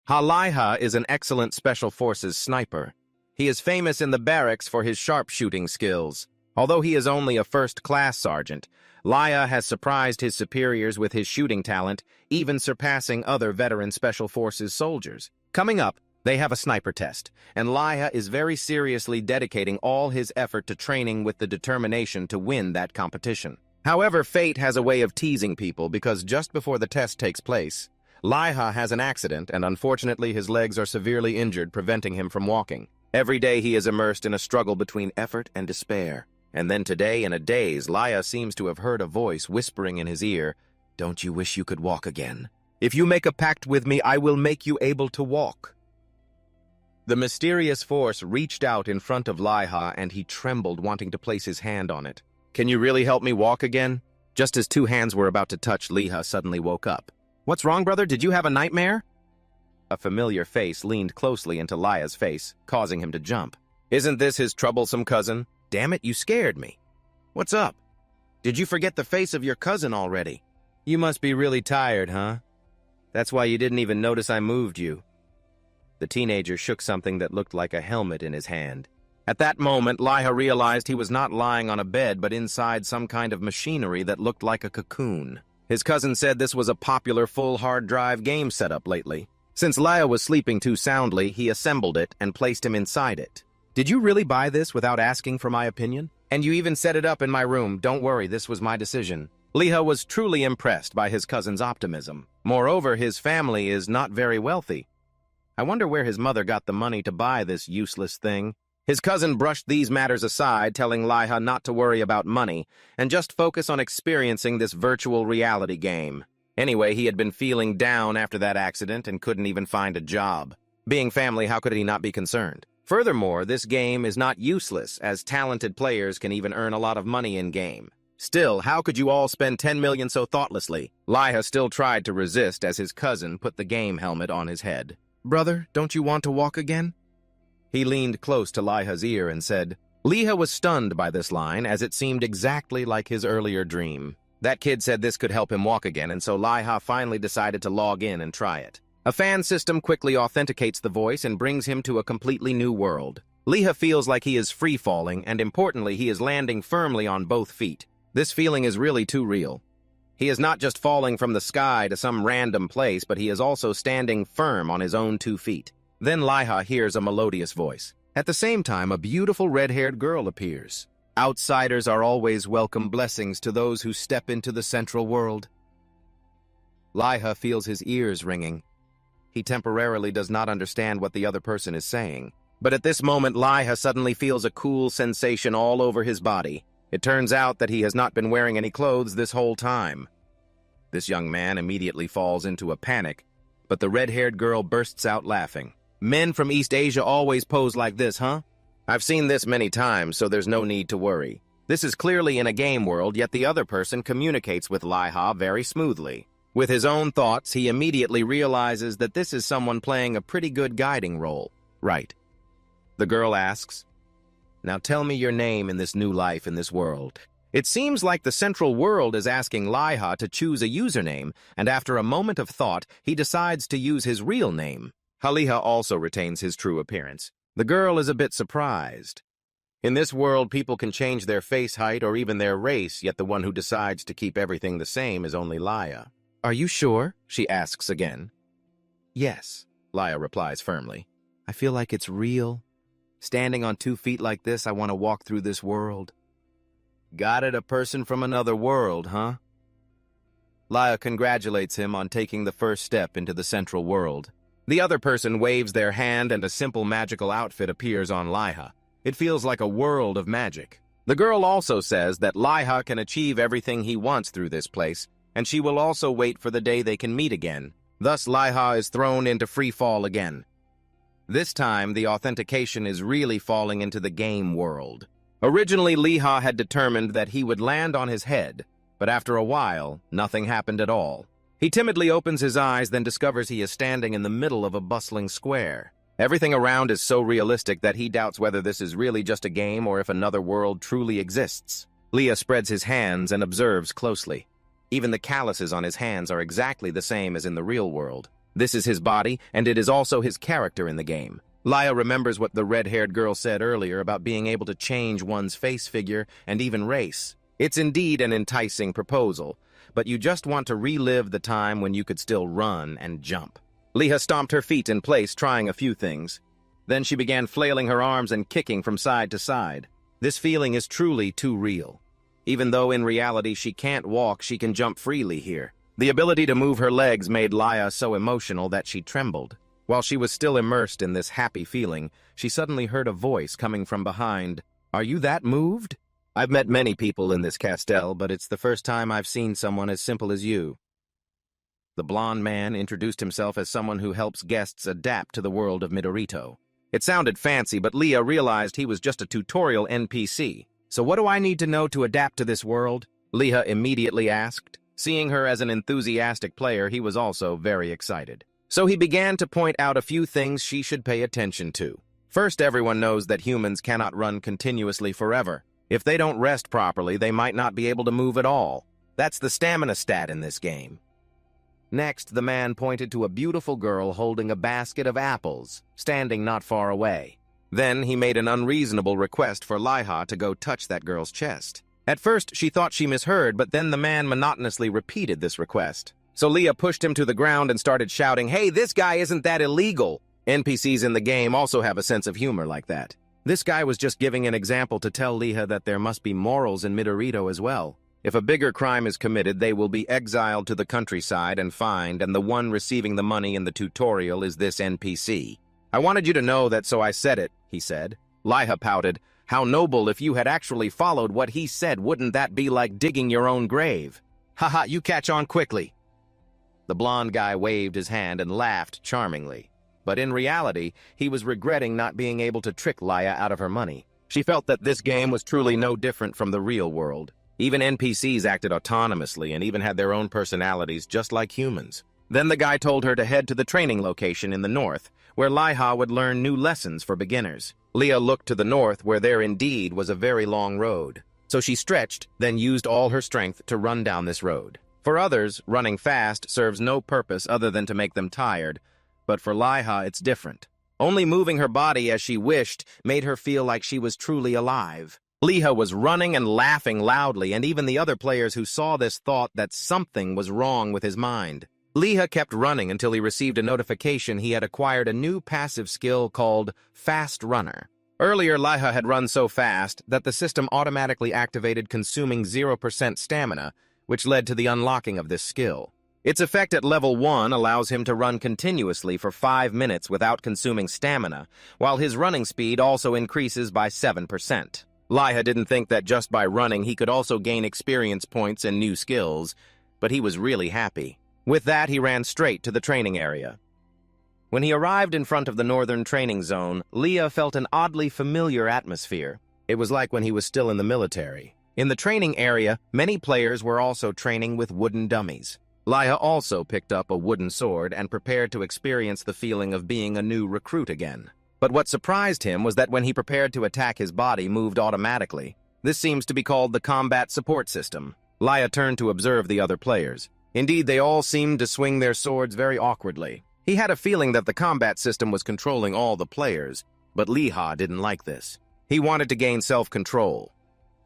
Liha is an excellent Special Forces sniper. He is famous in the barracks for his sharpshooting skills. Although he is only a first-class sergeant, Liha has surprised his superiors with his shooting talent, even surpassing other veteran Special Forces soldiers. Coming up, they have a sniper test, and Liha is very seriously dedicating all his effort to training with the determination to win that competition. However, fate has a way of teasing people because just before the test takes place, Liha has an accident and unfortunately his legs are severely injured, preventing him from walking. Every day he is immersed in a struggle between effort and despair. And then today, in a daze, Liha seems to have heard a voice whispering in his ear, "Don't you wish you could walk again? If you make a pact with me, I will make you able to walk." The mysterious force reached out in front of Liha and he trembled, wanting to place his hand on it. "Can you really help me walk again?" Just as two hands were about to touch, Liha suddenly woke up. "What's wrong, brother? Did you have a nightmare?" A familiar face leaned closely into Liha's face, causing him to jump. "Isn't this his troublesome cousin? Damn it, you scared me. What's up? Did you forget the face of your cousin already? You must be really tired, huh? That's why you didn't even notice I moved you." The teenager shook something that looked like a helmet in his hand. At that moment, Liha realized he was not lying on a bed but inside some kind of machinery that looked like a cocoon. His cousin said this was a popular full hard drive game setup lately. Since Liha was sleeping too soundly, he assembled it and placed him inside it. "Did you really buy this without asking for my opinion? And you even set it up in my room. Don't worry, this was my decision." Liha was truly impressed by his cousin's optimism. Moreover, his family is not very wealthy. I wonder where his mother got the money to buy this useless thing. His cousin brushed these matters aside, telling Liha not to worry about money and just focus on experiencing this virtual reality game. Anyway, he had been feeling down after that accident and couldn't even find a job. Being family, how could he not be concerned? Furthermore, this game is not useless, as talented players can even earn a lot of money in-game. Still, how could you all spend 10 million so thoughtlessly? Liha still tried to resist as his cousin put the game helmet on his head. "Brother, don't you want to walk again?" He leaned close to Liha's ear and said. Liha was stunned by this line, as it seemed exactly like his earlier dream. That kid said this could help him walk again, and so Liha finally decided to log in and try it. A fan system quickly authenticates the voice and brings him to a completely new world. Liha feels like he is free-falling, and importantly, he is landing firmly on both feet. This feeling is really too real. He is not just falling from the sky to some random place, but he is also standing firm on his own 2 feet. Then Liha hears a melodious voice. At the same time, a beautiful red-haired girl appears. "Outsiders are always welcome blessings to those who step into the central world." Liha feels his ears ringing. He temporarily does not understand what the other person is saying. But at this moment, Liha suddenly feels a cool sensation all over his body. It turns out that he has not been wearing any clothes this whole time. This young man immediately falls into a panic, but the red-haired girl bursts out laughing. "Men from East Asia always pose like this, huh? I've seen this many times, so there's no need to worry. This is clearly in a game world, yet the other person communicates with Liha very smoothly. With his own thoughts, he immediately realizes that this is someone playing a pretty good guiding role. Right. The girl asks, "Now tell me your name in this new life in this world." It seems like the central world is asking Liha to choose a username, and after a moment of thought, he decides to use his real name. Liha also retains his true appearance. The girl is a bit surprised. In this world, people can change their face height or even their race, yet the one who decides to keep everything the same is only Liha. "Are you sure?" she asks again. "Yes," Liha replies firmly. "I feel like it's real. Standing on 2 feet like this, I want to walk through this world." "Got it, a person from another world, huh?" Liha congratulates him on taking the first step into the central world. The other person waves their hand and a simple magical outfit appears on Liha. It feels like a world of magic. The girl also says that Liha can achieve everything he wants through this place, and she will also wait for the day they can meet again. Thus, Liha is thrown into free fall again. This time, the authentication is really falling into the game world. Originally, Liha had determined that he would land on his head, but after a while, nothing happened at all. He timidly opens his eyes, then discovers he is standing in the middle of a bustling square. Everything around is so realistic that he doubts whether this is really just a game or if another world truly exists. Liha spreads his hands and observes closely. Even the calluses on his hands are exactly the same as in the real world. This is his body, and it is also his character in the game. Laya remembers what the red-haired girl said earlier about being able to change one's face figure and even race. It's indeed an enticing proposal, but you just want to relive the time when you could still run and jump. Leah stomped her feet in place, trying a few things. Then she began flailing her arms and kicking from side to side. This feeling is truly too real. Even though in reality she can't walk, she can jump freely here. The ability to move her legs made Laya so emotional that she trembled. While she was still immersed in this happy feeling, she suddenly heard a voice coming from behind. "Are you that moved?" "I've met many people in this castle, but it's the first time I've seen someone as simple as you." The blonde man introduced himself as someone who helps guests adapt to the world of Midorito. It sounded fancy, but Leah realized he was just a tutorial NPC. "So what do I need to know to adapt to this world?" Leah immediately asked. Seeing her as an enthusiastic player, he was also very excited. So he began to point out a few things she should pay attention to. First, everyone knows that humans cannot run continuously forever. If they don't rest properly, they might not be able to move at all. That's the stamina stat in this game. Next, the man pointed to a beautiful girl holding a basket of apples, standing not far away. Then he made an unreasonable request for Laiha to go touch that girl's chest. At first, she thought she misheard, but then the man monotonously repeated this request. So Leah pushed him to the ground and started shouting, "Hey, this guy isn't that illegal!" NPCs in the game also have a sense of humor like that. This guy was just giving an example to tell Leah that there must be morals in Midorito as well. If a bigger crime is committed, they will be exiled to the countryside and fined, and the one receiving the money in the tutorial is this NPC. "I wanted you to know that, so I said it," he said. Laiha pouted. "How noble! If you had actually followed what he said, wouldn't that be like digging your own grave?" "Haha, you catch on quickly." The blonde guy waved his hand and laughed charmingly. But in reality, he was regretting not being able to trick Laya out of her money. She felt that this game was truly no different from the real world. Even NPCs acted autonomously and even had their own personalities just like humans. Then the guy told her to head to the training location in the north, where Laiha would learn new lessons for beginners. Leah looked to the north, where there indeed was a very long road. So she stretched, then used all her strength to run down this road. For others, running fast serves no purpose other than to make them tired, but for Laiha it's different. Only moving her body as she wished made her feel like she was truly alive. Leah was running and laughing loudly, and even the other players who saw this thought that something was wrong with his mind. Leah kept running until he received a notification he had acquired a new passive skill called Fast Runner. Earlier, Leah had run so fast that the system automatically activated consuming 0% stamina, which led to the unlocking of this skill. Its effect at level 1 allows him to run continuously for 5 minutes without consuming stamina, while his running speed also increases by 7%. Leah didn't think that just by running he could also gain experience points and new skills, but he was really happy. With that, he ran straight to the training area. When he arrived in front of the northern training zone, Leah felt an oddly familiar atmosphere. It was like when he was still in the military. In the training area, many players were also training with wooden dummies. Leah also picked up a wooden sword and prepared to experience the feeling of being a new recruit again. But what surprised him was that when he prepared to attack, his body moved automatically. This seems to be called the combat support system. Leah turned to observe the other players. Indeed, they all seemed to swing their swords very awkwardly. He had a feeling that the combat system was controlling all the players, but Leah didn't like this. He wanted to gain self-control.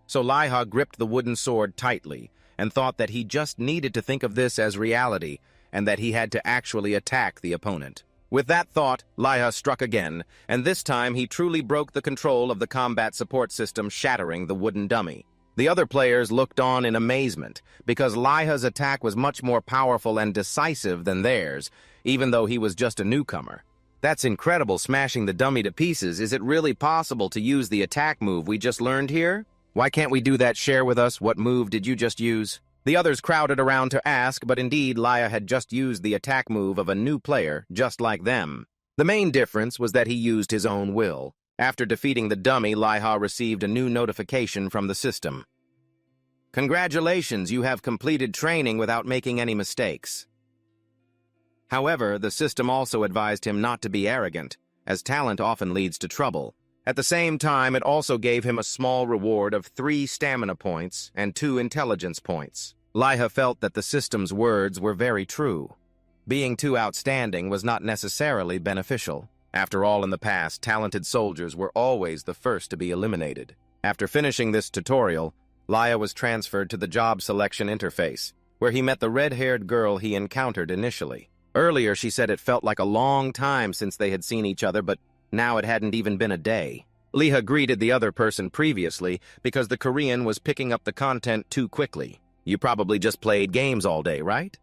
So Leah gripped the wooden sword tightly and thought that he just needed to think of this as reality and that he had to actually attack the opponent. With that thought, Leah struck again, and this time he truly broke the control of the combat support system, shattering the wooden dummy. The other players looked on in amazement, because Leah's attack was much more powerful and decisive than theirs, even though he was just a newcomer. "That's incredible, smashing the dummy to pieces. Is it really possible to use the attack move we just learned here? Why can't we do that? Share with us, what move did you just use?" The others crowded around to ask, but indeed Leah had just used the attack move of a new player, just like them. The main difference was that he used his own will. After defeating the dummy, Leah received a new notification from the system. "Congratulations, you have completed training without making any mistakes." However, the system also advised him not to be arrogant, as talent often leads to trouble. At the same time, it also gave him a small reward of 3 stamina points and 2 intelligence points. Leah felt that the system's words were very true. Being too outstanding was not necessarily beneficial. After all, in the past, talented soldiers were always the first to be eliminated. After finishing this tutorial, Laya was transferred to the job selection interface, where he met the red-haired girl he encountered initially. Earlier, she said it felt like a long time since they had seen each other, but now it hadn't even been a day. Leah greeted the other person previously because the Korean was picking up the content too quickly. You probably just played games all day, right?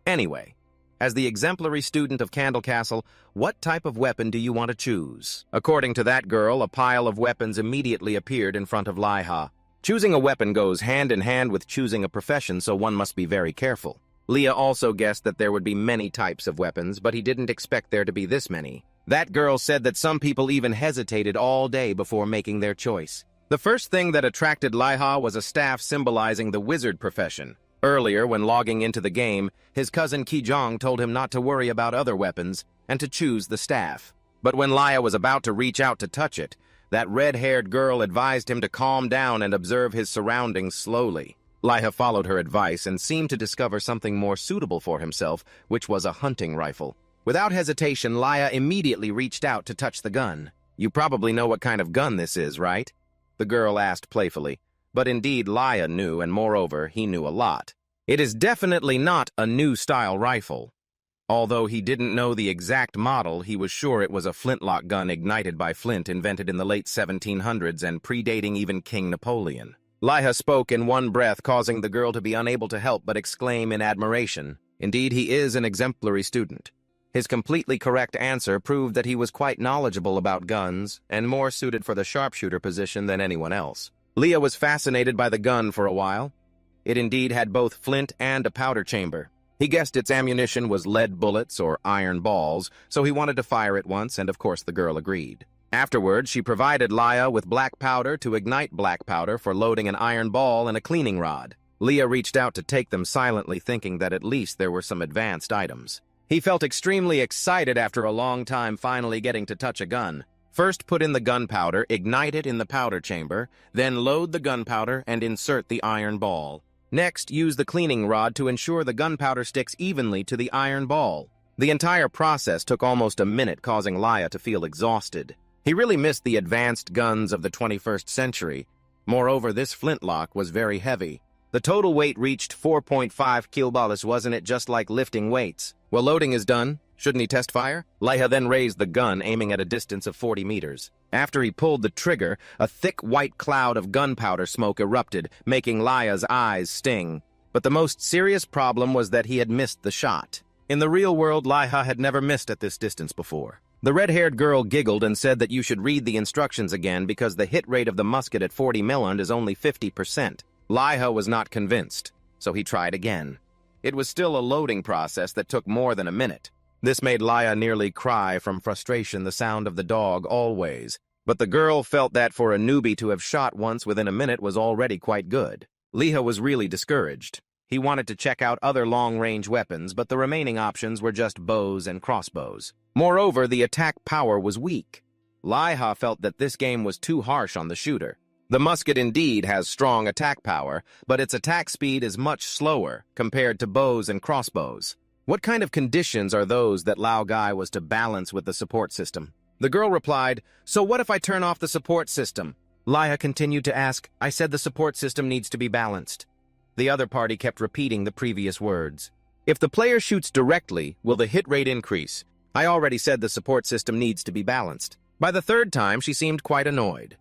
Anyway, as the exemplary student of Candle Castle, what type of weapon do you want to choose? According to that girl, a pile of weapons immediately appeared in front of Laiha. Choosing a weapon goes hand in hand with choosing a profession, so one must be very careful. Leah also guessed that there would be many types of weapons, but he didn't expect there to be this many. That girl said that some people even hesitated all day before making their choice. The first thing that attracted Laiha was a staff symbolizing the wizard profession. Earlier, when logging into the game, his cousin Kijong told him not to worry about other weapons and to choose the staff. But when Laya was about to reach out to touch it, that red-haired girl advised him to calm down and observe his surroundings slowly. Laiha followed her advice and seemed to discover something more suitable for himself, which was a hunting rifle. Without hesitation, Laiha immediately reached out to touch the gun. You probably know what kind of gun this is, right? The girl asked playfully. But indeed, Laiha knew, and moreover, he knew a lot. It is definitely not a new-style rifle. Although he didn't know the exact model, he was sure it was a flintlock gun ignited by flint invented in the late 1700s and predating even King Napoleon. Laiha spoke in one breath, causing the girl to be unable to help but exclaim in admiration. Indeed, he is an exemplary student. His completely correct answer proved that he was quite knowledgeable about guns and more suited for the sharpshooter position than anyone else. Leah was fascinated by the gun for a while. It indeed had both flint and a powder chamber. He guessed its ammunition was lead bullets or iron balls, so he wanted to fire it once, and of course the girl agreed. Afterwards, she provided Laiha with black powder to ignite black powder for loading an iron ball and a cleaning rod. Leah reached out to take them silently, thinking that at least there were some advanced items. He felt extremely excited after a long time finally getting to touch a gun. First, put in the gunpowder, ignite it in the powder chamber, then load the gunpowder and insert the iron ball. Next, use the cleaning rod to ensure the gunpowder sticks evenly to the iron ball. The entire process took almost a minute, causing Laiha to feel exhausted. He really missed the advanced guns of the 21st century. Moreover, this flintlock was very heavy. The total weight reached 4.5 kilograms. Wasn't it just like lifting weights? Well, loading is done. Shouldn't he test fire? Laiha then raised the gun, aiming at a distance of 40 meters. After he pulled the trigger, a thick white cloud of gunpowder smoke erupted, making Laiha's eyes sting. But the most serious problem was that he had missed the shot. In the real world, Laiha had never missed at this distance before. The red-haired girl giggled and said that you should read the instructions again because the hit rate of the musket at 40 million is only 50%. Laiha was not convinced, so he tried again. It was still a loading process that took more than a minute. This made Laiha nearly cry from frustration, the sound of the dog always. But the girl felt that for a newbie to have shot once within a minute was already quite good. Laiha was really discouraged. He wanted to check out other long-range weapons, but the remaining options were just bows and crossbows. Moreover, the attack power was weak. Laiha felt that this game was too harsh on the shooter. The musket indeed has strong attack power, but its attack speed is much slower compared to bows and crossbows. What kind of conditions are those that Lao Gai was to balance with the support system? The girl replied, "So what if I turn off the support system?" Laiha continued to ask, "I said the support system needs to be balanced." The other party kept repeating the previous words. "If the player shoots directly, will the hit rate increase? I already said the support system needs to be balanced." By the third time, she seemed quite annoyed.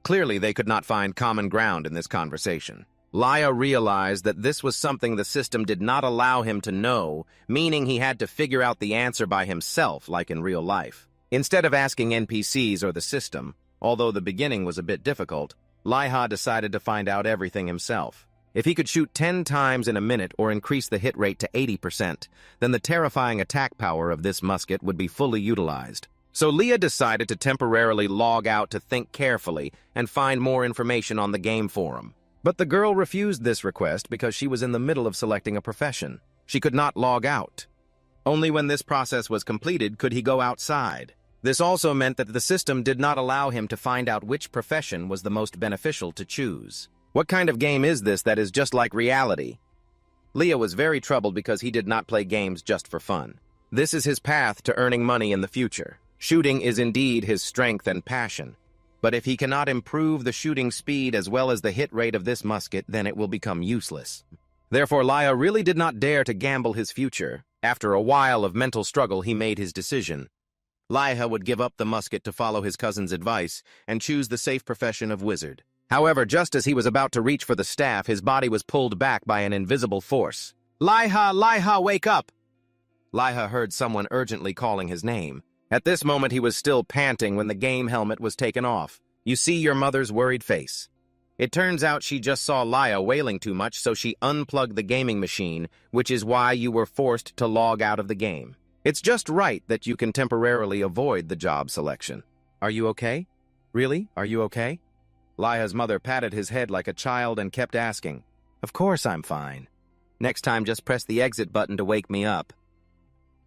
Clearly, they could not find common ground in this conversation. Laiha realized that this was something the system did not allow him to know, meaning he had to figure out the answer by himself, like in real life. Instead of asking NPCs or the system, although the beginning was a bit difficult, Laiha decided to find out everything himself. If he could shoot 10 times in a minute or increase the hit rate to 80%, then the terrifying attack power of this musket would be fully utilized. So Leah decided to temporarily log out to think carefully and find more information on the game forum. But the girl refused this request because she was in the middle of selecting a profession. She could not log out. Only when this process was completed could he go outside. This also meant that the system did not allow him to find out which profession was the most beneficial to choose. What kind of game is this that is just like reality? Leah was very troubled because he did not play games just for fun. This is his path to earning money in the future. Shooting is indeed his strength and passion. But if he cannot improve the shooting speed as well as the hit rate of this musket, then it will become useless. Therefore, Leah really did not dare to gamble his future. After a while of mental struggle, he made his decision. Leah would give up the musket to follow his cousin's advice and choose the safe profession of wizard. However, just as he was about to reach for the staff, his body was pulled back by an invisible force. Leah, wake up! Leah heard someone urgently calling his name. At this moment, he was still panting when the game helmet was taken off. You see your mother's worried face. It turns out she just saw Leah wailing too much, so she unplugged the gaming machine, which is why you were forced to log out of the game. It's just right that you can temporarily avoid the job selection. Are you okay? Really? Are you okay? Leah's mother patted his head like a child and kept asking, Of course I'm fine. Next time just press the exit button to wake me up.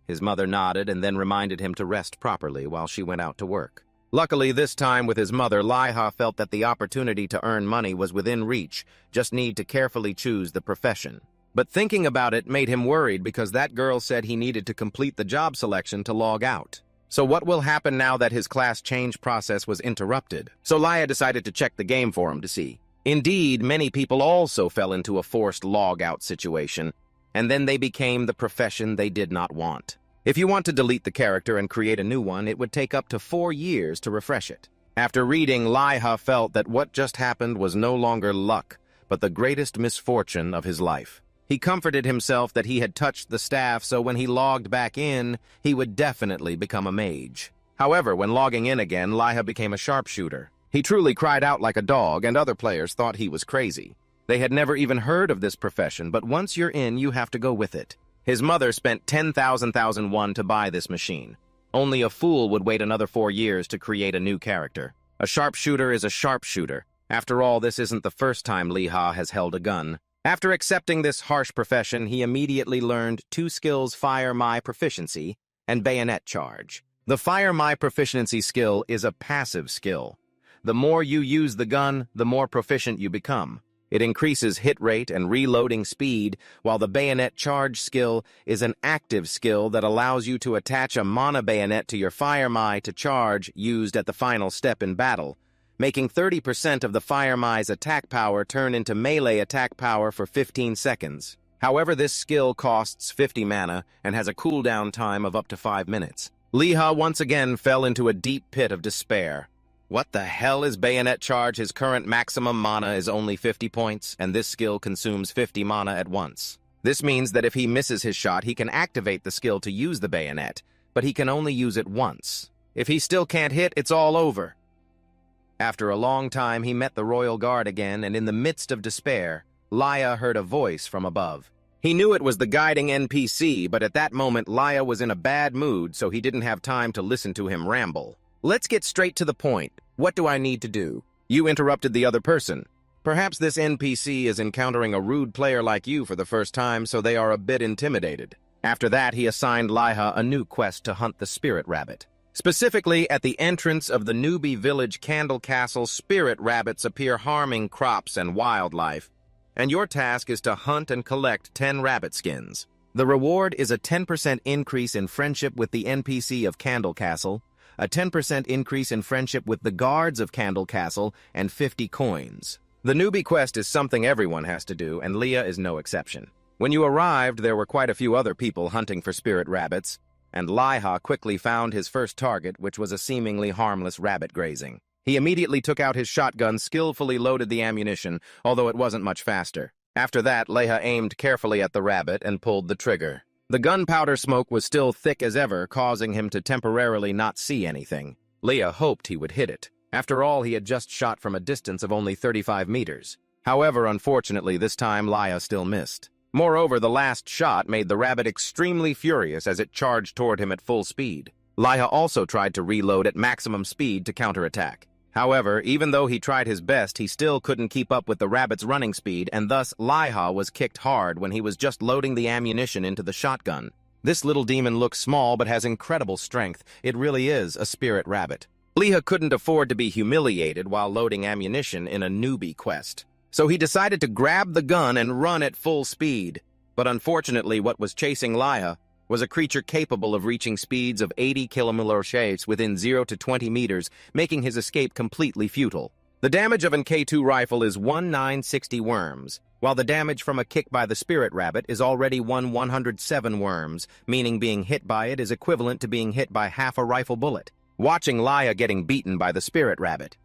His mother nodded and then reminded him to rest properly while she went out to work. Luckily, this time with his mother, Leah felt that the opportunity to earn money was within reach, just need to carefully choose the profession. But thinking about it made him worried because that girl said he needed to complete the job selection to log out. So what will happen now that his class change process was interrupted? So Leah decided to check the game forum to see. Indeed, many people also fell into a forced log-out situation, and then they became the profession they did not want. If you want to delete the character and create a new one, it would take up to 4 years to refresh it. After reading, Leah felt that what just happened was no longer luck, but the greatest misfortune of his life. He comforted himself that he had touched the staff, so when he logged back in, he would definitely become a mage. However, when logging in again, Leah became a sharpshooter. He truly cried out like a dog, and other players thought he was crazy. They had never even heard of this profession, but once you're in, you have to go with it. His mother spent 10,000 won to buy this machine. Only a fool would wait another 4 years to create a new character. A sharpshooter is a sharpshooter. After all, this isn't the first time Leah has held a gun. After accepting this harsh profession, he immediately learned 2 skills: Fire My Proficiency and Bayonet Charge. The Fire My Proficiency skill is a passive skill. The more you use the gun, the more proficient you become. It increases hit rate and reloading speed, while the Bayonet Charge skill is an active skill that allows you to attach a mana bayonet to your Fire My to charge used at the final step in battle, making 30% of the Fire My's attack power turn into melee attack power for 15 seconds. However, this skill costs 50 mana and has a cooldown time of up to 5 minutes. Leah once again fell into a deep pit of despair. What the hell is Bayonet Charge? His current maximum mana is only 50 points, and this skill consumes 50 mana at once. This means that if he misses his shot, he can activate the skill to use the bayonet, but he can only use it once. If he still can't hit, it's all over. After a long time, he met the Royal Guard again, and in the midst of despair, Leah heard a voice from above. He knew it was the guiding NPC, but at that moment, Leah was in a bad mood, so he didn't have time to listen to him ramble. Let's get straight to the point. What do I need to do? You interrupted the other person. Perhaps this NPC is encountering a rude player like you for the first time, so they are a bit intimidated. After that, he assigned Leah a new quest to hunt the spirit rabbit. Specifically, at the entrance of the newbie village Candle Castle, spirit rabbits appear harming crops and wildlife, and your task is to hunt and collect 10 rabbit skins. The reward is a 10% increase in friendship with the NPC of Candle Castle, a 10% increase in friendship with the guards of Candle Castle, and 50 coins. The newbie quest is something everyone has to do, and Leah is no exception. When you arrived, there were quite a few other people hunting for spirit rabbits, and Leah quickly found his first target, which was a seemingly harmless rabbit grazing. He immediately took out his shotgun, skillfully loaded the ammunition, although it wasn't much faster. After that, Leah aimed carefully at the rabbit and pulled the trigger. The gunpowder smoke was still thick as ever, causing him to temporarily not see anything. Leah hoped he would hit it. After all, he had just shot from a distance of only 35 meters. However, unfortunately, this time Leah still missed. Moreover, the last shot made the rabbit extremely furious as it charged toward him at full speed. Leah also tried to reload at maximum speed to counterattack. However, even though he tried his best, he still couldn't keep up with the rabbit's running speed, and thus Leah was kicked hard when he was just loading the ammunition into the shotgun. This little demon looks small but has incredible strength. It really is a spirit rabbit. Leah couldn't afford to be humiliated while loading ammunition in a newbie quest, so he decided to grab the gun and run at full speed. But unfortunately, what was chasing Laya was a creature capable of reaching speeds of 80 km/h within 0 to 20 meters, making his escape completely futile. The damage of an K2 rifle is 1960 worms, while the damage from a kick by the spirit rabbit is already 107 worms, meaning being hit by it is equivalent to being hit by half a rifle bullet. Watching Laya getting beaten by the spirit rabbit.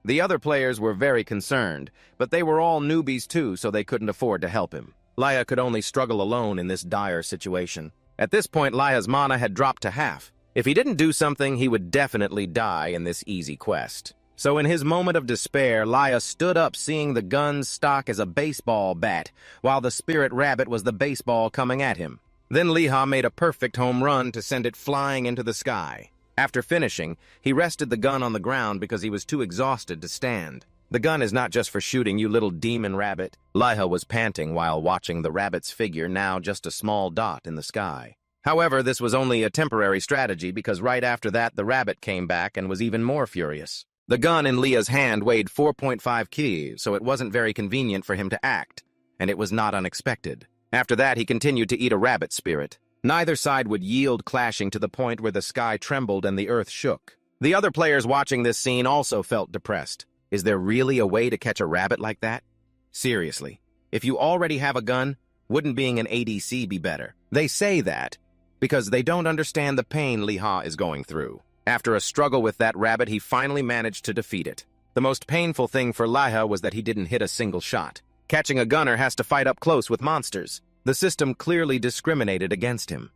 The other players were very concerned, but they were all newbies too, so they couldn't afford to help him. Laya could only struggle alone in this dire situation. At this point, Laya's mana had dropped to half. If he didn't do something, he would definitely die in this easy quest. So in his moment of despair, Laya stood up, seeing the gun's stock as a baseball bat, while the spirit rabbit was the baseball coming at him. Then Liha made a perfect home run to send it flying into the sky. After finishing, he rested the gun on the ground because he was too exhausted to stand. The gun is not just for shooting, you little demon rabbit. Liha was panting while watching the rabbit's figure, now just a small dot in the sky. However, this was only a temporary strategy because right after that, the rabbit came back and was even more furious. The gun in Lia's hand weighed 4.5 kg, so it wasn't very convenient for him to act, and it was not unexpected. After that, he continued to eat a rabbit spirit. Neither side would yield, clashing to the point where the sky trembled and the earth shook. The other players watching this scene also felt depressed. Is there really a way to catch a rabbit like that? Seriously, if you already have a gun, wouldn't being an ADC be better? They say that because they don't understand the pain Liha is going through. After a struggle with that rabbit, he finally managed to defeat it. The most painful thing for Liha was that he didn't hit a single shot. Catching a gunner has to fight up close with monsters. The system clearly discriminated against him.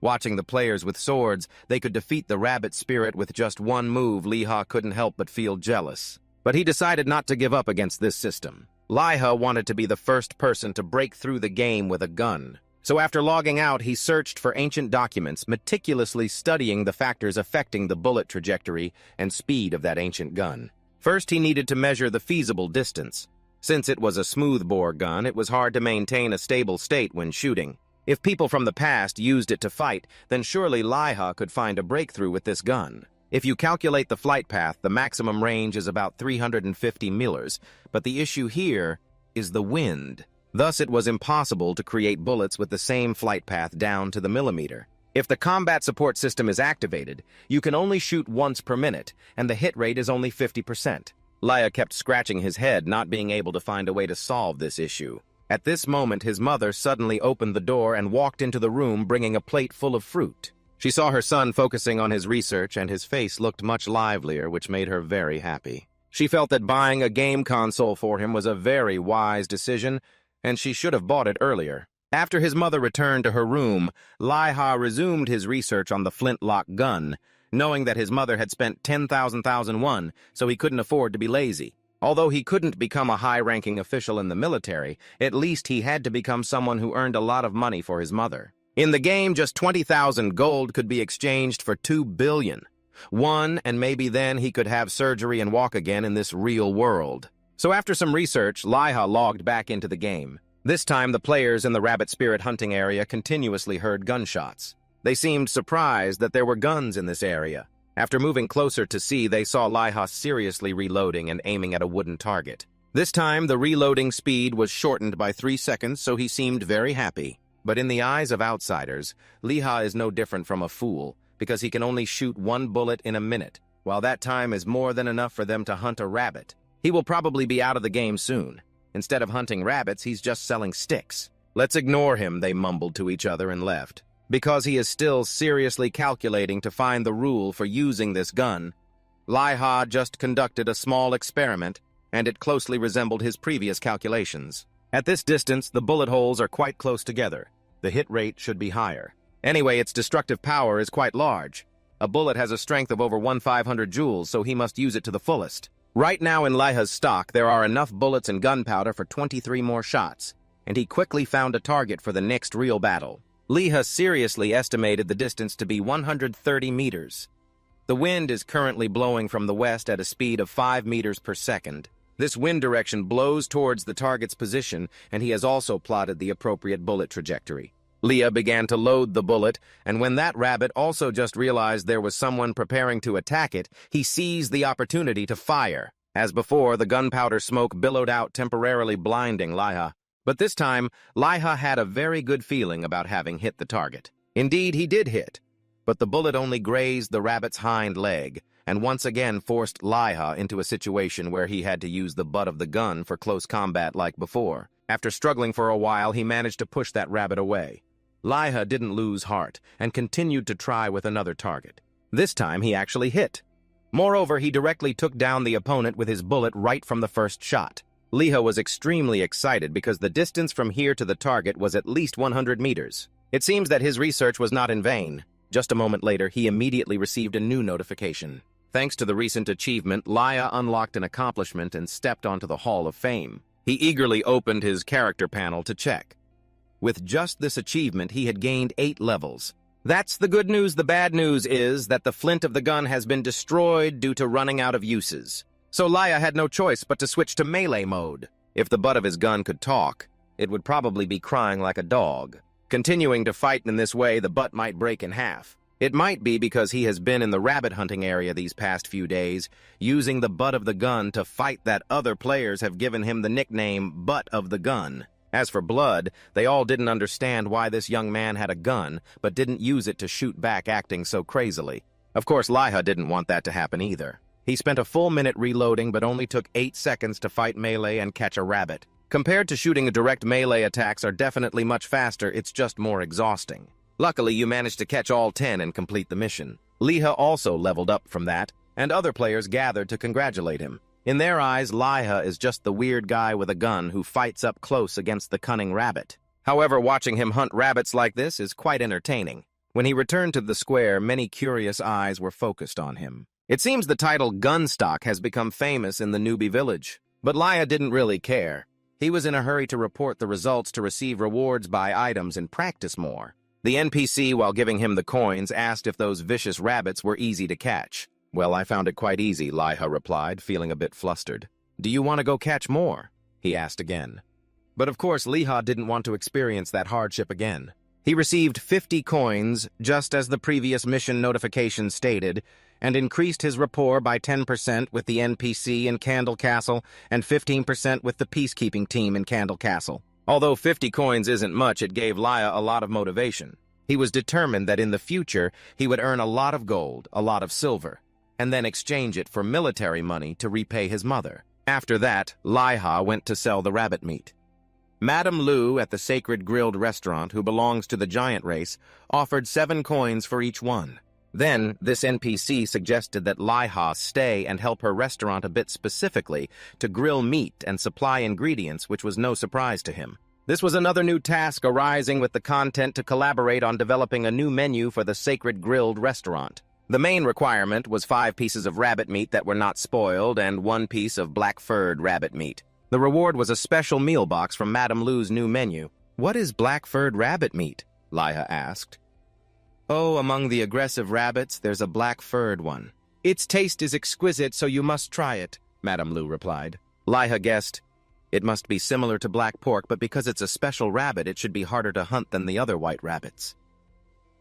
Watching the players with swords, they could defeat the rabbit spirit with just one move. Liha couldn't help but feel jealous. But he decided not to give up against this system. Liha wanted to be the first person to break through the game with a gun. So after logging out, he searched for ancient documents, meticulously studying the factors affecting the bullet trajectory and speed of that ancient gun. First, he needed to measure the feasible distance. Since it was a smoothbore gun, it was hard to maintain a stable state when shooting. If people from the past used it to fight, then surely Liha could find a breakthrough with this gun. If you calculate the flight path, the maximum range is about 350 millers, but the issue here is the wind. Thus, it was impossible to create bullets with the same flight path down to the millimeter. If the combat support system is activated, you can only shoot once per minute, and the hit rate is only 50%. Laya kept scratching his head, not being able to find a way to solve this issue. At this moment, his mother suddenly opened the door and walked into the room bringing a plate full of fruit. She saw her son focusing on his research, and his face looked much livelier, which made her very happy. She felt that buying a game console for him was a very wise decision, and she should have bought it earlier. After his mother returned to her room, Liha resumed his research on the flintlock gun, knowing that his mother had spent 10,000 won, so he couldn't afford to be lazy. Although he couldn't become a high-ranking official in the military, at least he had to become someone who earned a lot of money for his mother. In the game, just 20,000 gold could be exchanged for 2 billion. And maybe then he could have surgery and walk again in this real world. So after some research, Liha logged back into the game. This time, the players in the rabbit spirit hunting area continuously heard gunshots. They seemed surprised that there were guns in this area. After moving closer to see, they saw Liha seriously reloading and aiming at a wooden target. This time, the reloading speed was shortened by 3 seconds, so he seemed very happy. But in the eyes of outsiders, Liha is no different from a fool, because he can only shoot 1 bullet in a minute, while that time is more than enough for them to hunt a rabbit. He will probably be out of the game soon. Instead of hunting rabbits, he's just selling sticks. Let's ignore him, they mumbled to each other and left. Because he is still seriously calculating to find the rule for using this gun, Liha just conducted a small experiment, and it closely resembled his previous calculations. At this distance, the bullet holes are quite close together. The hit rate should be higher. Anyway, its destructive power is quite large. A bullet has a strength of over 1,500 joules, so he must use it to the fullest. Right now in Liha's stock, there are enough bullets and gunpowder for 23 more shots, and he quickly found a target for the next real battle. Liha seriously estimated the distance to be 130 meters. The wind is currently blowing from the west at a speed of 5 meters per second. This wind direction blows towards the target's position, and he has also plotted the appropriate bullet trajectory. Liha began to load the bullet, and when that rabbit also just realized there was someone preparing to attack it, he seized the opportunity to fire. As before, the gunpowder smoke billowed out, temporarily blinding Liha. But this time, Liha had a very good feeling about having hit the target. Indeed, he did hit, but the bullet only grazed the rabbit's hind leg, and once again forced Liha into a situation where he had to use the butt of the gun for close combat like before. After struggling for a while, he managed to push that rabbit away. Liha didn't lose heart and continued to try with another target. This time, he actually hit. Moreover, he directly took down the opponent with his bullet right from the first shot. Liha was extremely excited because the distance from here to the target was at least 100 meters. It seems that his research was not in vain. Just a moment later, he immediately received a new notification. Thanks to the recent achievement, Liha unlocked an accomplishment and stepped onto the Hall of Fame. He eagerly opened his character panel to check. With just this achievement, he had gained 8 levels. That's the good news. The bad news is that the flint of the gun has been destroyed due to running out of uses. So Liha had no choice but to switch to melee mode. If the butt of his gun could talk, it would probably be crying like a dog. Continuing to fight in this way, the butt might break in half. It might be because he has been in the rabbit hunting area these past few days, using the butt of the gun to fight that other players have given him the nickname Butt of the Gun. As for blood, they all didn't understand why this young man had a gun, but didn't use it to shoot back, acting so crazily. Of course, Liha didn't want that to happen either. He spent a full minute reloading, but only took 8 seconds to fight melee and catch a rabbit. Compared to shooting, direct melee attacks are definitely much faster, it's just more exhausting. Luckily, you managed to catch all 10 and complete the mission. Liha also leveled up from that, and other players gathered to congratulate him. In their eyes, Liha is just the weird guy with a gun who fights up close against the cunning rabbit. However, watching him hunt rabbits like this is quite entertaining. When he returned to the square, many curious eyes were focused on him. It seems the title Gunstock has become famous in the newbie village. But Liha didn't really care. He was in a hurry to report the results to receive rewards, buy items, and practice more. The NPC, while giving him the coins, asked if those vicious rabbits were easy to catch. "Well, I found it quite easy," Liha replied, feeling a bit flustered. "Do you want to go catch more?" he asked again. But of course, Liha didn't want to experience that hardship again. He received 50 coins, just as the previous mission notification stated, and increased his rapport by 10% with the NPC in Candle Castle and 15% with the peacekeeping team in Candle Castle. Although 50 coins isn't much, it gave Liha a lot of motivation. He was determined that in the future, he would earn a lot of gold, a lot of silver, and then exchange it for military money to repay his mother. After that, Liha went to sell the rabbit meat. Madame Lu at the Sacred Grilled restaurant, who belongs to the giant race, offered 7 coins for each one. Then, this NPC suggested that Liha stay and help her restaurant a bit specifically to grill meat and supply ingredients, which was no surprise to him. This was another new task arising with the content to collaborate on developing a new menu for the Sacred Grilled restaurant. The main requirement was 5 pieces of rabbit meat that were not spoiled and 1 piece of black-furred rabbit meat. The reward was a special meal box from Madame Lu's new menu. "What is black-furred rabbit meat?" Liha asked. "Oh, among the aggressive rabbits, there's a black-furred one. Its taste is exquisite, so you must try it," Madame Lu replied. Liha guessed, it must be similar to black pork, but because it's a special rabbit, it should be harder to hunt than the other white rabbits.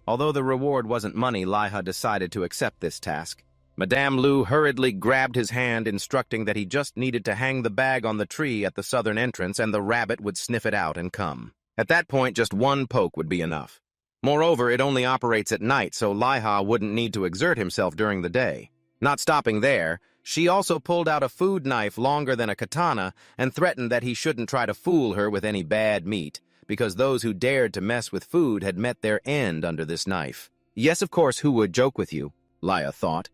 Although the reward wasn't money, Liha decided to accept this task. Madame Lu hurriedly grabbed his hand, instructing that he just needed to hang the bag on the tree at the southern entrance and the rabbit would sniff it out and come. At that point, just 1 poke would be enough. Moreover, it only operates at night, so Liha wouldn't need to exert himself during the day. Not stopping there, she also pulled out a food knife longer than a katana and threatened that he shouldn't try to fool her with any bad meat, because those who dared to mess with food had met their end under this knife. Yes, of course, who would joke with you? Liha thought.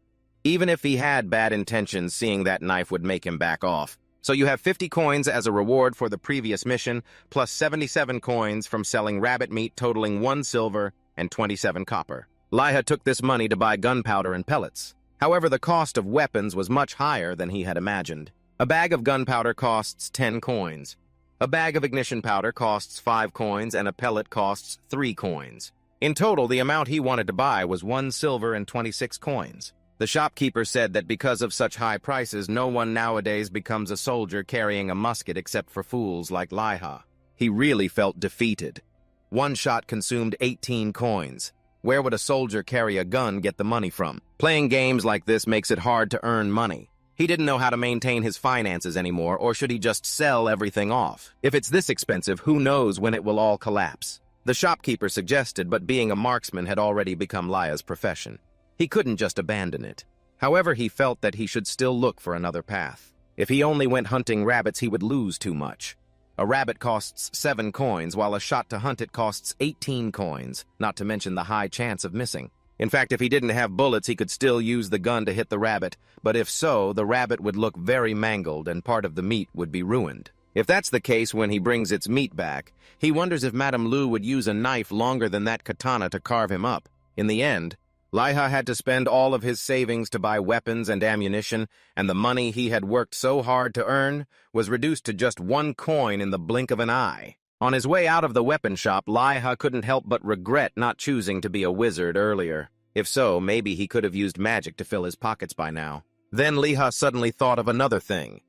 Even if he had bad intentions, seeing that knife would make him back off. So you have 50 coins as a reward for the previous mission, plus 77 coins from selling rabbit meat totaling 1 silver and 27 copper. Liha took this money to buy gunpowder and pellets. However, the cost of weapons was much higher than he had imagined. A bag of gunpowder costs 10 coins. A bag of ignition powder costs 5 coins, and a pellet costs 3 coins. In total, the amount he wanted to buy was 1 silver and 26 coins. The shopkeeper said that because of such high prices, no one nowadays becomes a soldier carrying a musket except for fools like Liha. He really felt defeated. 1 shot consumed 18 coins. Where would a soldier carry a gun get the money from? Playing games like this makes it hard to earn money. He didn't know how to maintain his finances anymore, or should he just sell everything off? If it's this expensive, who knows when it will all collapse? The shopkeeper suggested, but being a marksman had already become Laya's profession. He couldn't just abandon it. However, he felt that he should still look for another path. If he only went hunting rabbits, he would lose too much. A rabbit costs 7 coins, while a shot to hunt it costs 18 coins, not to mention the high chance of missing. In fact, if he didn't have bullets, he could still use the gun to hit the rabbit, but if so, the rabbit would look very mangled and part of the meat would be ruined. If that's the case when he brings its meat back, he wonders if Madame Lu would use a knife longer than that katana to carve him up. In the end, Laiha had to spend all of his savings to buy weapons and ammunition, and the money he had worked so hard to earn was reduced to just 1 coin in the blink of an eye. On his way out of the weapon shop, Laiha couldn't help but regret not choosing to be a wizard earlier. If so, maybe he could have used magic to fill his pockets by now. Then Laiha suddenly thought of another thing.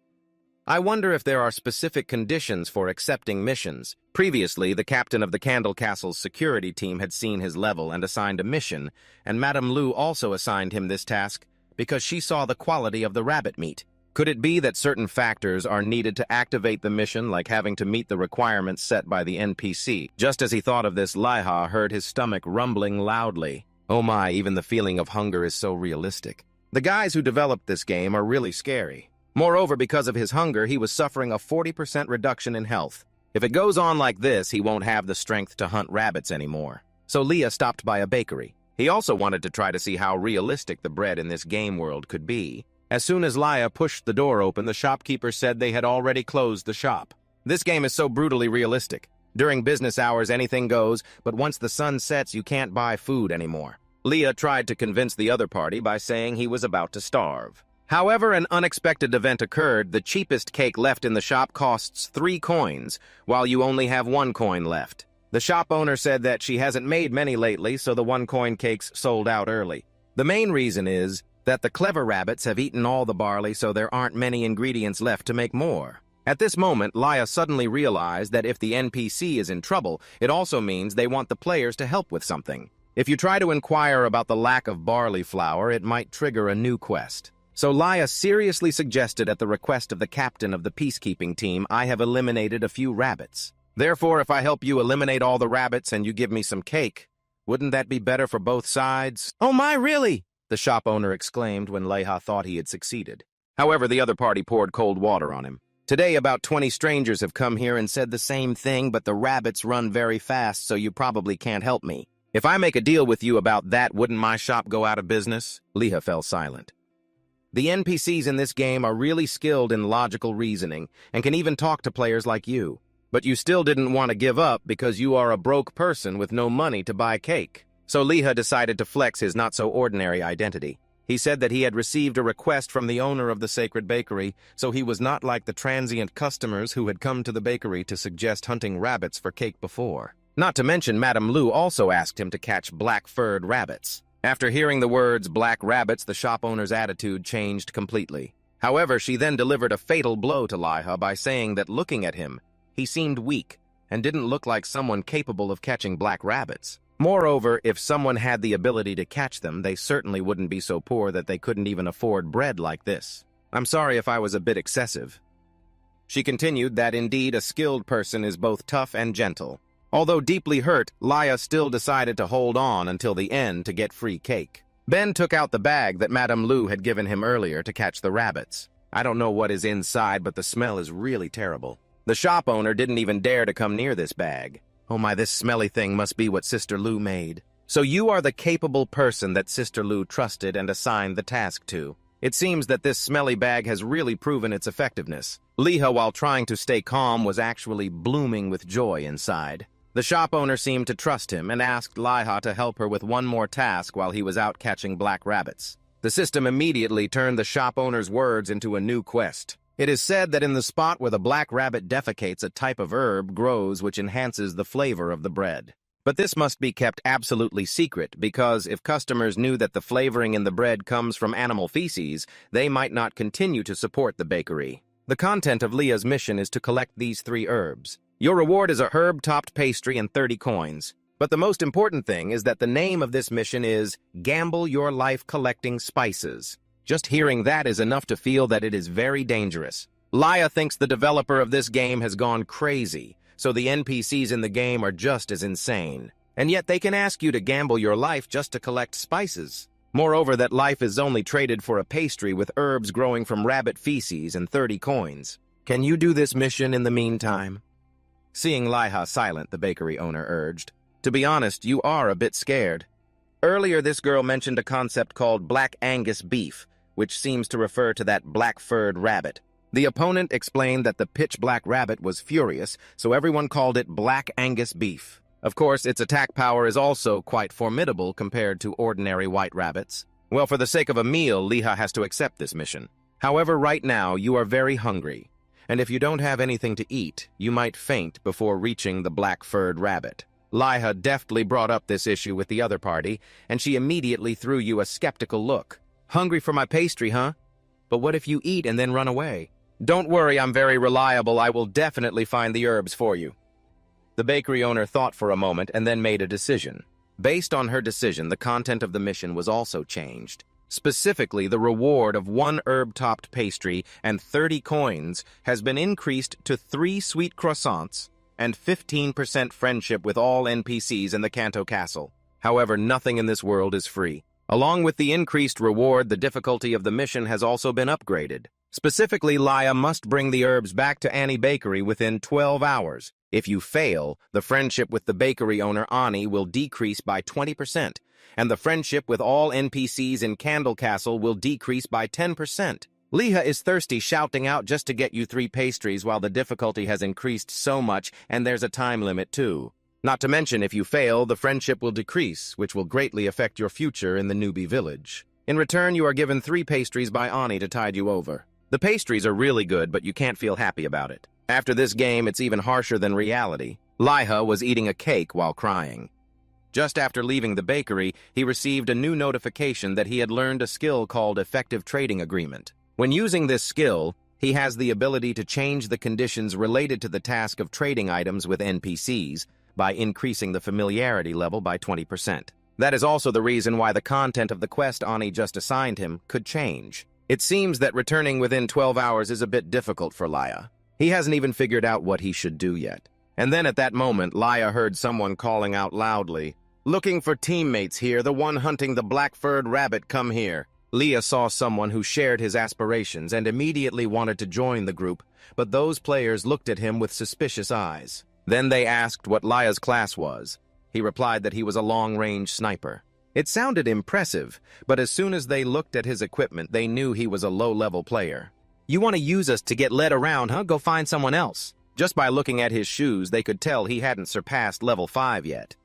I wonder if there are specific conditions for accepting missions. Previously, the captain of the Candle Castle's security team had seen his level and assigned a mission, and Madame Lu also assigned him this task because she saw the quality of the rabbit meat. Could it be that certain factors are needed to activate the mission, like having to meet the requirements set by the NPC? Just as he thought of this, Laiha heard his stomach rumbling loudly. Oh my, even the feeling of hunger is so realistic. The guys who developed this game are really scary. Moreover, because of his hunger, he was suffering a 40% reduction in health. If it goes on like this, he won't have the strength to hunt rabbits anymore. So Leah stopped by a bakery. He also wanted to try to see how realistic the bread in this game world could be. As soon as Leah pushed the door open, the shopkeeper said they had already closed the shop. This game is so brutally realistic. During business hours, anything goes, but once the sun sets, you can't buy food anymore. Leah tried to convince the other party by saying he was about to starve. However, an unexpected event occurred. The cheapest cake left in the shop costs 3 coins, while you only have 1 coin left. The shop owner said that she hasn't made many lately, so the 1-coin cakes sold out early. The main reason is that the clever rabbits have eaten all the barley, so there aren't many ingredients left to make more. At this moment, Leah suddenly realized that if the NPC is in trouble, it also means they want the players to help with something. If you try to inquire about the lack of barley flour, it might trigger a new quest. So Leah seriously suggested at the request of the captain of the peacekeeping team, I have eliminated a few rabbits. Therefore, if I help you eliminate all the rabbits and you give me some cake, wouldn't that be better for both sides? Oh my, really? The shop owner exclaimed when Leah thought he had succeeded. However, the other party poured cold water on him. Today, about 20 strangers have come here and said the same thing, but the rabbits run very fast, so you probably can't help me. If I make a deal with you about that, wouldn't my shop go out of business? Leah fell silent. The NPCs in this game are really skilled in logical reasoning and can even talk to players like you. But you still didn't want to give up because you are a broke person with no money to buy cake. So Leah decided to flex his not-so-ordinary identity. He said that he had received a request from the owner of the sacred bakery, so he was not like the transient customers who had come to the bakery to suggest hunting rabbits for cake before. Not to mention, Madame Lu also asked him to catch black-furred rabbits. After hearing the words black rabbits, the shop owner's attitude changed completely. However, she then delivered a fatal blow to Leah by saying that looking at him, he seemed weak and didn't look like someone capable of catching black rabbits. Moreover, if someone had the ability to catch them, they certainly wouldn't be so poor that they couldn't even afford bread like this. I'm sorry if I was a bit excessive. She continued that indeed a skilled person is both tough and gentle. Although deeply hurt, Leah still decided to hold on until the end to get free cake. Ben took out the bag that Madame Lu had given him earlier to catch the rabbits. I don't know what is inside, but the smell is really terrible. The shop owner didn't even dare to come near this bag. Oh my, this smelly thing must be what Sister Lu made. So you are the capable person that Sister Lu trusted and assigned the task to. It seems that this smelly bag has really proven its effectiveness. Leah, while trying to stay calm, was actually blooming with joy inside. The shop owner seemed to trust him and asked Leah to help her with one more task while he was out catching black rabbits. The system immediately turned the shop owner's words into a new quest. It is said that in the spot where the black rabbit defecates, a type of herb grows which enhances the flavor of the bread. But this must be kept absolutely secret because if customers knew that the flavoring in the bread comes from animal feces, they might not continue to support the bakery. The content of Leah's mission is to collect these 3 herbs. Your reward is a herb-topped pastry and 30 coins. But the most important thing is that the name of this mission is Gamble Your Life Collecting Spices. Just hearing that is enough to feel that it is very dangerous. Laya thinks the developer of this game has gone crazy, so the NPCs in the game are just as insane. And yet they can ask you to gamble your life just to collect spices. Moreover, that life is only traded for a pastry with herbs growing from rabbit feces and 30 coins. Can you do this mission in the meantime? Seeing Laiha silent, the bakery owner urged. To be honest, you are a bit scared. Earlier, this girl mentioned a concept called Black Angus beef, which seems to refer to that black-furred rabbit. The opponent explained that the pitch-black rabbit was furious, so everyone called it Black Angus beef. Of course, its attack power is also quite formidable compared to ordinary white rabbits. Well, for the sake of a meal, Liha has to accept this mission. However, right now, you are very hungry, and if you don't have anything to eat, you might faint before reaching the black-furred rabbit. Liha deftly brought up this issue with the other party, and she immediately threw you a skeptical look. Hungry for my pastry, huh? But what if you eat and then run away? Don't worry, I'm very reliable. I will definitely find the herbs for you. The bakery owner thought for a moment and then made a decision. Based on her decision, the content of the mission was also changed. Specifically, the reward of 1 herb-topped pastry and 30 coins has been increased to 3 sweet croissants and 15% friendship with all NPCs in the Kanto Castle. However, nothing in this world is free. Along with the increased reward, the difficulty of the mission has also been upgraded. Specifically, Laya must bring the herbs back to Annie Bakery within 12 hours. If you fail, the friendship with the bakery owner Ani will decrease by 20%, and the friendship with all NPCs in Candle Castle will decrease by 10%. Liha is thirsty, shouting out just to get you 3 pastries while the difficulty has increased so much, and there's a time limit too. Not to mention, if you fail, the friendship will decrease, which will greatly affect your future in the newbie village. In return, you are given 3 pastries by Ani to tide you over. The pastries are really good, but you can't feel happy about it. After this game, it's even harsher than reality. Liha was eating a cake while crying. Just after leaving the bakery, he received a new notification that he had learned a skill called Effective Trading Agreement. When using this skill, he has the ability to change the conditions related to the task of trading items with NPCs by increasing the familiarity level by 20%. That is also the reason why the content of the quest Ani just assigned him could change. It seems that returning within 12 hours is a bit difficult for Laya. He hasn't even figured out what he should do yet. And then at that moment, Laya heard someone calling out loudly, "Looking for teammates here, the one hunting the black-furred rabbit, come here." Leah saw someone who shared his aspirations and immediately wanted to join the group, but those players looked at him with suspicious eyes. Then they asked what Laya's class was. He replied that he was a long-range sniper. It sounded impressive, but as soon as they looked at his equipment, they knew he was a low-level player. "You want to use us to get led around, huh? Go find someone else." Just by looking at his shoes, they could tell he hadn't surpassed level 5 yet.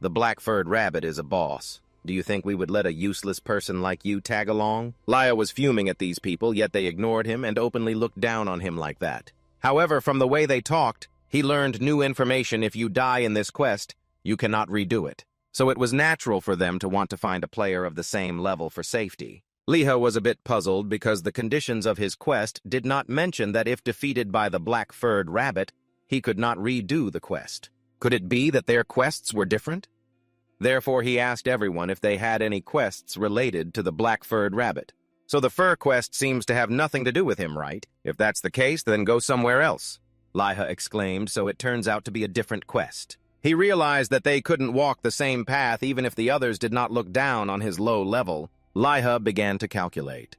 The black-furred rabbit is a boss. Do you think we would let a useless person like you tag along? Laya was fuming at these people, yet they ignored him and openly looked down on him like that. However, from the way they talked, he learned new information. If you die in this quest, you cannot redo it. So it was natural for them to want to find a player of the same level for safety. Liha was a bit puzzled because the conditions of his quest did not mention that if defeated by the black-furred rabbit, he could not redo the quest. Could it be that their quests were different? Therefore, he asked everyone if they had any quests related to the black-furred rabbit. So the fur quest seems to have nothing to do with him, right? If that's the case, then go somewhere else, Liha exclaimed, so it turns out to be a different quest. He realized that they couldn't walk the same path even if the others did not look down on his low level. Liha began to calculate.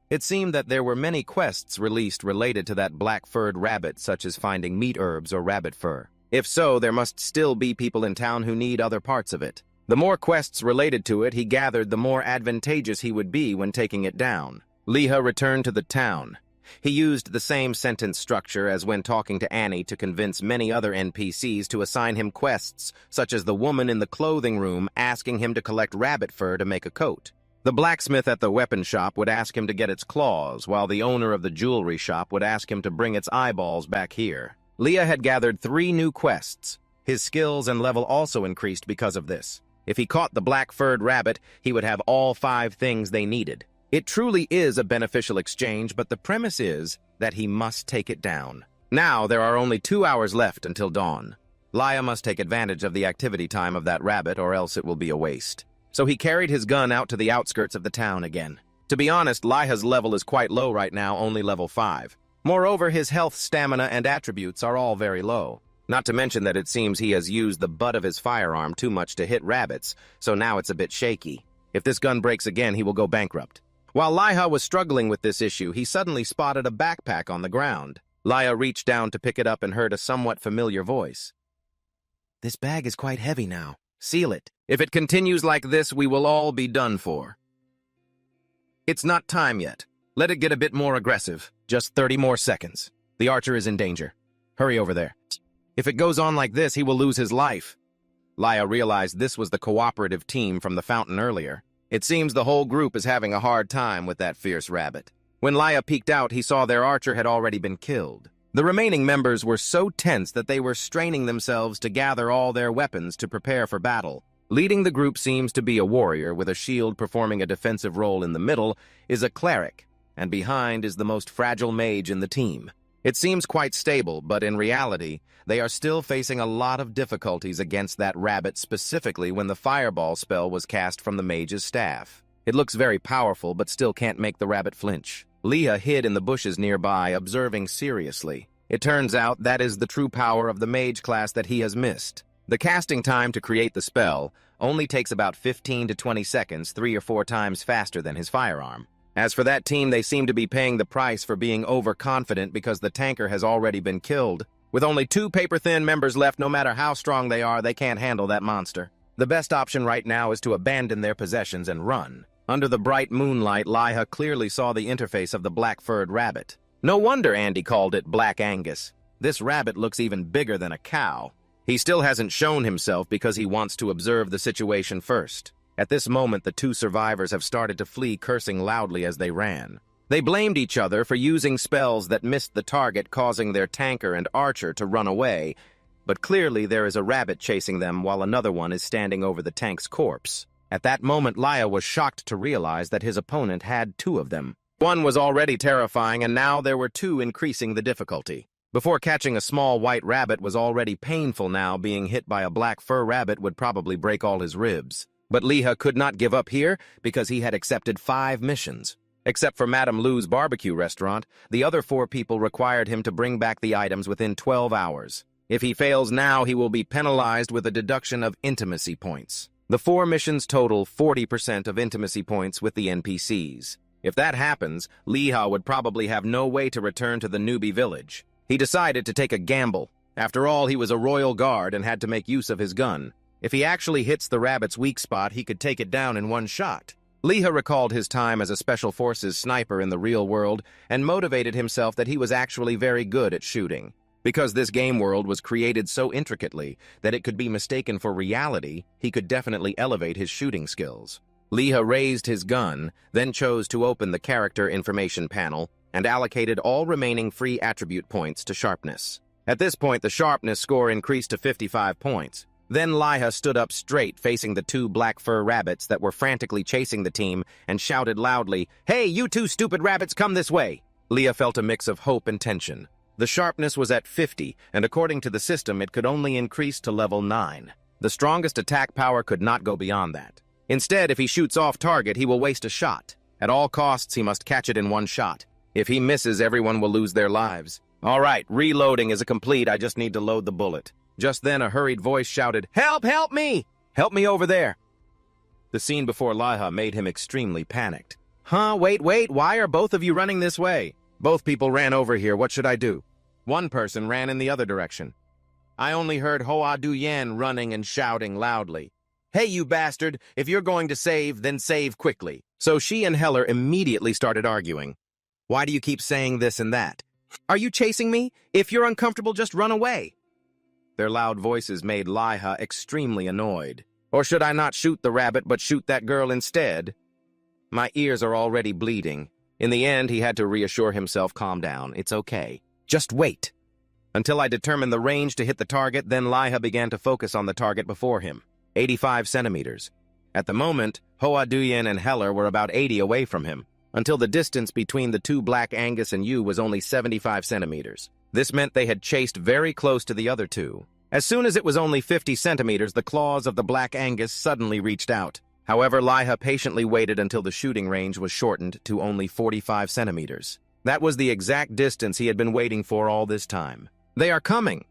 It seemed that there were many quests released related to that black-furred rabbit, such as finding meat herbs or rabbit fur. If so, there must still be people in town who need other parts of it. The more quests related to it, he gathered, the more advantageous he would be when taking it down. Liha returned to the town. He used the same sentence structure as when talking to Annie to convince many other NPCs to assign him quests, such as the woman in the clothing room asking him to collect rabbit fur to make a coat. The blacksmith at the weapon shop would ask him to get its claws, while the owner of the jewelry shop would ask him to bring its eyeballs back here. Liha had gathered 3 new quests. His skills and level also increased because of this. If he caught the black-furred rabbit, he would have all 5 things they needed. It truly is a beneficial exchange, but the premise is that he must take it down. Now there are only 2 hours left until dawn. Liha must take advantage of the activity time of that rabbit, or else it will be a waste. So he carried his gun out to the outskirts of the town again. To be honest, Liha's level is quite low right now, only level 5. Moreover, his health, stamina, and attributes are all very low. Not to mention that it seems he has used the butt of his firearm too much to hit rabbits, so now it's a bit shaky. If this gun breaks again, he will go bankrupt. While Liha was struggling with this issue, he suddenly spotted a backpack on the ground. Liha reached down to pick it up and heard a somewhat familiar voice. "This bag is quite heavy now. Seal it. If it continues like this, we will all be done for." "It's not time yet. Let it get a bit more aggressive. Just 30 more seconds. The archer is in danger. Hurry over there. If it goes on like this, he will lose his life." Liha realized this was the cooperative team from the fountain earlier. It seems the whole group is having a hard time with that fierce rabbit. When Liha peeked out, he saw their archer had already been killed. The remaining members were so tense that they were straining themselves to gather all their weapons to prepare for battle. Leading the group seems to be a warrior with a shield performing a defensive role in the middle is a cleric, and behind is the most fragile mage in the team. It seems quite stable, but in reality, they are still facing a lot of difficulties against that rabbit, specifically when the fireball spell was cast from the mage's staff. It looks very powerful, but still can't make the rabbit flinch. Liha hid in the bushes nearby, observing seriously. It turns out that is the true power of the mage class that he has missed. The casting time to create the spell only takes about 15 to 20 seconds, 3 or 4 times faster than his firearm. As for that team, they seem to be paying the price for being overconfident because the tanker has already been killed. With only 2 paper-thin members left, no matter how strong they are, they can't handle that monster. The best option right now is to abandon their possessions and run. Under the bright moonlight, Liha clearly saw the interface of the black-furred rabbit. No wonder Andy called it Black Angus. This rabbit looks even bigger than a cow. He still hasn't shown himself because he wants to observe the situation first. At this moment, the 2 survivors have started to flee, cursing loudly as they ran. They blamed each other for using spells that missed the target, causing their tanker and archer to run away, but clearly there is a rabbit chasing them while another one is standing over the tank's corpse. At that moment, Liha was shocked to realize that his opponent had 2 of them. One was already terrifying, and now there were 2 increasing the difficulty. Before catching a small white rabbit was already painful, now being hit by a black fur rabbit would probably break all his ribs. But Liha could not give up here because he had accepted 5 missions. Except for Madame Lou's barbecue restaurant, the other 4 people required him to bring back the items within 12 hours. If he fails now, he will be penalized with a deduction of intimacy points. The 4 missions total 40% of intimacy points with the NPCs. If that happens, Liha would probably have no way to return to the newbie village. He decided to take a gamble. After all, he was a royal guard and had to make use of his gun. If he actually hits the rabbit's weak spot, he could take it down in one shot. Liha recalled his time as a Special Forces sniper in the real world and motivated himself that he was actually very good at shooting. Because this game world was created so intricately that it could be mistaken for reality, he could definitely elevate his shooting skills. Liha raised his gun, then chose to open the character information panel and allocated all remaining free attribute points to sharpness. At this point, the sharpness score increased to 55 points. Then Liha stood up straight, facing the 2 black fur rabbits that were frantically chasing the team, and shouted loudly, "Hey, you 2 stupid rabbits, come this way!" Liha felt a mix of hope and tension. The sharpness was at 50, and according to the system, it could only increase to level 9. The strongest attack power could not go beyond that. Instead, if he shoots off target, he will waste a shot. At all costs, he must catch it in one shot. If he misses, everyone will lose their lives. All right, reloading is complete. I just need to load the bullet. Just then, a hurried voice shouted, "Help! Help me! Help me over there!" The scene before Liha made him extremely panicked. Wait, why are both of you running this way? Both people ran over here, what should I do? One person ran in the other direction. I only heard Hoa Du Yan running and shouting loudly. "Hey, you bastard! If you're going to save, then save quickly." So she and Heller immediately started arguing. "Why do you keep saying this and that? Are you chasing me? If you're uncomfortable, just run away." Their loud voices made Liha extremely annoyed. Or should I not shoot the rabbit but shoot that girl instead? My ears are already bleeding. In the end, he had to reassure himself, "Calm down, it's okay. Just wait." Until I determined the range to hit the target, then Liha began to focus on the target before him, 85 centimeters. At the moment, Hoa Duyen and Heller were about 80 away from him, until the distance between the 2 Black Angus and Yu was only 75 centimeters. This meant they had chased very close to the other 2. As soon as it was only 50 centimeters, the claws of the Black Angus suddenly reached out. However, Liha patiently waited until the shooting range was shortened to only 45 centimeters. That was the exact distance he had been waiting for all this time. They are coming!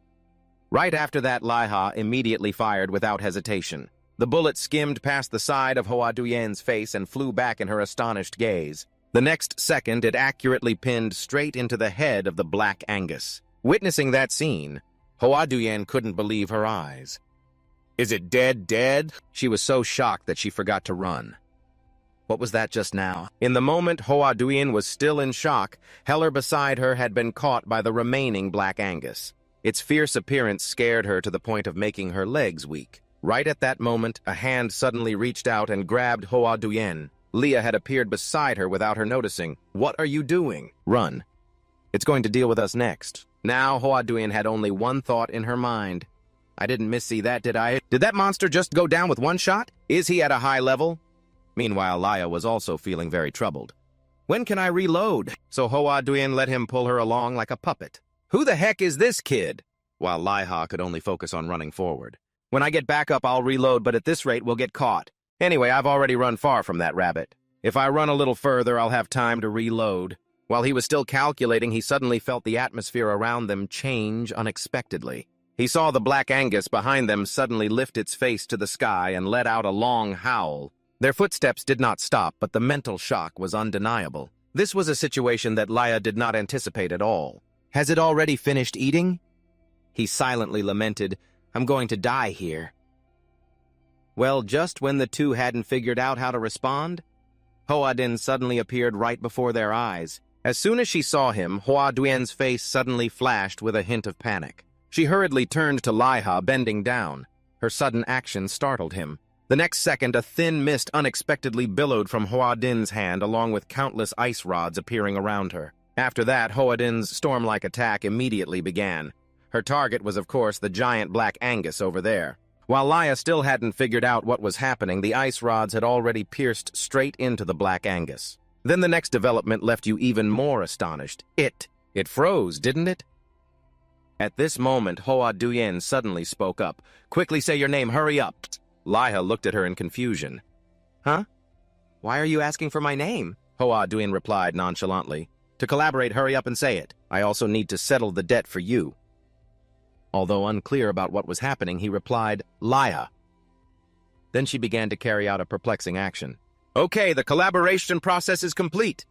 Right after that, Liha immediately fired without hesitation. The bullet skimmed past the side of Hoa Duyen's face and flew back in her astonished gaze. The next second, it accurately pinned straight into the head of the Black Angus. Witnessing that scene, Hoa Duyen couldn't believe her eyes. "Is it dead? She was so shocked that she forgot to run. What was that just now? In the moment Hoa Duyen was still in shock, Heller beside her had been caught by the remaining Black Angus. Its fierce appearance scared her to the point of making her legs weak. Right at that moment, a hand suddenly reached out and grabbed Hoa Duyen. Leah had appeared beside her without her noticing. "What are you doing?" "Run. It's going to deal with us next." Now Hoa Duyen had only one thought in her mind. "I didn't miss-see that, did I? Did that monster just go down with one shot? Is he at a high level?" Meanwhile, Leah was also feeling very troubled. "When can I reload?" So Hoa Duyen let him pull her along like a puppet. "Who the heck is this kid?" While Liha could only focus on running forward. "When I get back up, I'll reload, but at this rate, we'll get caught. Anyway, I've already run far from that rabbit. If I run a little further, I'll have time to reload." While he was still calculating, he suddenly felt the atmosphere around them change unexpectedly. He saw the Black Angus behind them suddenly lift its face to the sky and let out a long howl. Their footsteps did not stop, but the mental shock was undeniable. This was a situation that Leah did not anticipate at all. "Has it already finished eating?" He silently lamented, "I'm going to die here." Well, just when the two hadn't figured out how to respond, Hoa Duyen suddenly appeared right before their eyes. As soon as she saw him, Hoa Duyen's face suddenly flashed with a hint of panic. She hurriedly turned to Liha, bending down. Her sudden action startled him. The next second, a thin mist unexpectedly billowed from Hoa Duyen's hand, along with countless ice rods appearing around her. After that, Hoa Duyen's storm-like attack immediately began. Her target was, of course, the giant Black Angus over there. While Leah still hadn't figured out what was happening, the ice rods had already pierced straight into the Black Angus. Then the next development left you even more astonished. It froze, didn't it? At this moment, Hoa Duyen suddenly spoke up. "Quickly say your name, hurry up!" Leah looked at her in confusion. "Huh? Why are you asking for my name?" Hoa Duyen replied nonchalantly. "To collaborate, hurry up and say it. I also need to settle the debt for you." Although unclear about what was happening, he replied, "Leah." Then she began to carry out a perplexing action. "Okay, the collaboration process is complete."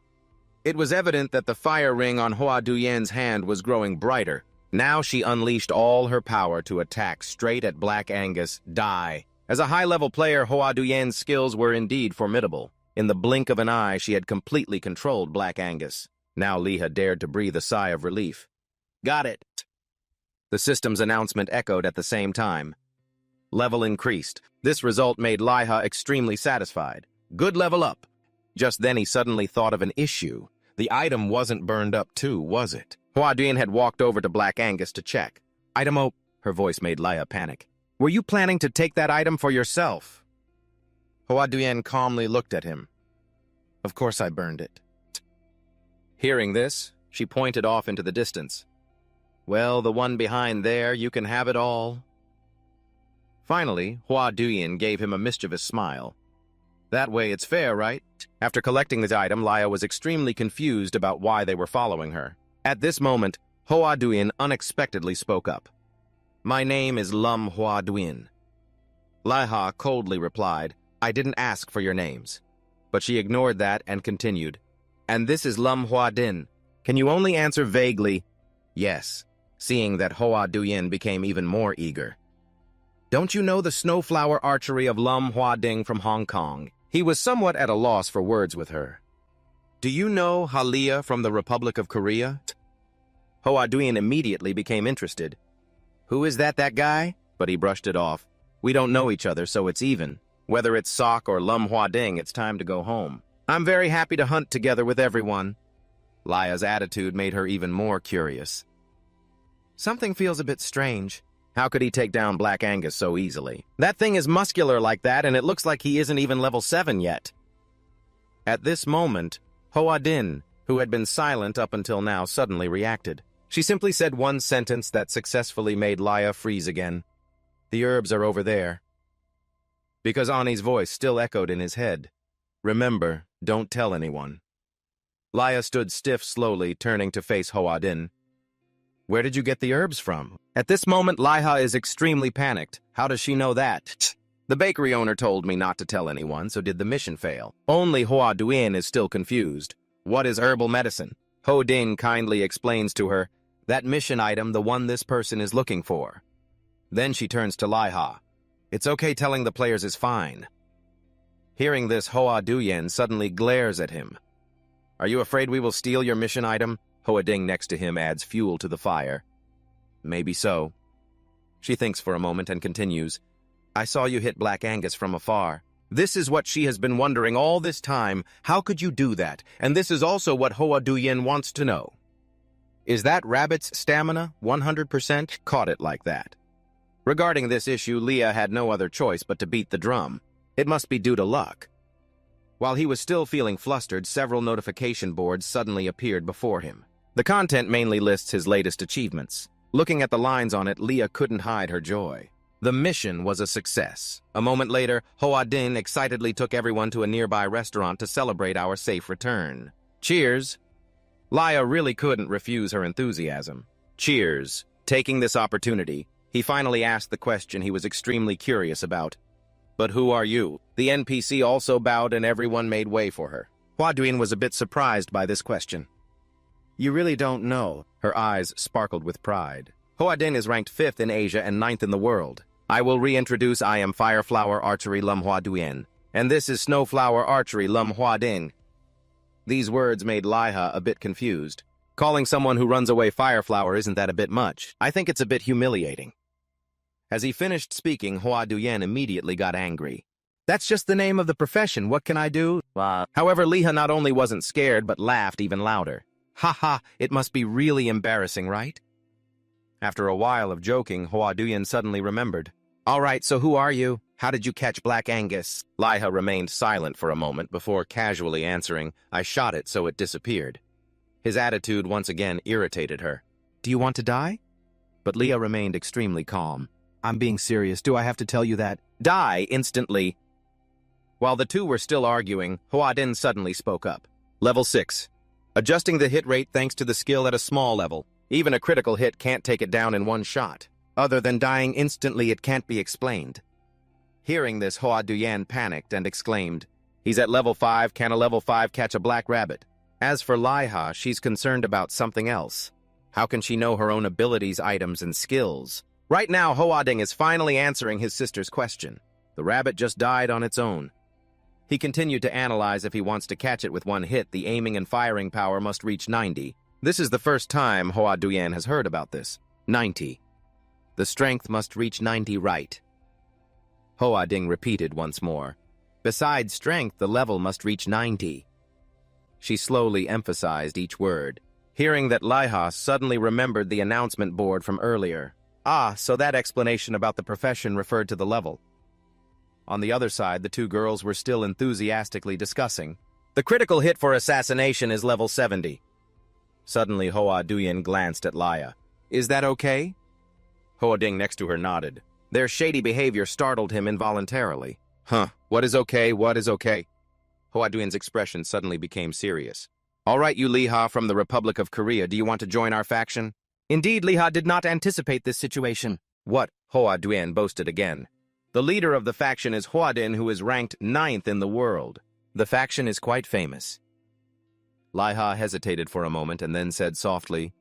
It was evident that the fire ring on Hoa Duyen's hand was growing brighter. Now she unleashed all her power to attack straight at Black Angus. Die. As a high-level player, Hoa Duyen's skills were indeed formidable. In the blink of an eye, she had completely controlled Black Angus. Now Leah dared to breathe a sigh of relief. "Got it." The system's announcement echoed at the same time. Level increased. This result made Leah extremely satisfied. Good level up. Just then he suddenly thought of an issue. The item wasn't burned up too, was it? Hoa Duyen had walked over to Black Angus to check. "Item Her voice made Leah panic. "Were you planning to take that item for yourself?" Hoa Duyen calmly looked at him. "Of course I burned it." Hearing this, she pointed off into the distance. "Well, the one behind there, you can have it all." Finally, Hoa Duyen gave him a mischievous smile. "That way it's fair, right?" After collecting the item, Leah was extremely confused about why they were following her. At this moment, Hoa Duyen unexpectedly spoke up. "My name is Lum Hoa Duyen." Leah coldly replied, "I didn't ask for your names." But she ignored that and continued, "And this is Lum Hoa Din. Can you only answer vaguely?" "Yes," seeing that Hoa Duyen became even more eager. "Don't you know the snowflower archery of Lum Hoa Ding from Hong Kong?" He was somewhat at a loss for words with her. "Do you know Halia from the Republic of Korea?" Hoa Duyen immediately became interested. "Who is that guy?" But he brushed it off. "We don't know each other, so it's even. Whether it's Sok or Lum Hoa Ding, it's time to go home. I'm very happy to hunt together with everyone." Leah's attitude made her even more curious. "Something feels a bit strange. How could he take down Black Angus so easily? That thing is muscular like that, and it looks like he isn't even level 7 yet." At this moment, Hoa Duyen, who had been silent up until now, suddenly reacted. She simply said one sentence that successfully made Leah freeze again. "The herbs are over there." because Ani's voice still echoed in his head. Remember, don't tell anyone. Laya stood stiff slowly, turning to face Hoadin. Where did you get the herbs from? At this moment, Laiha is extremely panicked. How does she know that? The bakery owner told me not to tell anyone, so did the mission fail? Only Hoa Duyin is still confused. What is herbal medicine? Ho Din kindly explains to her, that mission item, the one this person is looking for. Then she turns to Laiha. It's okay, telling the players is fine. Hearing this, Hoa Duyin suddenly glares at him. Are you afraid we will steal your mission item? Hoa Ding next to him adds fuel to the fire. Maybe so. She thinks for a moment and continues. I saw you hit Black Angus from afar. This is what she has been wondering all this time. How could you do that? And this is also what Hoa Duyin wants to know. Is that rabbit's stamina 100%? Caught it like that. Regarding this issue, Leah had no other choice but to beat the drum. It must be due to luck. While he was still feeling flustered, several notification boards suddenly appeared before him. The content mainly lists his latest achievements. Looking at the lines on it, Leah couldn't hide her joy. The mission was a success. A moment later, Hoa Din excitedly took everyone to a nearby restaurant to celebrate our safe return. Cheers! Laya really couldn't refuse her enthusiasm. Cheers! Taking this opportunity, he finally asked the question he was extremely curious about. But who are you? The NPC also bowed and everyone made way for her. Hua Duin was a bit surprised by this question. You really don't know. Her eyes sparkled with pride. Hoa Din is ranked 5th in Asia and 9th in the world. I will reintroduce I am Fireflower Archery Lum Hua Duin, and this is Snowflower Archery Lum Hua Din. These words made Laiha a bit confused. Calling someone who runs away Fireflower isn't that a bit much? I think it's a bit humiliating. As he finished speaking, Hoa Duyin immediately got angry. That's just the name of the profession, what can I do? However, Leah not only wasn't scared, but laughed even louder. Ha ha, it must be really embarrassing, right? After a while of joking, Hoa Duyin suddenly remembered. All right, so who are you? How did you catch Black Angus? Laiha remained silent for a moment before casually answering, I shot it so it disappeared. His attitude once again irritated her. Do you want to die? But Leah remained extremely calm. I'm being serious. Do I have to tell you that? Die instantly. While the two were still arguing, Hoa Din suddenly spoke up. Level 6. Adjusting the hit rate thanks to the skill at a small level. Even a critical hit can't take it down in one shot. Other than dying instantly, it can't be explained. Hearing this, Hoa Duyan panicked and exclaimed, He's at level 5, can a level 5 catch a black rabbit? As for Laiha, she's concerned about something else. How can she know her own abilities, items, and skills? Right now, Hoa Ding is finally answering his sister's question. The rabbit just died on its own. He continued to analyze if he wants to catch it with one hit, the aiming and firing power must reach 90. This is the first time Hoa Duyan has heard about this. 90. The strength must reach 90, right? Hoa Ding repeated once more. Besides strength, the level must reach 90. She slowly emphasized each word. Hearing that, Laiha suddenly remembered the announcement board from earlier. Ah, so that explanation about the profession referred to the level. On the other side, the two girls were still enthusiastically discussing. The critical hit for assassination is level 70. Suddenly, Hoa Duyin glanced at Laya. Is that okay? Hoa Ding next to her nodded. Their shady behavior startled him involuntarily. Huh, what is okay, what is okay? Hoa Duyin's expression suddenly became serious. All right, you Leha from the Republic of Korea, do you want to join our faction? Indeed, Leha did not anticipate this situation. What? Hoa Duyin boasted again. The leader of the faction is Hoa Din, who is ranked 9th in the world. The faction is quite famous. Laiha hesitated for a moment and then said softly,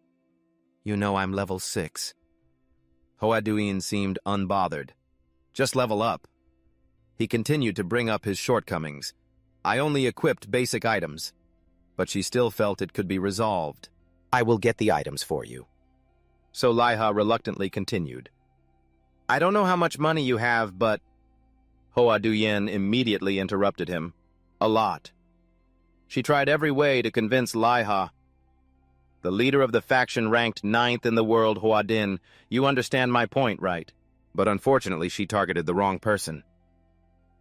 You know I'm level 6. Hoa Duyin seemed unbothered. Just level up. He continued to bring up his shortcomings. I only equipped basic items. But she still felt it could be resolved. I will get the items for you. So Laiha reluctantly continued. I don't know how much money you have, but... Hoa Duyin immediately interrupted him. A lot. She tried every way to convince Laiha. The leader of the faction ranked 9th in the world, Hoa Din. You understand my point, right? But unfortunately, she targeted the wrong person.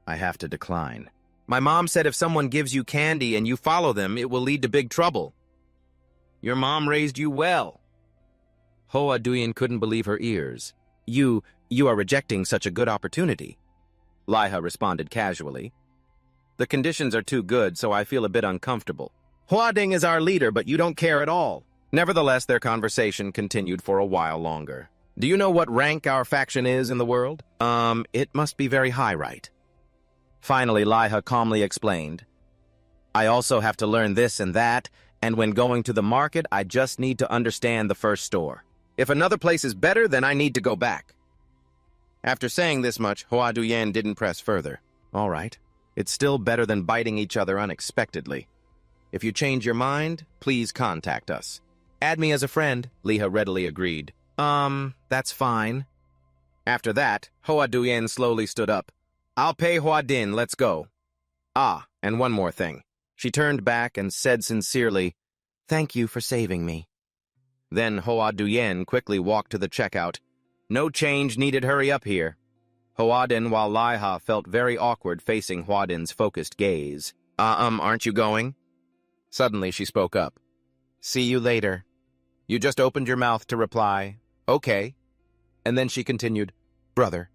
I have to decline. My mom said if someone gives you candy and you follow them, it will lead to big trouble. Your mom raised you well. Hoa Duyin couldn't believe her ears. You are rejecting such a good opportunity. Liha responded casually. The conditions are too good, so I feel a bit uncomfortable. Huading is our leader, but you don't care at all. Nevertheless, their conversation continued for a while longer. Do you know what rank our faction is in the world? It must be very high, right? Finally, Liha calmly explained. I also have to learn this and that, and when going to the market, I just need to understand the first store. If another place is better, then I need to go back. After saying this much, Hua Duyan didn't press further. All right. It's still better than biting each other unexpectedly. If you change your mind, please contact us. Add me as a friend, Liha readily agreed. That's fine. After that, Hua Duyan slowly stood up. I'll pay Hua Din, let's go. Ah, and one more thing. She turned back and said sincerely, Thank you for saving me. Then Hua Duyan quickly walked to the checkout. No change needed, hurry up here. Huadin, while Liha felt very awkward facing Huadin's focused gaze. Aren't you going? Suddenly she spoke up. See you later. You just opened your mouth to reply, okay. And then she continued, brother.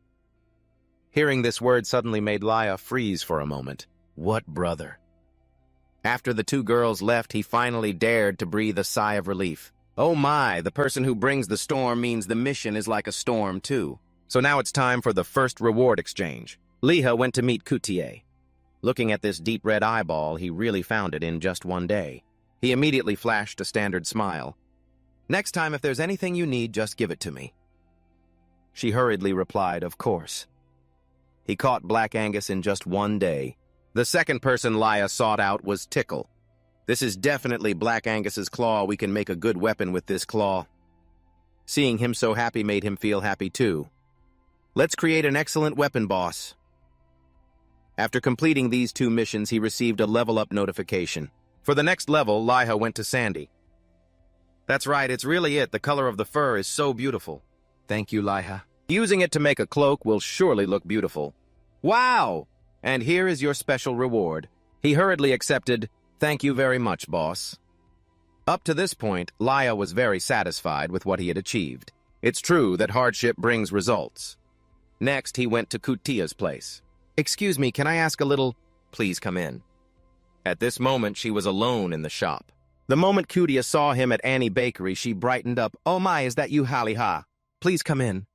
Hearing this word suddenly made Liha freeze for a moment. What brother? After the two girls left, he finally dared to breathe a sigh of relief. Oh my, the person who brings the storm means the mission is like a storm too. So now it's time for the first reward exchange. Liha went to meet Kutiye. Looking at this deep red eyeball, he really found it in just one day. He immediately flashed a standard smile. Next time, if there's anything you need, just give it to me. She hurriedly replied, of course. He caught Black Angus in just one day. The second person Liha sought out was Tickle. This is definitely Black Angus's claw. We can make a good weapon with this claw. Seeing him so happy made him feel happy too. Let's create an excellent weapon, boss. After completing these two missions, he received a level-up notification. For the next level, Liha went to Sandy. That's right, it's really it. The color of the fur is so beautiful. Thank you, Liha. Using it to make a cloak will surely look beautiful. Wow! And here is your special reward. He hurriedly accepted, thank you very much, boss. Up to this point, Liha was very satisfied with what he had achieved. It's true that hardship brings results. Next, he went to Kutiya's place. Excuse me, can I ask a little? Please come in. At this moment, she was alone in the shop. The moment Kutiya saw him at Annie Bakery, she brightened up. Oh my, is that you, Haliha? Please come in.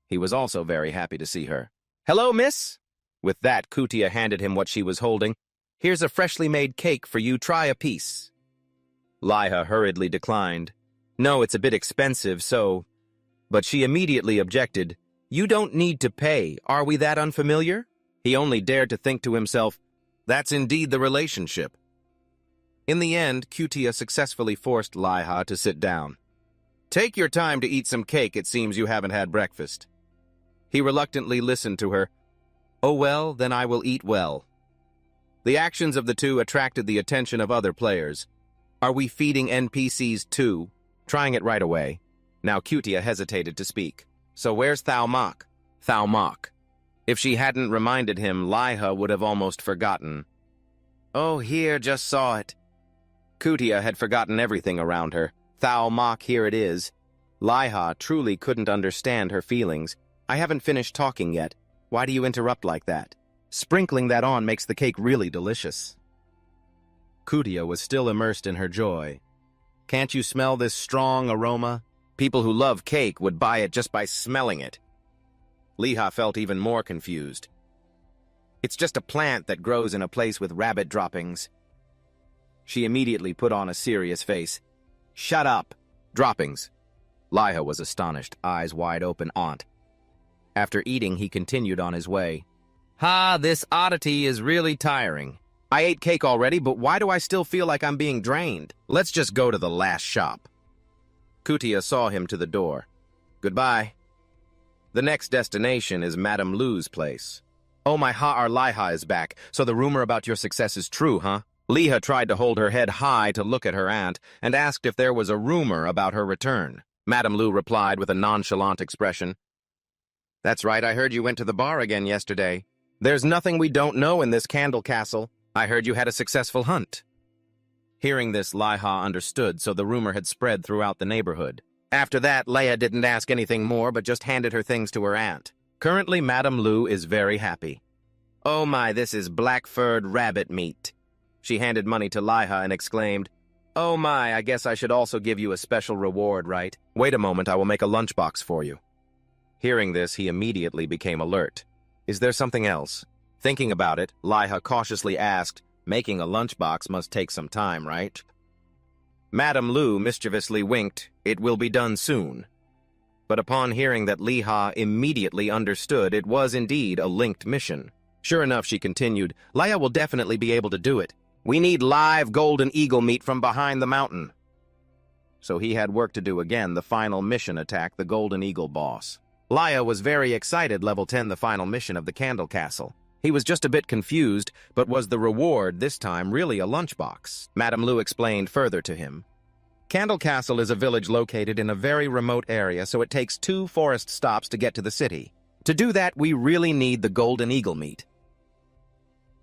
He was also very happy to see her. Hello, miss? With that, Kutiya handed him what she was holding. Here's a freshly made cake for you. Try a piece. Liha hurriedly declined. No, it's a bit expensive, so... But she immediately objected. You don't need to pay. Are we that unfamiliar? He only dared to think to himself, that's indeed the relationship. In the end, Kutiya successfully forced Liha to sit down. Take your time to eat some cake. It seems you haven't had breakfast. He reluctantly listened to her. Oh well, then I will eat well. The actions of the two attracted the attention of other players. Are we feeding NPCs too? Trying it right away. Now Kutiya hesitated to speak. So where's Thao Mok? Thao Mok. If she hadn't reminded him, Liha would have almost forgotten. Oh, here, just saw it. Kutiya had forgotten everything around her. Thao Mok, here it is. Liha truly couldn't understand her feelings. I haven't finished talking yet. Why do you interrupt like that? Sprinkling that on makes the cake really delicious. Kutiya was still immersed in her joy. Can't you smell this strong aroma? People who love cake would buy it just by smelling it. Liha felt even more confused. It's just a plant that grows in a place with rabbit droppings. She immediately put on a serious face. Shut up! Droppings. Liha was astonished, eyes wide open. Aunt. After eating, he continued on his way. Ha, this oddity is really tiring. I ate cake already, but why do I still feel like I'm being drained? Let's just go to the last shop. Kutiya saw him to the door. Goodbye. The next destination is Madame Lu's place. Oh my, our Liha is back, so the rumor about your success is true, huh? Liha tried to hold her head high to look at her aunt and asked if there was a rumor about her return. Madame Lu replied with a nonchalant expression. That's right, I heard you went to the bar again yesterday. There's nothing we don't know in this candle castle. I heard you had a successful hunt. Hearing this, Liha understood, so the rumor had spread throughout the neighborhood. After that, Leia didn't ask anything more, but just handed her things to her aunt. Currently, Madame Lu is very happy. "Oh my, this is black-furred rabbit meat." She handed money to Liha and exclaimed, "Oh my, I guess I should also give you a special reward, right? Wait a moment, I will make a lunchbox for you." Hearing this, he immediately became alert. "Is there something else?" Thinking about it, Liha cautiously asked, "Making a lunchbox must take some time, right?" Madame Lu mischievously winked, "It will be done soon." But upon hearing that Liha immediately understood it was indeed a linked mission. Sure enough, she continued, "Liha will definitely be able to do it. We need live golden eagle meat from behind the mountain." So he had work to do again, the final mission attack, the golden eagle boss. Liha was very excited, level 10, the final mission of the Candle Castle. He was just a bit confused, but was the reward this time really a lunchbox? Madame Lu explained further to him. Candle Castle is a village located in a very remote area, so it takes 2 forest stops to get to the city. To do that, we really need the golden eagle meat.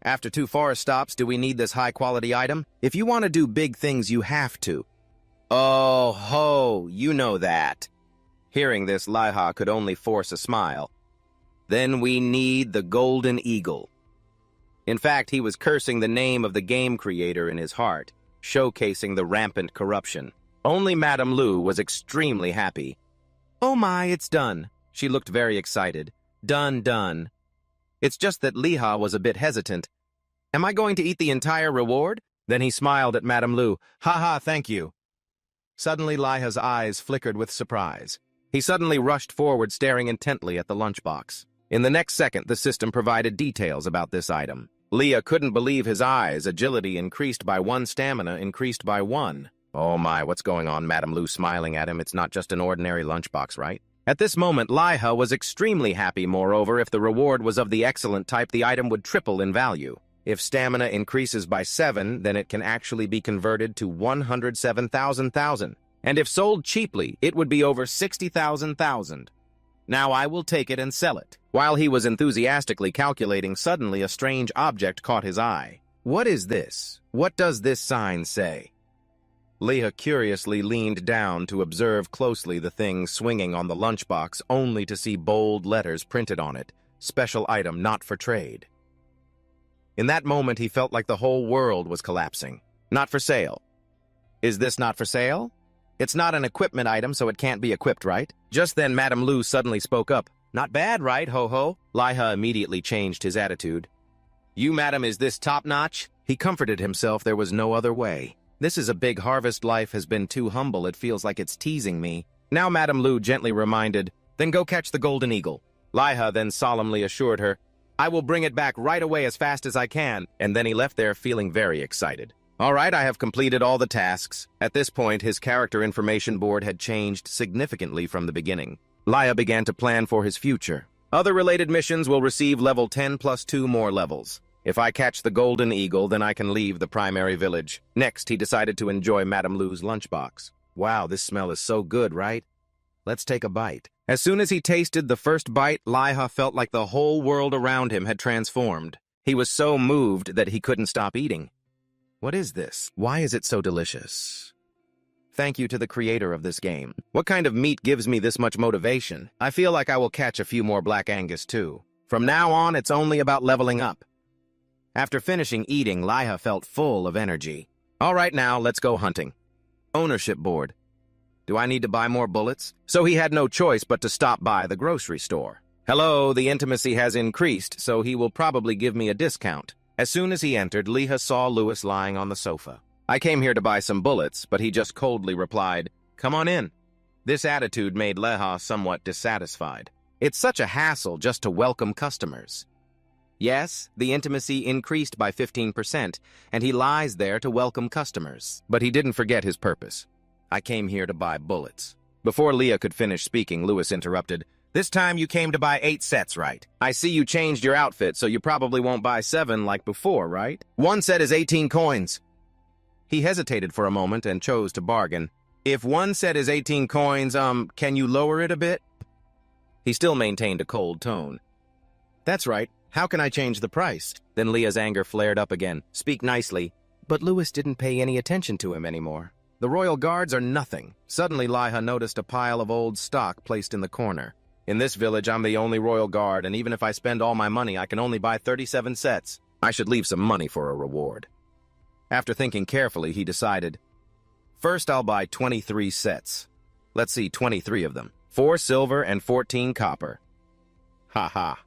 After 2 forest stops, do we need this high-quality item? If you want to do big things, you have to. Oh ho, you know that. Hearing this, Liha could only force a smile. Then we need the golden eagle. In fact, he was cursing the name of the game creator in his heart, showcasing the rampant corruption. Only Madame Lu was extremely happy. "Oh my, it's done." She looked very excited. Done. It's just that Liha was a bit hesitant. "Am I going to eat the entire reward?" Then he smiled at Madame Lu. "Haha, thank you." Suddenly, Liha's eyes flickered with surprise. He suddenly rushed forward, staring intently at the lunchbox. In the next second, the system provided details about this item. Liha couldn't believe his eyes. Agility increased by 1, stamina increased by 1. "Oh my, what's going on?" Madame Lu smiling at him. "It's not just an ordinary lunchbox, right?" At this moment, Liha was extremely happy. Moreover, if the reward was of the excellent type, the item would triple in value. If stamina increases by 7, then it can actually be converted to 107,000. And if sold cheaply, it would be over 60,000. Now I will take it and sell it. While he was enthusiastically calculating, suddenly a strange object caught his eye. "What is this? What does this sign say?" Liha curiously leaned down to observe closely the thing swinging on the lunchbox, only to see bold letters printed on it, "Special item not for trade." In that moment, he felt like the whole world was collapsing. Not for sale. Is this not for sale? It's not an equipment item, so it can't be equipped, right? Just then, Madame Lu suddenly spoke up. "Not bad, right, ho-ho?" Liha immediately changed his attitude. "You, madam, is this top-notch?" He comforted himself. There was no other way. "This is a big harvest. Life has been too humble. It feels like it's teasing me." Now Madame Lu gently reminded, "Then go catch the golden eagle." Liha then solemnly assured her, "I will bring it back right away as fast as I can," and then he left there feeling very excited. "All right, I have completed all the tasks." At this point, his character information board had changed significantly from the beginning. Liha began to plan for his future. Other related missions will receive level 10 plus 2 more levels. If I catch the golden eagle, then I can leave the primary village. Next, he decided to enjoy Madame Lu's lunchbox. "Wow, this smell is so good, right? Let's take a bite." As soon as he tasted the first bite, Liha felt like the whole world around him had transformed. He was so moved that he couldn't stop eating. "What is this? Why is it so delicious? Thank you to the creator of this game. What kind of meat gives me this much motivation? I feel like I will catch a few more Black Angus too. From now on, it's only about leveling up." After finishing eating, Liha felt full of energy. "All right, now, let's go hunting." Ownership board. Do I need to buy more bullets? So he had no choice but to stop by the grocery store. "Hello, the intimacy has increased, so he will probably give me a discount." As soon as he entered, Liha saw Louis lying on the sofa. "I came here to buy some bullets," but he just coldly replied, "Come on in." This attitude made Liha somewhat dissatisfied. It's such a hassle just to welcome customers. Yes, the intimacy increased by 15%, and he lies there to welcome customers. But he didn't forget his purpose. "I came here to buy bullets." Before Liha could finish speaking, Louis interrupted. "This time you came to buy 8 sets, right? I see you changed your outfit, so you probably won't buy 7 like before, right? 1 set is 18 coins. He hesitated for a moment and chose to bargain. "If 1 set is 18 coins, can you lower it a bit?" He still maintained a cold tone. "That's right. How can I change the price?" Then Liha's anger flared up again. "Speak nicely." But Louis didn't pay any attention to him anymore. The royal guards are nothing. Suddenly, Liha noticed a pile of old stock placed in the corner. In this village, I'm the only royal guard, and even if I spend all my money, I can only buy 37 sets. I should leave some money for a reward. After thinking carefully, he decided, first I'll buy 23 sets. Let's see, 23 of them. 4 silver and 14 copper. Ha ha.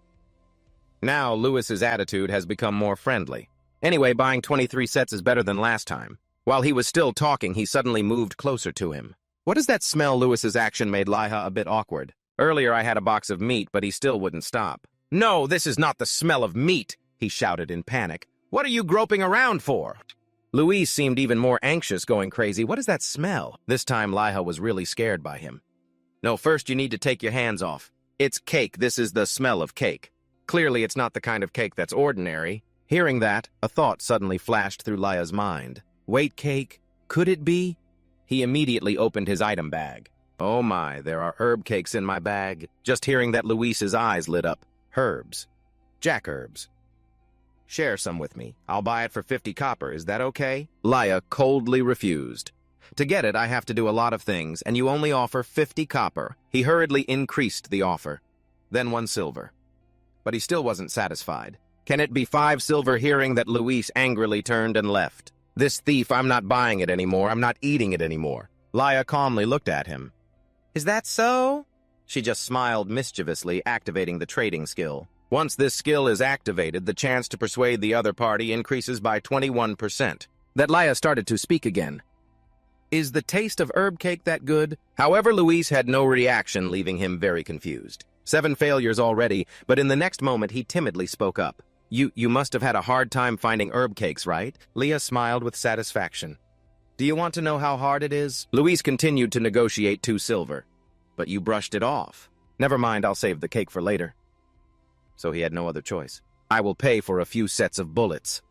Now, Lewis's attitude has become more friendly. Anyway, buying 23 sets is better than last time. While he was still talking, he suddenly moved closer to him. What is that smell? Lewis's action made Liha a bit awkward. Earlier I had a box of meat, but he still wouldn't stop. No, this is not the smell of meat, he shouted in panic. What are you groping around for? Luis seemed even more anxious, going crazy. What is that smell? This time Liha was really scared by him. No, first you need to take your hands off. It's cake. This is the smell of cake. Clearly it's not the kind of cake that's ordinary. Hearing that, a thought suddenly flashed through Lia's mind. Wait, cake? Could it be? He immediately opened his item bag. Oh my, there are herb cakes in my bag. Just hearing that, Luis's eyes lit up. Herbs. Jack herbs. Share some with me. I'll buy it for 50 copper. Is that okay? Lia coldly refused. To get it, I have to do a lot of things, and you only offer 50 copper. He hurriedly increased the offer. Then 1 silver. But he still wasn't satisfied. Can it be 5 silver? Hearing that, Luis angrily turned and left. This thief, I'm not buying it anymore. I'm not eating it anymore. Lia calmly looked at him. Is that so? She just smiled mischievously, activating the trading skill. Once this skill is activated, the chance to persuade the other party increases by 21%. That Lia started to speak again. Is the taste of herb cake that good? However, Luis had no reaction, leaving him very confused. 7 failures already, but in the next moment he timidly spoke up. You must have had a hard time finding herb cakes, right? Lia smiled with satisfaction. Do you want to know how hard it is? Luis continued to negotiate 2 silver. But you brushed it off. Never mind, I'll save the cake for later. So he had no other choice. I will pay for a few sets of bullets.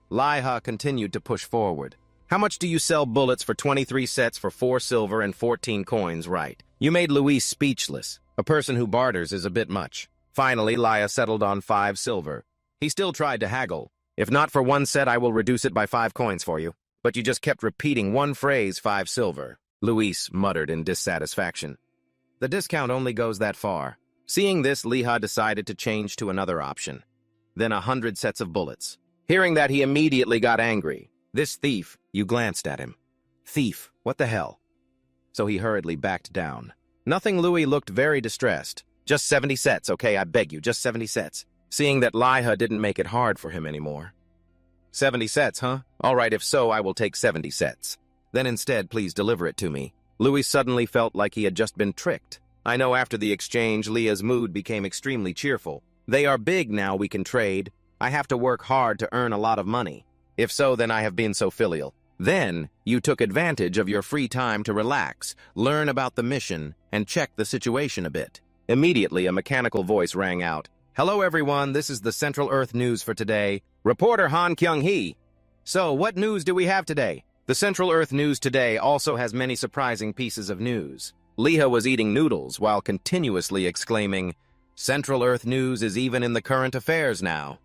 Liha continued to push forward. How much do you sell bullets for 23 sets for 4 silver and 14 coins, right? You made Luis speechless. A person who barters is a bit much. Finally, Lia settled on 5 silver. He still tried to haggle. If not for 1 set, I will reduce it by 5 coins for you. But you just kept repeating one phrase, 5 silver. Luis muttered in dissatisfaction. The discount only goes that far. Seeing this, Liha decided to change to another option. Then 100 sets of bullets. Hearing that, he immediately got angry. This thief, you glanced at him. Thief, what the hell? So he hurriedly backed down. Nothing. Louis looked very distressed. Just 70 sets, okay, I beg you, just 70 sets. Seeing that Liha didn't make it hard for him anymore. 70 sets, huh? All right, if so, I will take 70 sets. Then instead, please deliver it to me. Louis suddenly felt like he had just been tricked. I know after the exchange, Leah's mood became extremely cheerful. They are big now, we can trade. I have to work hard to earn a lot of money. If so, then I have been so filial. Then, you took advantage of your free time to relax, learn about the mission, and check the situation a bit. Immediately, a mechanical voice rang out. Hello everyone, this is the Central Earth News for today. Reporter Han Kyung-hee. So, what news do we have today? The Central Earth News today also has many surprising pieces of news. Liha was eating noodles while continuously exclaiming, Central Earth News is even in the current affairs now.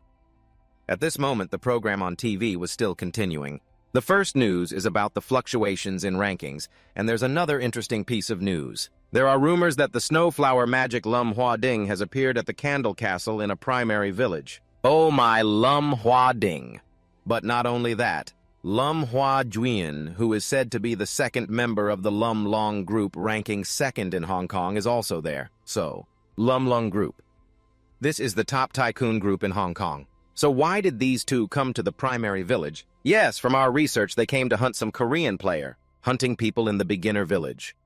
At this moment, the program on TV was still continuing. The first news is about the fluctuations in rankings, and there's another interesting piece of news. There are rumors that the snowflower magic Lum Hua Ding has appeared at the Candle Castle in a primary village. Oh my Lum Hua Ding! But not only that, Lum Hua Juyen, who is said to be the second member of the Lum Long Group ranking second in Hong Kong, is also there. So, Lum Long Group. This is the top tycoon group in Hong Kong. So why did these two come to the primary village? Yes, from our research, they came to hunt some Korean player, hunting people in the beginner village.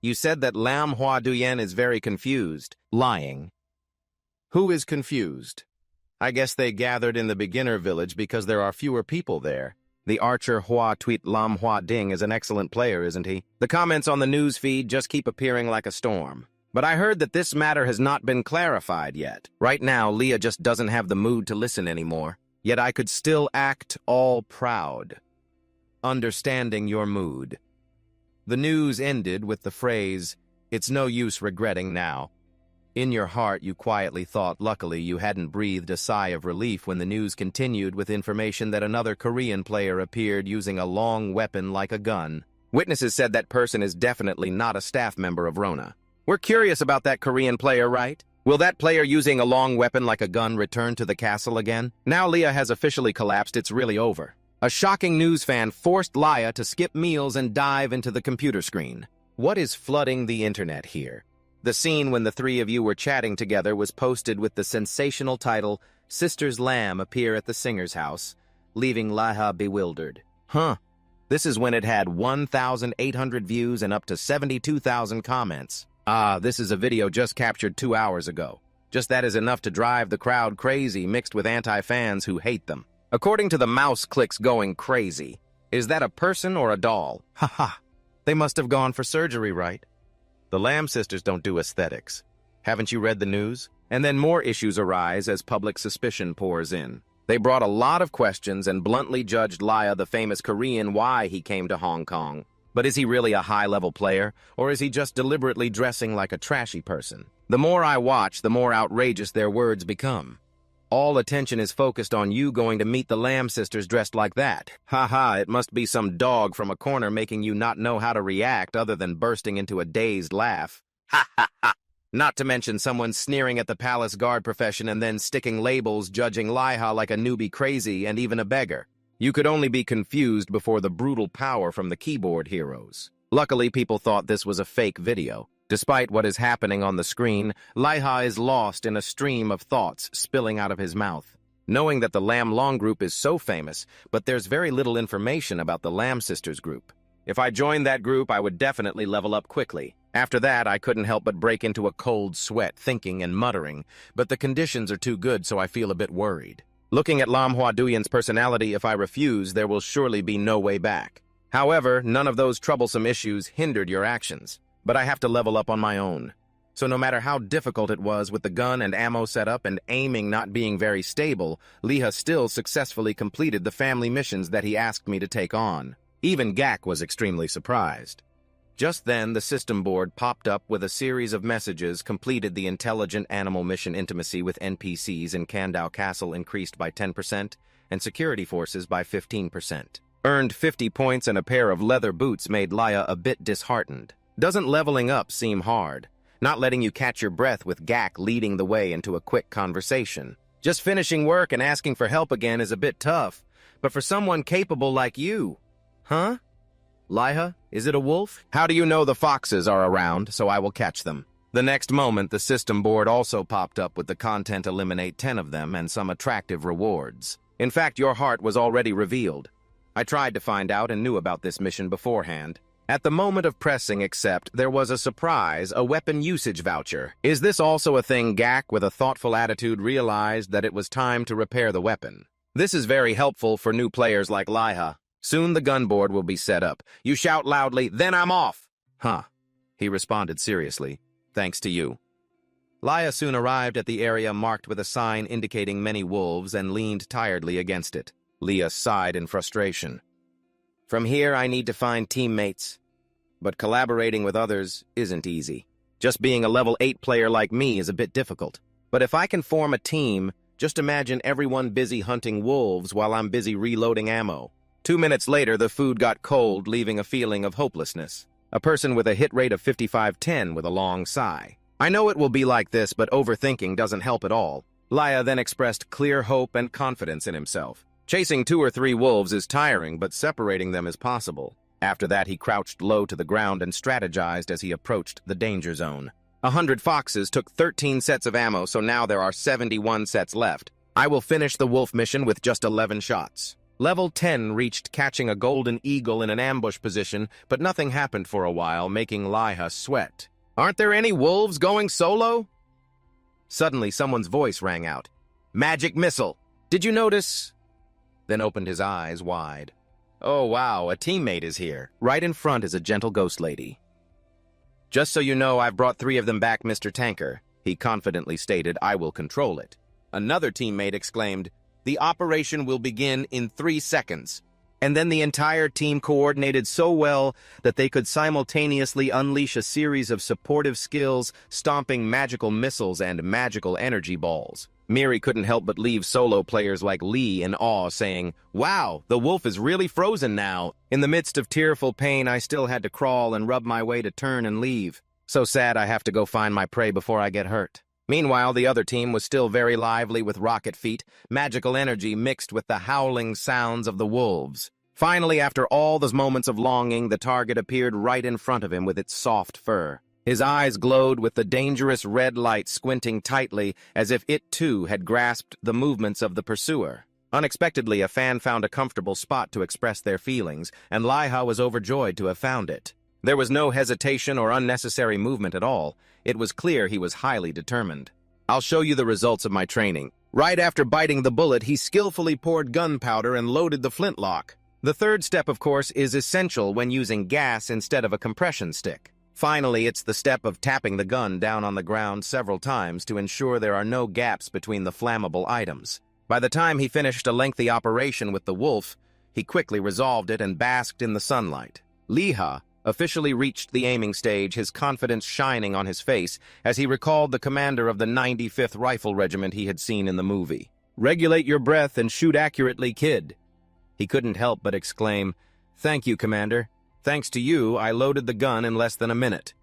You said that Lam Hua Duyen is very confused. Lying. Who is confused? I guess they gathered in the beginner village because there are fewer people there. The archer Hua Tweet Lam Hua Ding is an excellent player, isn't he? The comments on the news feed just keep appearing like a storm. But I heard that this matter has not been clarified yet. Right now, Leah just doesn't have the mood to listen anymore. Yet I could still act all proud. Understanding your mood. The news ended with the phrase, it's no use regretting now. In your heart, you quietly thought luckily you hadn't breathed a sigh of relief when the news continued with information that another Korean player appeared using a long weapon like a gun. Witnesses said that person is definitely not a staff member of Rona. We're curious about that Korean player, right? Will that player using a long weapon like a gun return to the castle again? Now Leah has officially collapsed, it's really over. A shocking news fan forced Leah to skip meals and dive into the computer screen. What is flooding the internet here? The scene when the three of you were chatting together was posted with the sensational title, Sister's Lamb appear at the singer's house, leaving Leah bewildered. Huh. This is when it had 1,800 views and up to 72,000 comments. This is a video just captured 2 hours ago. Just that is enough to drive the crowd crazy, mixed with anti-fans who hate them. According to the mouse clicks going crazy, is that a person or a doll? Haha. They must have gone for surgery, right? The Lamb sisters don't do aesthetics. Haven't you read the news? And then more issues arise as public suspicion pours in. They brought a lot of questions and bluntly judged Leah, the famous Korean, why he came to Hong Kong. But is he really a high-level player, or is he just deliberately dressing like a trashy person? The more I watch, the more outrageous their words become. All attention is focused on you going to meet the Lamb sisters dressed like that. Haha, it must be some dog from a corner making you not know how to react other than bursting into a dazed laugh. Ha ha ha! Not to mention someone sneering at the palace guard profession and then sticking labels judging Leah like a newbie crazy and even a beggar. You could only be confused before the brutal power from the keyboard heroes. Luckily, people thought this was a fake video. Despite what is happening on the screen, Leah is lost in a stream of thoughts spilling out of his mouth. Knowing that the Lamb Long group is so famous, but there's very little information about the Lamb sisters group. If I joined that group, I would definitely level up quickly. After that, I couldn't help but break into a cold sweat, thinking and muttering, but the conditions are too good, so I feel a bit worried. Looking at Lam Hua Duyan's personality, if I refuse, there will surely be no way back. However, none of those troublesome issues hindered your actions. But I have to level up on my own. So no matter how difficult it was with the gun and ammo setup and aiming not being very stable, Leah still successfully completed the family missions that he asked me to take on. Even Gak was extremely surprised. Just then, the system board popped up with a series of messages. Completed the intelligent animal mission. Intimacy with NPCs in Kandao Castle increased by 10% and security forces by 15%. Earned 50 points and a pair of leather boots made Leah a bit disheartened. Doesn't leveling up seem hard? Not letting you catch your breath with Gak leading the way into a quick conversation. Just finishing work and asking for help again is a bit tough, but for someone capable like you. Huh? Leah, is it a wolf? How do you know the foxes are around, so I will catch them? The next moment, the system board also popped up with the content: eliminate 10 of them and some attractive rewards. In fact, your heart was already revealed. I tried to find out and knew about this mission beforehand. At the moment of pressing accept, there was a surprise, a weapon usage voucher. Is this also a thing? Gak, with a thoughtful attitude, realized that it was time to repair the weapon. This is very helpful for new players like Leah. Soon the gun board will be set up. You shout loudly, "Then I'm off!" Huh. He responded seriously. Thanks to you. Leah soon arrived at the area marked with a sign indicating many wolves and leaned tiredly against it. Leah sighed in frustration. From here, I need to find teammates. But collaborating with others isn't easy. Just being a level 8 player like me is a bit difficult. But if I can form a team, just imagine everyone busy hunting wolves while I'm busy reloading ammo. 2 minutes later, the food got cold, leaving a feeling of hopelessness. A person with a hit rate of 55-10 with a long sigh. I know it will be like this, but overthinking doesn't help at all. Leah then expressed clear hope and confidence in himself. Chasing 2 or 3 wolves is tiring, but separating them is possible. After that, he crouched low to the ground and strategized as he approached the danger zone. 100 foxes took 13 sets of ammo, so now there are 71 sets left. I will finish the wolf mission with just 11 shots. Level 10 reached catching a golden eagle in an ambush position, but nothing happened for a while, making Leah sweat. Aren't there any wolves going solo? Suddenly, someone's voice rang out. Magic missile! Did you notice? Then opened his eyes wide. Oh wow, a teammate is here. Right in front is a gentle ghost lady. Just so you know, I've brought 3 of them back, Mr. Tanker. He confidently stated, I will control it. Another teammate exclaimed, the operation will begin in 3 seconds. And then the entire team coordinated so well that they could simultaneously unleash a series of supportive skills, stomping magical missiles and magical energy balls. Miri couldn't help but leave solo players like Lee in awe, saying, wow, the wolf is really frozen now. In the midst of tearful pain, I still had to crawl and rub my way to turn and leave. So sad I have to go find my prey before I get hurt. Meanwhile, the other team was still very lively with rocket feet, magical energy mixed with the howling sounds of the wolves. Finally, after all those moments of longing, the target appeared right in front of him with its soft fur. His eyes glowed with the dangerous red light squinting tightly as if it too had grasped the movements of the pursuer. Unexpectedly, a fan found a comfortable spot to express their feelings, and Laiha was overjoyed to have found it. There was no hesitation or unnecessary movement at all. It was clear he was highly determined. I'll show you the results of my training. Right after biting the bullet, he skillfully poured gunpowder and loaded the flintlock. The third step, of course, is essential when using gas instead of a compression stick. Finally, it's the step of tapping the gun down on the ground several times to ensure there are no gaps between the flammable items. By the time he finished a lengthy operation with the wolf, he quickly resolved it and basked in the sunlight. Liha officially reached the aiming stage, his confidence shining on his face as he recalled the commander of the 95th Rifle Regiment he had seen in the movie. "Regulate your breath and shoot accurately, kid." He couldn't help but exclaim, "Thank you, Commander. Thanks to you, I loaded the gun in less than a minute."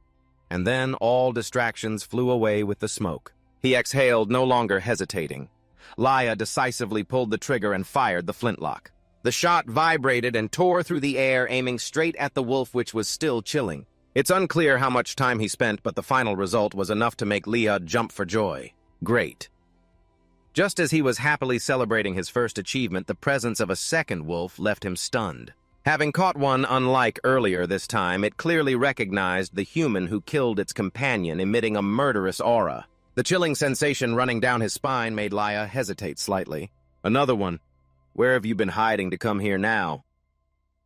And then all distractions flew away with the smoke. He exhaled, no longer hesitating. Laiha decisively pulled the trigger and fired the flintlock. The shot vibrated and tore through the air, aiming straight at the wolf, which was still chilling. It's unclear how much time he spent, but the final result was enough to make Laiha jump for joy. Great. Just as he was happily celebrating his first achievement, the presence of a second wolf left him stunned. Having caught one unlike earlier this time, it clearly recognized the human who killed its companion, emitting a murderous aura. The chilling sensation running down his spine made Laiha hesitate slightly. "Another one. Where have you been hiding to come here now?"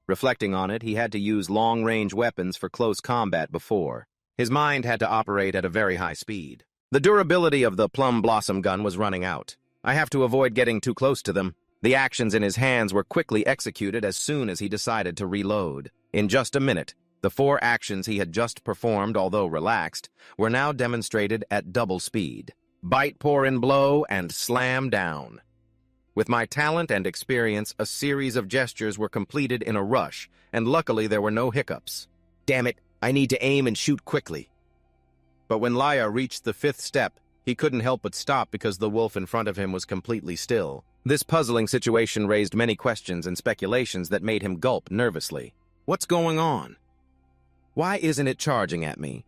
Reflecting on it, he had to use long-range weapons for close combat before. His mind had to operate at a very high speed. The durability of the Plum Blossom gun was running out. I have to avoid getting too close to them. The actions in his hands were quickly executed as soon as he decided to reload. In just a minute, the 4 actions he had just performed, although relaxed, were now demonstrated at double speed. Bite, pour, and blow, and slam down. With my talent and experience, a series of gestures were completed in a rush, and luckily there were no hiccups. Damn it, I need to aim and shoot quickly. But when Laiha reached the 5th step, he couldn't help but stop because the wolf in front of him was completely still. This puzzling situation raised many questions and speculations that made him gulp nervously. What's going on? Why isn't it charging at me?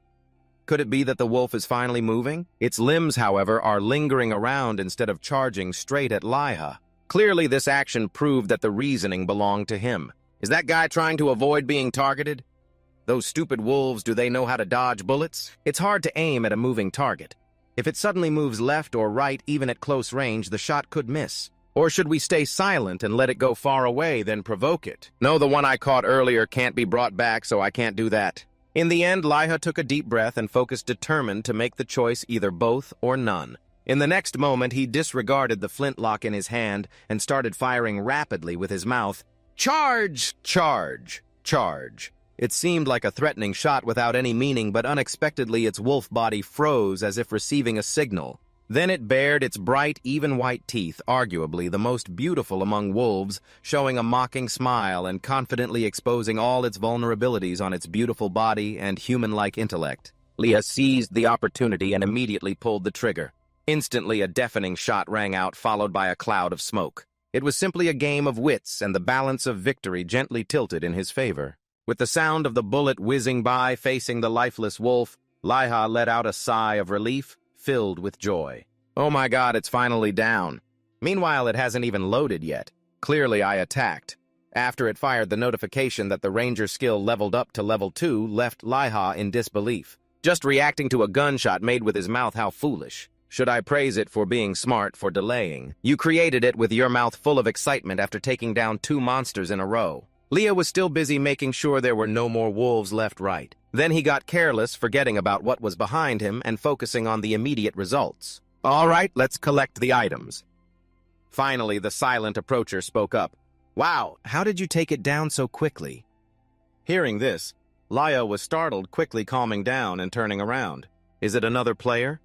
Could it be that the wolf is finally moving? Its limbs, however, are lingering around instead of charging straight at Laiha. Clearly, this action proved that the reasoning belonged to him. Is that guy trying to avoid being targeted? Those stupid wolves, do they know how to dodge bullets? It's hard to aim at a moving target. If it suddenly moves left or right, even at close range, the shot could miss. Or should we stay silent and let it go far away, then provoke it? No, the one I caught earlier can't be brought back, so I can't do that. In the end, Laiha took a deep breath and focused, determined to make the choice either both or none. In the next moment, he disregarded the flintlock in his hand and started firing rapidly with his mouth. Charge! Charge! Charge! It seemed like a threatening shot without any meaning, but unexpectedly its wolf body froze as if receiving a signal. Then it bared its bright, even white teeth, arguably the most beautiful among wolves, showing a mocking smile and confidently exposing all its vulnerabilities on its beautiful body and human-like intellect. Laiha seized the opportunity and immediately pulled the trigger. Instantly, a deafening shot rang out, followed by a cloud of smoke. It was simply a game of wits, and the balance of victory gently tilted in his favor. With the sound of the bullet whizzing by, facing the lifeless wolf, Laiha let out a sigh of relief, filled with joy. Oh my God, it's finally down. Meanwhile, it hasn't even loaded yet. Clearly, I attacked. After it fired, the notification that the ranger skill leveled up to level 2 left Laiha in disbelief. Just reacting to a gunshot made with his mouth, how foolish. Should I praise it for being smart, for delaying? You created it with your mouth full of excitement after taking down 2 monsters in a row. Laiha was still busy making sure there were no more wolves left right. Then he got careless, forgetting about what was behind him and focusing on the immediate results. All right, let's collect the items. Finally, the silent approacher spoke up. Wow, how did you take it down so quickly? Hearing this, Laiha was startled, quickly calming down and turning around. Is it another player?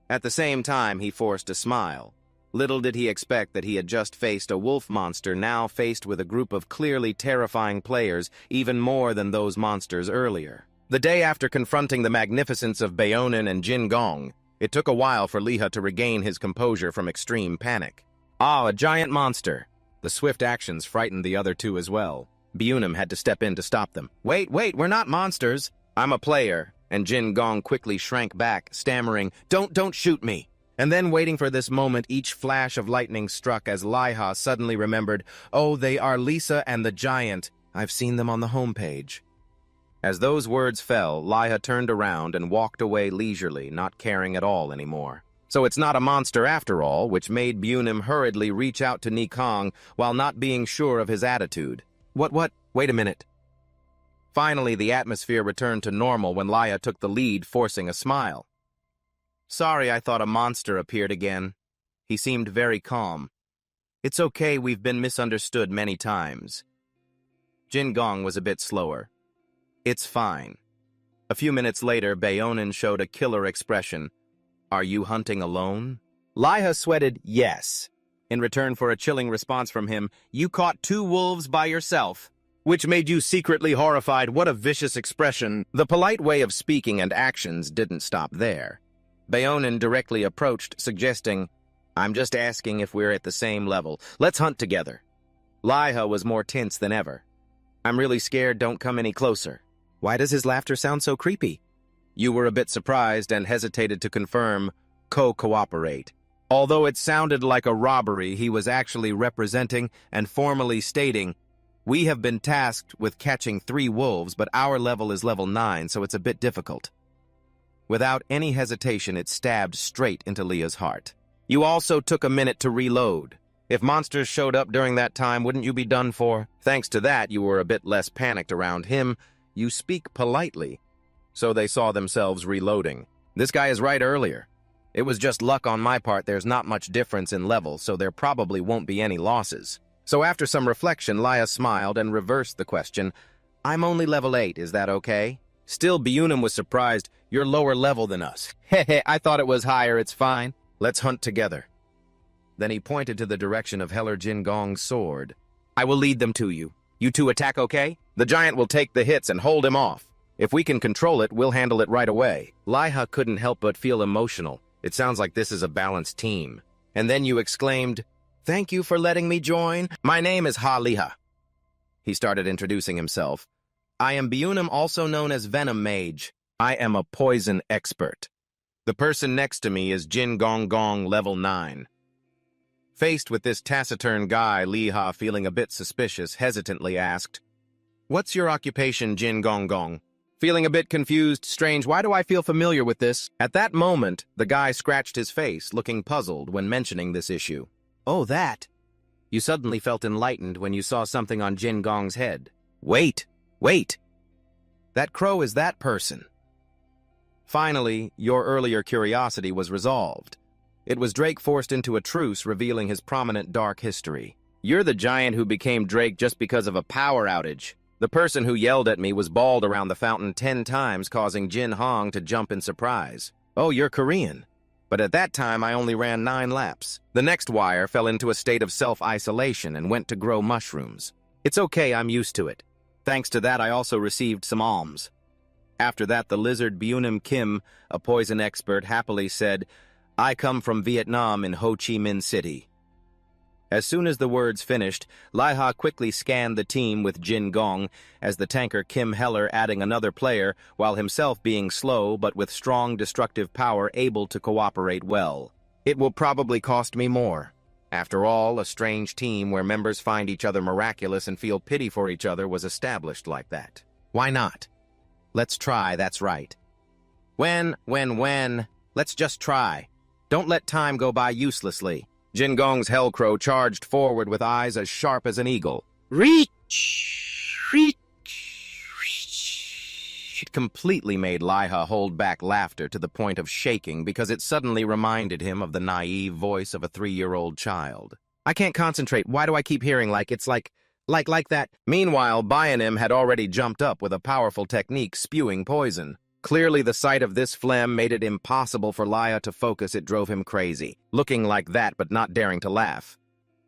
At the same time, he forced a smile. Little did he expect that he had just faced a wolf monster, now faced with a group of clearly terrifying players, even more than those monsters earlier. The day after confronting the magnificence of Baonin and Jin Gong, it took a while for Liha to regain his composure from extreme panic. Ah, a giant monster. The swift actions frightened the other two as well. Baonin had to step in to stop them. Wait, we're not monsters. I'm a player. And Jin Gong quickly shrank back, stammering, Don't shoot me. And then, waiting for this moment, each flash of lightning struck as Liha suddenly remembered, oh, they are Lisa and the giant. I've seen them on the homepage. As those words fell, Liha turned around and walked away leisurely, not caring at all anymore. So it's not a monster after all, which made Baonin hurriedly reach out to Nikong while not being sure of his attitude. What? Wait a minute. Finally, the atmosphere returned to normal when Liha took the lead, forcing a smile. Sorry, I thought a monster appeared again. He seemed very calm. It's okay, we've been misunderstood many times. Jin Gong was a bit slower. It's fine. A few minutes later, Baonin showed a killer expression. Are you hunting alone? Liha sweated yes. In return for a chilling response from him, you caught 2 wolves by yourself. Which made you secretly horrified. What a vicious expression. The polite way of speaking and actions didn't stop there. Baonin directly approached, suggesting, I'm just asking if we're at the same level. Let's hunt together. Liha was more tense than ever. I'm really scared, don't come any closer. Why does his laughter sound so creepy? You were a bit surprised and hesitated to confirm, cooperate. Although it sounded like a robbery, he was actually representing and formally stating, we have been tasked with catching 3 wolves, but our level is level 9, so it's a bit difficult. Without any hesitation, it stabbed straight into Liha's heart. You also took a minute to reload. If monsters showed up during that time, wouldn't you be done for? Thanks to that, you were a bit less panicked around him. You speak politely. So they saw themselves reloading. This guy is right earlier. It was just luck on my part. There's not much difference in level, so there probably won't be any losses. So after some reflection, Liha smiled and reversed the question. I'm only level 8, is that okay? Still, Baonin was surprised. You're lower level than us. Hehe, I thought it was higher, it's fine. Let's hunt together. Then he pointed to the direction of Heller Jin Gong's sword. I will lead them to you. You two attack, okay? The giant will take the hits and hold him off. If we can control it, we'll handle it right away. Liha couldn't help but feel emotional. It sounds like this is a balanced team. And then you exclaimed, Thank you for letting me join. My name is Liha. He started introducing himself. I am Baonin, also known as Venom Mage. I am a poison expert. The person next to me is Jin Gong, level 9. Faced with this taciturn guy, Liha, feeling a bit suspicious, hesitantly asked, What's your occupation, Jin Gong? Feeling a bit confused, strange, why do I feel familiar with this? At that moment, the guy scratched his face, looking puzzled when mentioning this issue. Oh, that. You suddenly felt enlightened when you saw something on Jin Gong's head. Wait. That crow is that person. Finally, your earlier curiosity was resolved. It was Drake forced into a truce, revealing his prominent dark history. You're the giant who became Drake just because of a power outage. The person who yelled at me was bald around the fountain 10 times, causing Jin Hong to jump in surprise. Oh, you're Korean. But at that time, I only ran 9 laps. The next wire fell into a state of self-isolation and went to grow mushrooms. It's okay, I'm used to it. Thanks to that, I also received some alms. After that, the lizard Baonin Kim, a poison expert, happily said, I come from Vietnam in Ho Chi Minh City. As soon as the words finished, Liha quickly scanned the team with Jin Gong, as the tanker Kim Heller adding another player, while himself being slow but with strong destructive power able to cooperate well. It will probably cost me more. After all, a strange team where members find each other miraculous and feel pity for each other was established like that. Why not? Let's try, that's right. When? Let's just try. Don't let time go by uselessly. Jin Gong's Hellcrow charged forward with eyes as sharp as an eagle. Reach! It completely made Liha hold back laughter to the point of shaking because it suddenly reminded him of the naive voice of a 3-year-old child. I can't concentrate. Why do I keep hearing like that? Meanwhile, Baonin had already jumped up with a powerful technique spewing poison. Clearly, the sight of this phlegm made it impossible for Liha to focus. It drove him crazy, looking like that but not daring to laugh.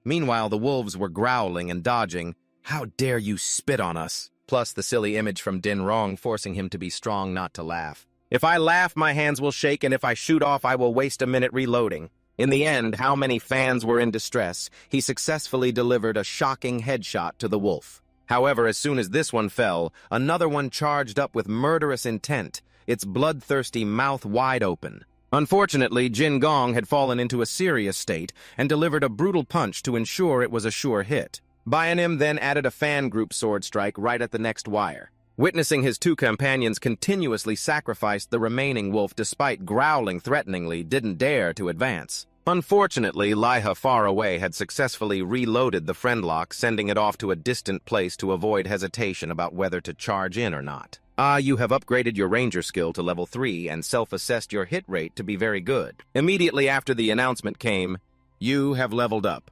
Meanwhile, the wolves were growling and dodging. How dare you spit on us? plus the silly image from Din Rong forcing him to be strong not to laugh. If I laugh, my hands will shake, and if I shoot off, I will waste a minute reloading. In the end, how many fans were in distress, he successfully delivered a shocking headshot to the wolf. However, as soon as this one fell, another one charged up with murderous intent, its bloodthirsty mouth wide open. Unfortunately, Jin Gong had fallen into a serious state and delivered a brutal punch to ensure it was a sure hit. Bionim then added a fan group sword strike right at the next wire. Witnessing his two companions continuously sacrifice the remaining wolf despite growling threateningly, didn't dare to advance. Unfortunately, Liha far away had successfully reloaded the friendlock, sending it off to a distant place to avoid hesitation about whether to charge in or not. You have upgraded your ranger skill to level 3 and self-assessed your hit rate to be very good. Immediately after the announcement came, you have leveled up.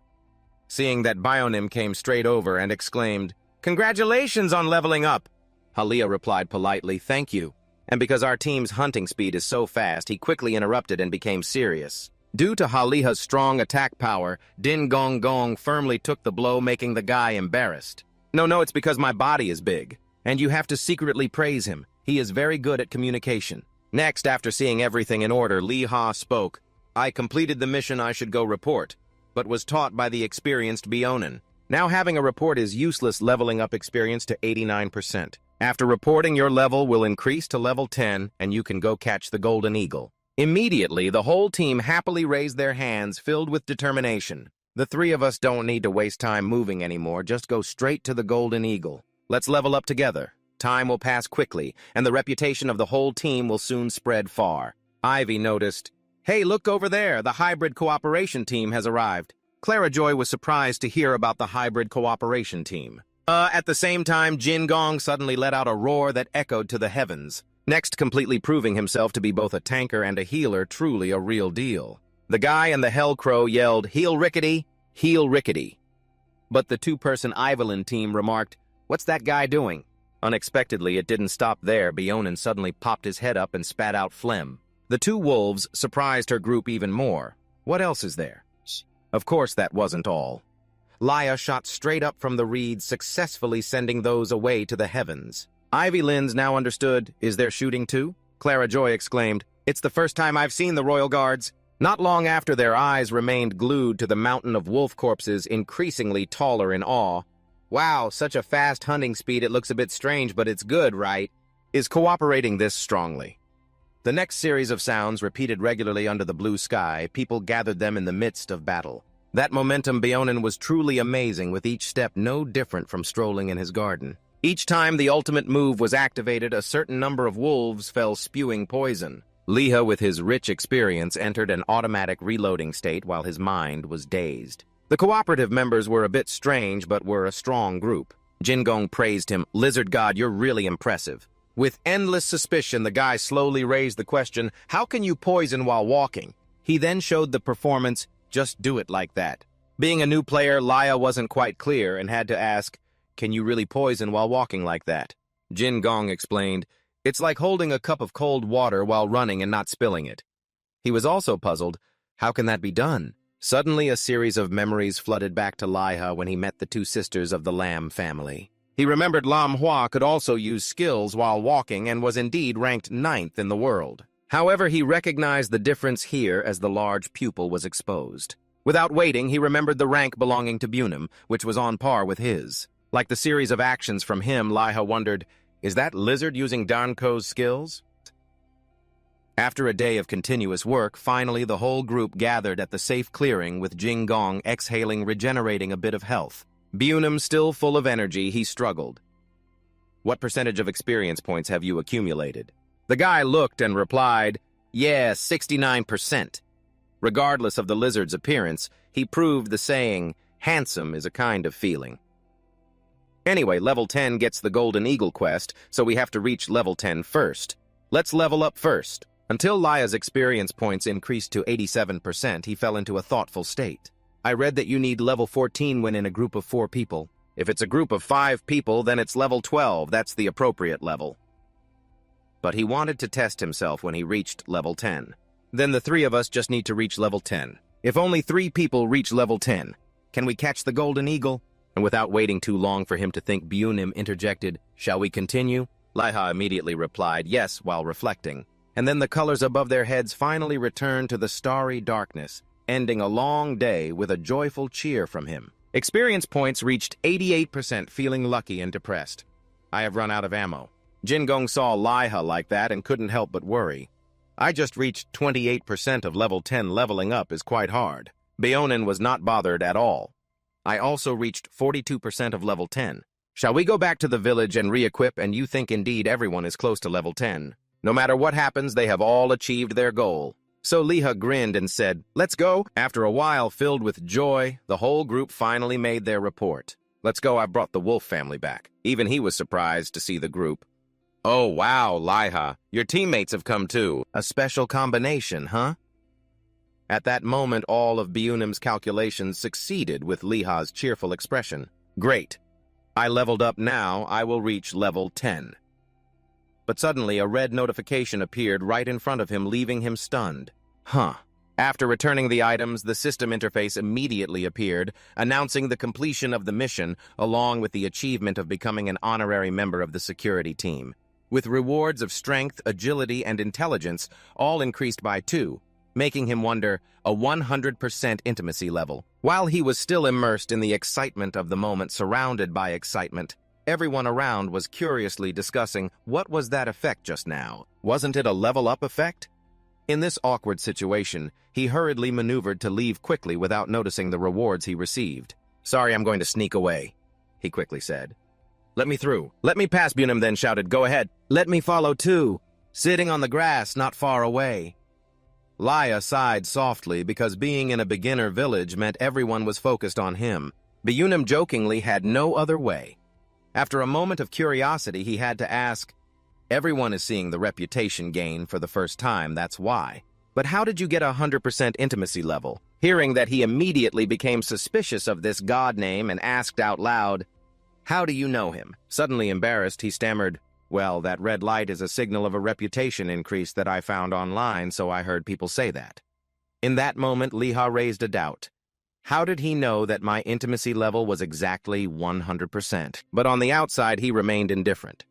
Seeing that Bionim came straight over and exclaimed, "Congratulations on leveling up!" Halia replied politely, "Thank you." And because our team's hunting speed is so fast, he quickly interrupted and became serious. Due to Haliha's strong attack power, Din Gong Gong firmly took the blow, making the guy embarrassed. No, it's because my body is big, and you have to secretly praise him. He is very good at communication. Next, after seeing everything in order, Liha spoke. I completed the mission I should go report, but was taught by the experienced Bionin. Now having a report is useless, leveling up experience to 89%. After reporting, your level will increase to level 10, and you can go catch the Golden Eagle. Immediately, the whole team happily raised their hands, filled with determination. The three of us don't need to waste time moving anymore, just go straight to the Golden Eagle. Let's level up together. Time will pass quickly, and the reputation of the whole team will soon spread far. Ivy noticed, "Hey, look over there, the hybrid cooperation team has arrived." Clara Joy was surprised to hear about the hybrid cooperation team. At the same time, Jin Gong suddenly let out a roar that echoed to the heavens, next completely proving himself to be both a tanker and a healer, truly a real deal. The guy and the Hell Crow yelled, "Heal Rickety! Heal Rickety!" But the two-person Ivelin team remarked, "What's that guy doing?" Unexpectedly, it didn't stop there. Bionin suddenly popped his head up and spat out phlegm. The two wolves surprised her group even more. What else is there? Of course, that wasn't all. Liha shot straight up from the reeds, successfully sending those away to the heavens. Ivy Lins now understood, "Is there shooting too?" Clara Joy exclaimed, "It's the first time I've seen the Royal Guards." Not long after, their eyes remained glued to the mountain of wolf corpses, increasingly taller in awe. "Wow, such a fast hunting speed, it looks a bit strange, but it's good, right?" Is cooperating this strongly. The next series of sounds repeated regularly under the blue sky. People gathered them in the midst of battle. That momentum Bionin was truly amazing, with each step no different from strolling in his garden. Each time the ultimate move was activated, a certain number of wolves fell spewing poison. Liha, with his rich experience, entered an automatic reloading state while his mind was dazed. The cooperative members were a bit strange, but were a strong group. Jin Gong praised him. "Lizard God, you're really impressive." With endless suspicion, the guy slowly raised the question, "How can you poison while walking?" He then showed the performance, "Just do it like that." Being a new player, Liha wasn't quite clear and had to ask, "Can you really poison while walking like that?" Jin Gong explained, "It's like holding a cup of cold water while running and not spilling it." He was also puzzled. How can that be done? Suddenly, a series of memories flooded back to Liha when he met the two sisters of the Lam family. He remembered Manhwa could also use skills while walking and was indeed ranked 9th in the world. However, he recognized the difference here as the large pupil was exposed. Without waiting, he remembered the rank belonging to Bunim, which was on par with his. Like the series of actions from him, Liha wondered, is that lizard using Danko's skills? After a day of continuous work, finally the whole group gathered at the safe clearing, with Jin Gong exhaling, regenerating a bit of health. Bunim still full of energy, he struggled. "What percentage of experience points have you accumulated?" The guy looked and replied, "Yeah, 69%. Regardless of the lizard's appearance, he proved the saying, "Handsome is a kind of feeling." Anyway, level 10 gets the Golden Eagle quest, so we have to reach level 10 first. Let's level up first. Until Liha's experience points increased to 87%, he fell into a thoughtful state. I read that you need level 14 when in a group of 4 people. If it's a group of 5 people, then it's level 12. That's the appropriate level. But he wanted to test himself when he reached level 10. Then the 3 of us just need to reach level 10. If only 3 people reach level 10, can we catch the Golden Eagle? And without waiting too long for him to think, Bunim interjected, "Shall we continue?" Liha immediately replied, "Yes," while reflecting. And then the colors above their heads finally returned to the starry darkness, ending a long day with a joyful cheer from him. Experience points reached 88%, feeling lucky and depressed. "I have run out of ammo." Jingong saw Liha like that and couldn't help but worry. "I just reached 28% of level 10. Leveling up is quite hard." Beonin was not bothered at all. "I also reached 42% of level 10. Shall we go back to the village and re-equip? And you think indeed everyone is close to level 10. No matter what happens, they have all achieved their goal." So Liha grinned and said, "Let's go." After a while, filled with joy, the whole group finally made their report. "Let's go, I brought the Wolf family back." Even he was surprised to see the group. "Oh, wow, Liha, your teammates have come too. A special combination, huh?" At that moment, all of Beunim's calculations succeeded with Liha's cheerful expression. "Great. I leveled up now. I will reach level 10. But suddenly, a red notification appeared right in front of him, leaving him stunned. After returning the items, the system interface immediately appeared, announcing the completion of the mission, along with the achievement of becoming an honorary member of the security team. With rewards of strength, agility, and intelligence, all increased by 2, making him wonder, a 100% intimacy level. While he was still immersed in the excitement of the moment, surrounded by excitement, everyone around was curiously discussing, what was that effect just now? Wasn't it a level-up effect? In this awkward situation, he hurriedly maneuvered to leave quickly without noticing the rewards he received. "Sorry, I'm going to sneak away," he quickly said. "Let me through." "Let me pass," Bunim then shouted. "Go ahead." "Let me follow too." "Sitting on the grass not far away." Liha sighed softly because being in a beginner village meant everyone was focused on him. Bunim jokingly had no other way. After a moment of curiosity, he had to ask, "Everyone is seeing the reputation gain for the first time, that's why. But how did you get a 100% intimacy level?" Hearing that, he immediately became suspicious of this god name and asked out loud, "How do you know him?" Suddenly embarrassed, he stammered, "Well, that red light is a signal of a reputation increase that I found online, so I heard people say that." In that moment, Liha raised a doubt. How did he know that my intimacy level was exactly 100%? But on the outside, he remained indifferent.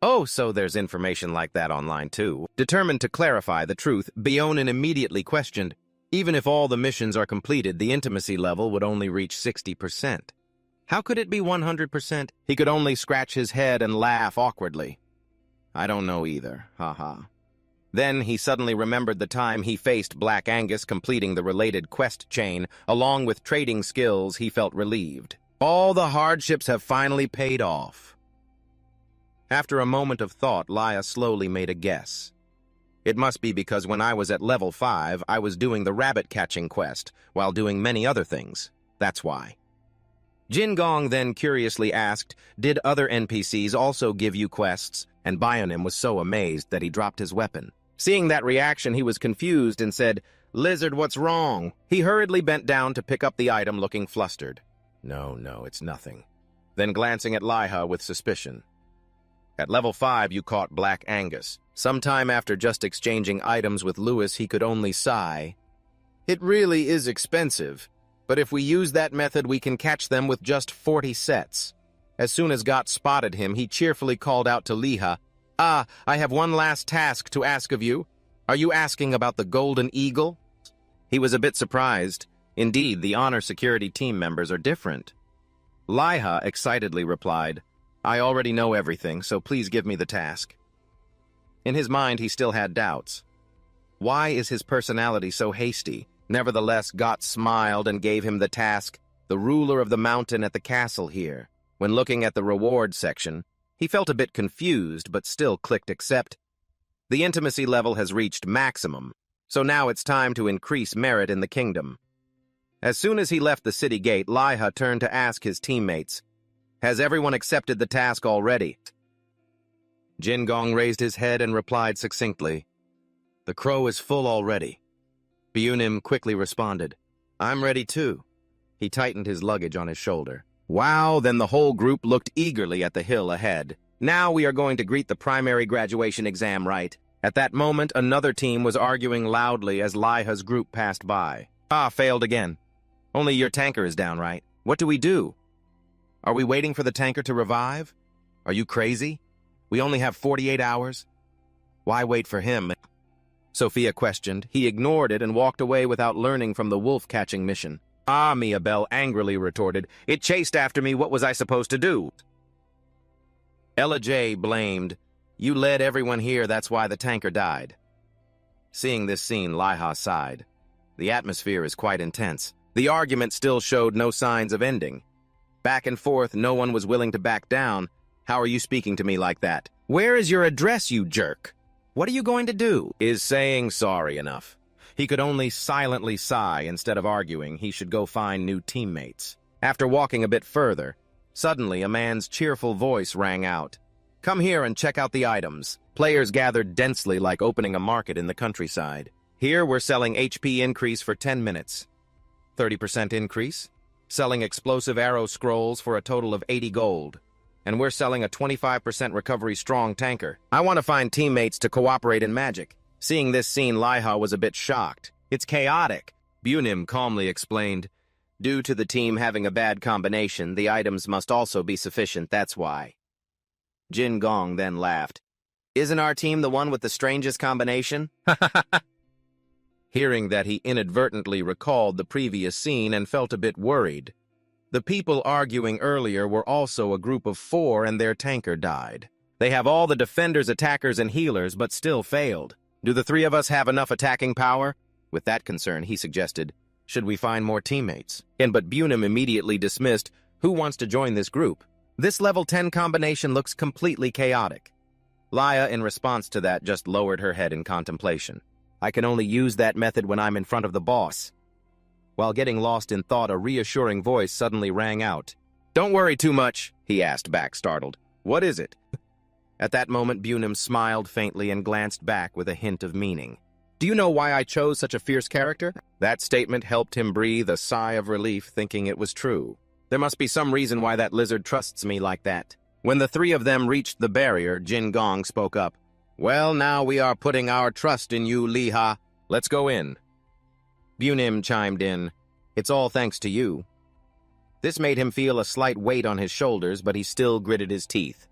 "Oh, so there's information like that online too." Determined to clarify the truth, Beonin immediately questioned, even if all the missions are completed, the intimacy level would only reach 60%. How could it be 100%? He could only scratch his head and laugh awkwardly. "I don't know either, haha." Then he suddenly remembered the time he faced Black Angus, completing the related quest chain. Along with trading skills, he felt relieved. All the hardships have finally paid off. After a moment of thought, Liha slowly made a guess. It must be because when I was at level 5, I was doing the rabbit-catching quest, while doing many other things. That's why. Jingong then curiously asked, "Did other NPCs also give you quests?" And Beonim was so amazed that he dropped his weapon. Seeing that reaction, he was confused and said, "Lizard, what's wrong?" He hurriedly bent down to pick up the item, looking flustered. No, it's nothing." Then glancing at Liha with suspicion. "At level 5, you caught Black Angus. Sometime after just exchanging items with Lewis, he could only sigh. It really is expensive, but if we use that method, we can catch them with just 40 sets. As soon as Gott spotted him, he cheerfully called out to Liha, "I have one last task to ask of you. Are you asking about the Golden Eagle?" He was a bit surprised. Indeed, the honor security team members are different. Liha excitedly replied, "I already know everything, so please give me the task." In his mind, he still had doubts. Why is his personality so hasty? Nevertheless, Gott smiled and gave him the task, the ruler of the mountain at the castle here. When looking at the reward section, he felt a bit confused, but still clicked accept. The intimacy level has reached maximum, so now it's time to increase merit in the kingdom. As soon as he left the city gate, Liha turned to ask his teammates, "Has everyone accepted the task already?" Jingong raised his head and replied succinctly, "The crow is full already." Beonim quickly responded, "I'm ready too." He tightened his luggage on his shoulder. Wow, then the whole group looked eagerly at the hill ahead. Now we are going to greet the primary graduation exam, right? At that moment, another team was arguing loudly as Liha's group passed by. Failed again. Only your tanker is down, right? What do we do?" Are we waiting for the tanker to revive? Are you crazy? We only have 48 hours. Why wait for him? Sophia questioned. He ignored it and walked away without learning from the wolf-catching mission. Ah, Miabel angrily retorted. It chased after me. What was I supposed to do? Ella J blamed. You led everyone here, that's why the tanker died. Seeing this scene, Liha sighed. The atmosphere is quite intense. The argument still showed no signs of ending. Back and forth, no one was willing to back down. How are you speaking to me like that? Where is your address, you jerk? What are you going to do? Is saying sorry enough? He could only silently sigh. Instead of arguing, he should go find new teammates. After walking a bit further, suddenly a man's cheerful voice rang out. Come here and check out the items. Players gathered densely like opening a market in the countryside. Here we're selling HP increase for 10 minutes. 30% increase. Selling explosive arrow scrolls for a total of 80 gold. And we're selling a 25% recovery strong tanker. I want to find teammates to cooperate in magic. Seeing this scene, Liha was a bit shocked. It's chaotic. Bunim calmly explained. Due to the team having a bad combination, the items must also be sufficient, that's why. Jin Gong then laughed. Isn't our team the one with the strangest combination? Hearing that, he inadvertently recalled the previous scene and felt a bit worried. The people arguing earlier were also a group of 4 and their tanker died. They have all the defenders, attackers, and healers, but still failed. Do the 3 of us have enough attacking power? With that concern, he suggested, should we find more teammates? But Bunim immediately dismissed, who wants to join this group? This level 10 combination looks completely chaotic. Laya, in response to that, just lowered her head in contemplation. I can only use that method when I'm in front of the boss. While getting lost in thought, a reassuring voice suddenly rang out. Don't worry too much, he asked back, startled. What is it? At that moment, Bunim smiled faintly and glanced back with a hint of meaning. Do you know why I chose such a fierce character? That statement helped him breathe a sigh of relief, thinking it was true. There must be some reason why that lizard trusts me like that. When the 3 of them reached the barrier, Jin Gong spoke up. Well, now we are putting our trust in you, Liha. Let's go in. Bunim chimed in. It's all thanks to you. This made him feel a slight weight on his shoulders, but he still gritted his teeth.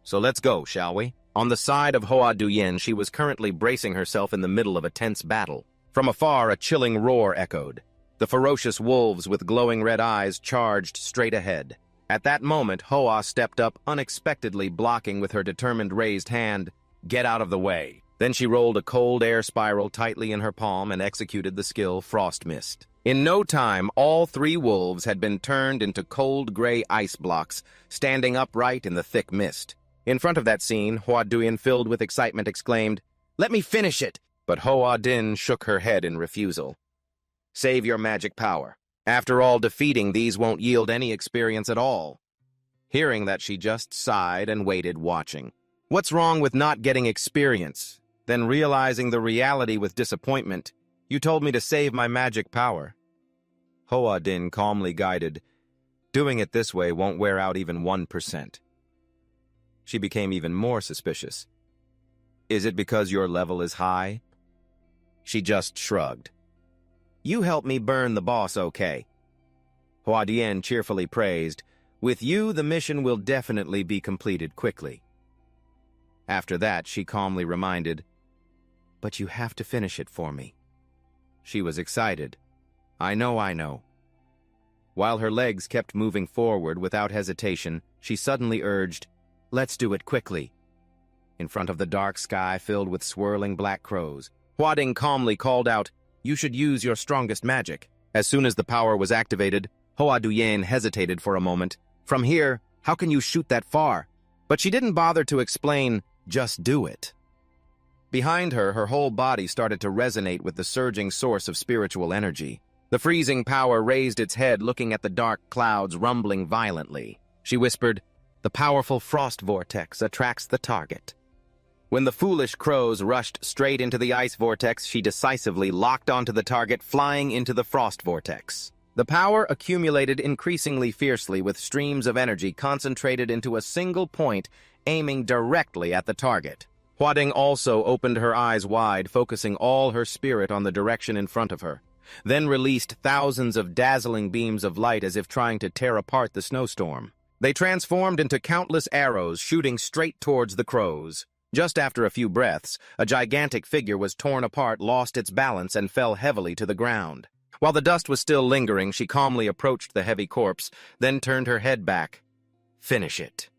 So let's go, shall we? On the side of Hoa Duyen, she was currently bracing herself in the middle of a tense battle. From afar, a chilling roar echoed. The ferocious wolves with glowing red eyes charged straight ahead. At that moment, Hoa stepped up, unexpectedly blocking with her determined raised hand. Get out of the way. Then she rolled a cold air spiral tightly in her palm and executed the skill Frost Mist. In no time, all 3 wolves had been turned into cold gray ice blocks, standing upright in the thick mist. In front of that scene, Hoa Duyen, filled with excitement, exclaimed, Let me finish it! But Hoa Din shook her head in refusal. Save your magic power. After all, defeating these won't yield any experience at all. Hearing that, she just sighed and waited, watching. What's wrong with not getting experience? Then realizing the reality with disappointment, you told me to save my magic power. Hoa Din calmly guided, doing it this way won't wear out even 1%. She became even more suspicious. Is it because your level is high? She just shrugged. You helped me burn the boss, okay? Hua Dian cheerfully praised, with you the mission will definitely be completed quickly. After that, she calmly reminded, but you have to finish it for me. She was excited. I know. While her legs kept moving forward without hesitation, she suddenly urged, let's do it quickly. In front of the dark sky filled with swirling black crows, Hua Ding calmly called out, you should use your strongest magic. As soon as the power was activated, Hoa Duyen hesitated for a moment. From here, how can you shoot that far? But she didn't bother to explain, just do it. Behind her, her whole body started to resonate with the surging source of spiritual energy. The freezing power raised its head, looking at the dark clouds rumbling violently. She whispered, the powerful frost vortex attracts the target. When the foolish crows rushed straight into the ice vortex, she decisively locked onto the target, flying into the frost vortex. The power accumulated increasingly fiercely, with streams of energy concentrated into a single point, aiming directly at the target. Hua Ding also opened her eyes wide, focusing all her spirit on the direction in front of her. then released thousands of dazzling beams of light as if trying to tear apart the snowstorm. They transformed into countless arrows shooting straight towards the crows. Just after a few breaths, a gigantic figure was torn apart, lost its balance, and fell heavily to the ground. While the dust was still lingering, she calmly approached the heavy corpse, then turned her head back. Finish it.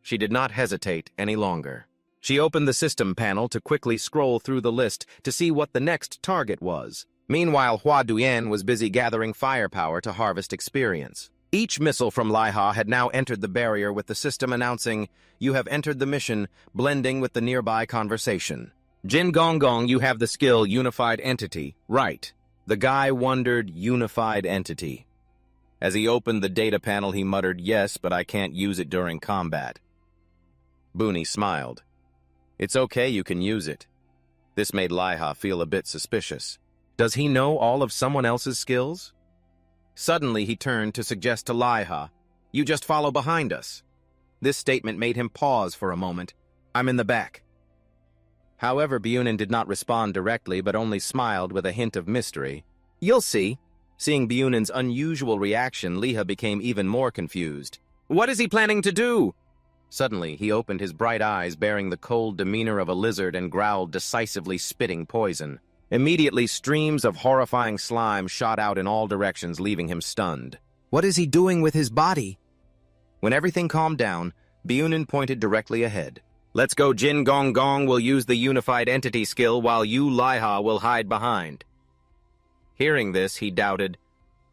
She did not hesitate any longer. She opened the system panel to quickly scroll through the list to see what the next target was. Meanwhile, Hua Duyan was busy gathering firepower to harvest experience. Each missile from Laiha had now entered the barrier with the system announcing, "You have entered the mission," blending with the nearby conversation. "Jin Gong Gong, you have the skill Unified Entity, right?" The guy wondered, Unified Entity. As he opened the data panel, he muttered, "Yes, but I can't use it during combat." Booney smiled. "It's okay, you can use it." This made Laiha feel a bit suspicious. Does he know all of someone else's skills? Suddenly, he turned to suggest to Laiha, "You just follow behind us." This statement made him pause for a moment. "I'm in the back." However, Byunin did not respond directly, but only smiled with a hint of mystery. "You'll see." Seeing Byunin's unusual reaction, Liha became even more confused. "What is he planning to do?" Suddenly, he opened his bright eyes, bearing the cold demeanor of a lizard, and growled decisively, spitting poison. Immediately, streams of horrifying slime shot out in all directions, leaving him stunned. "What is he doing with his body?" When everything calmed down, Byunin pointed directly ahead. "Let's go. Jin Gong Gong will use the Unified Entity skill, while you, Laiha, will hide behind." Hearing this, he doubted,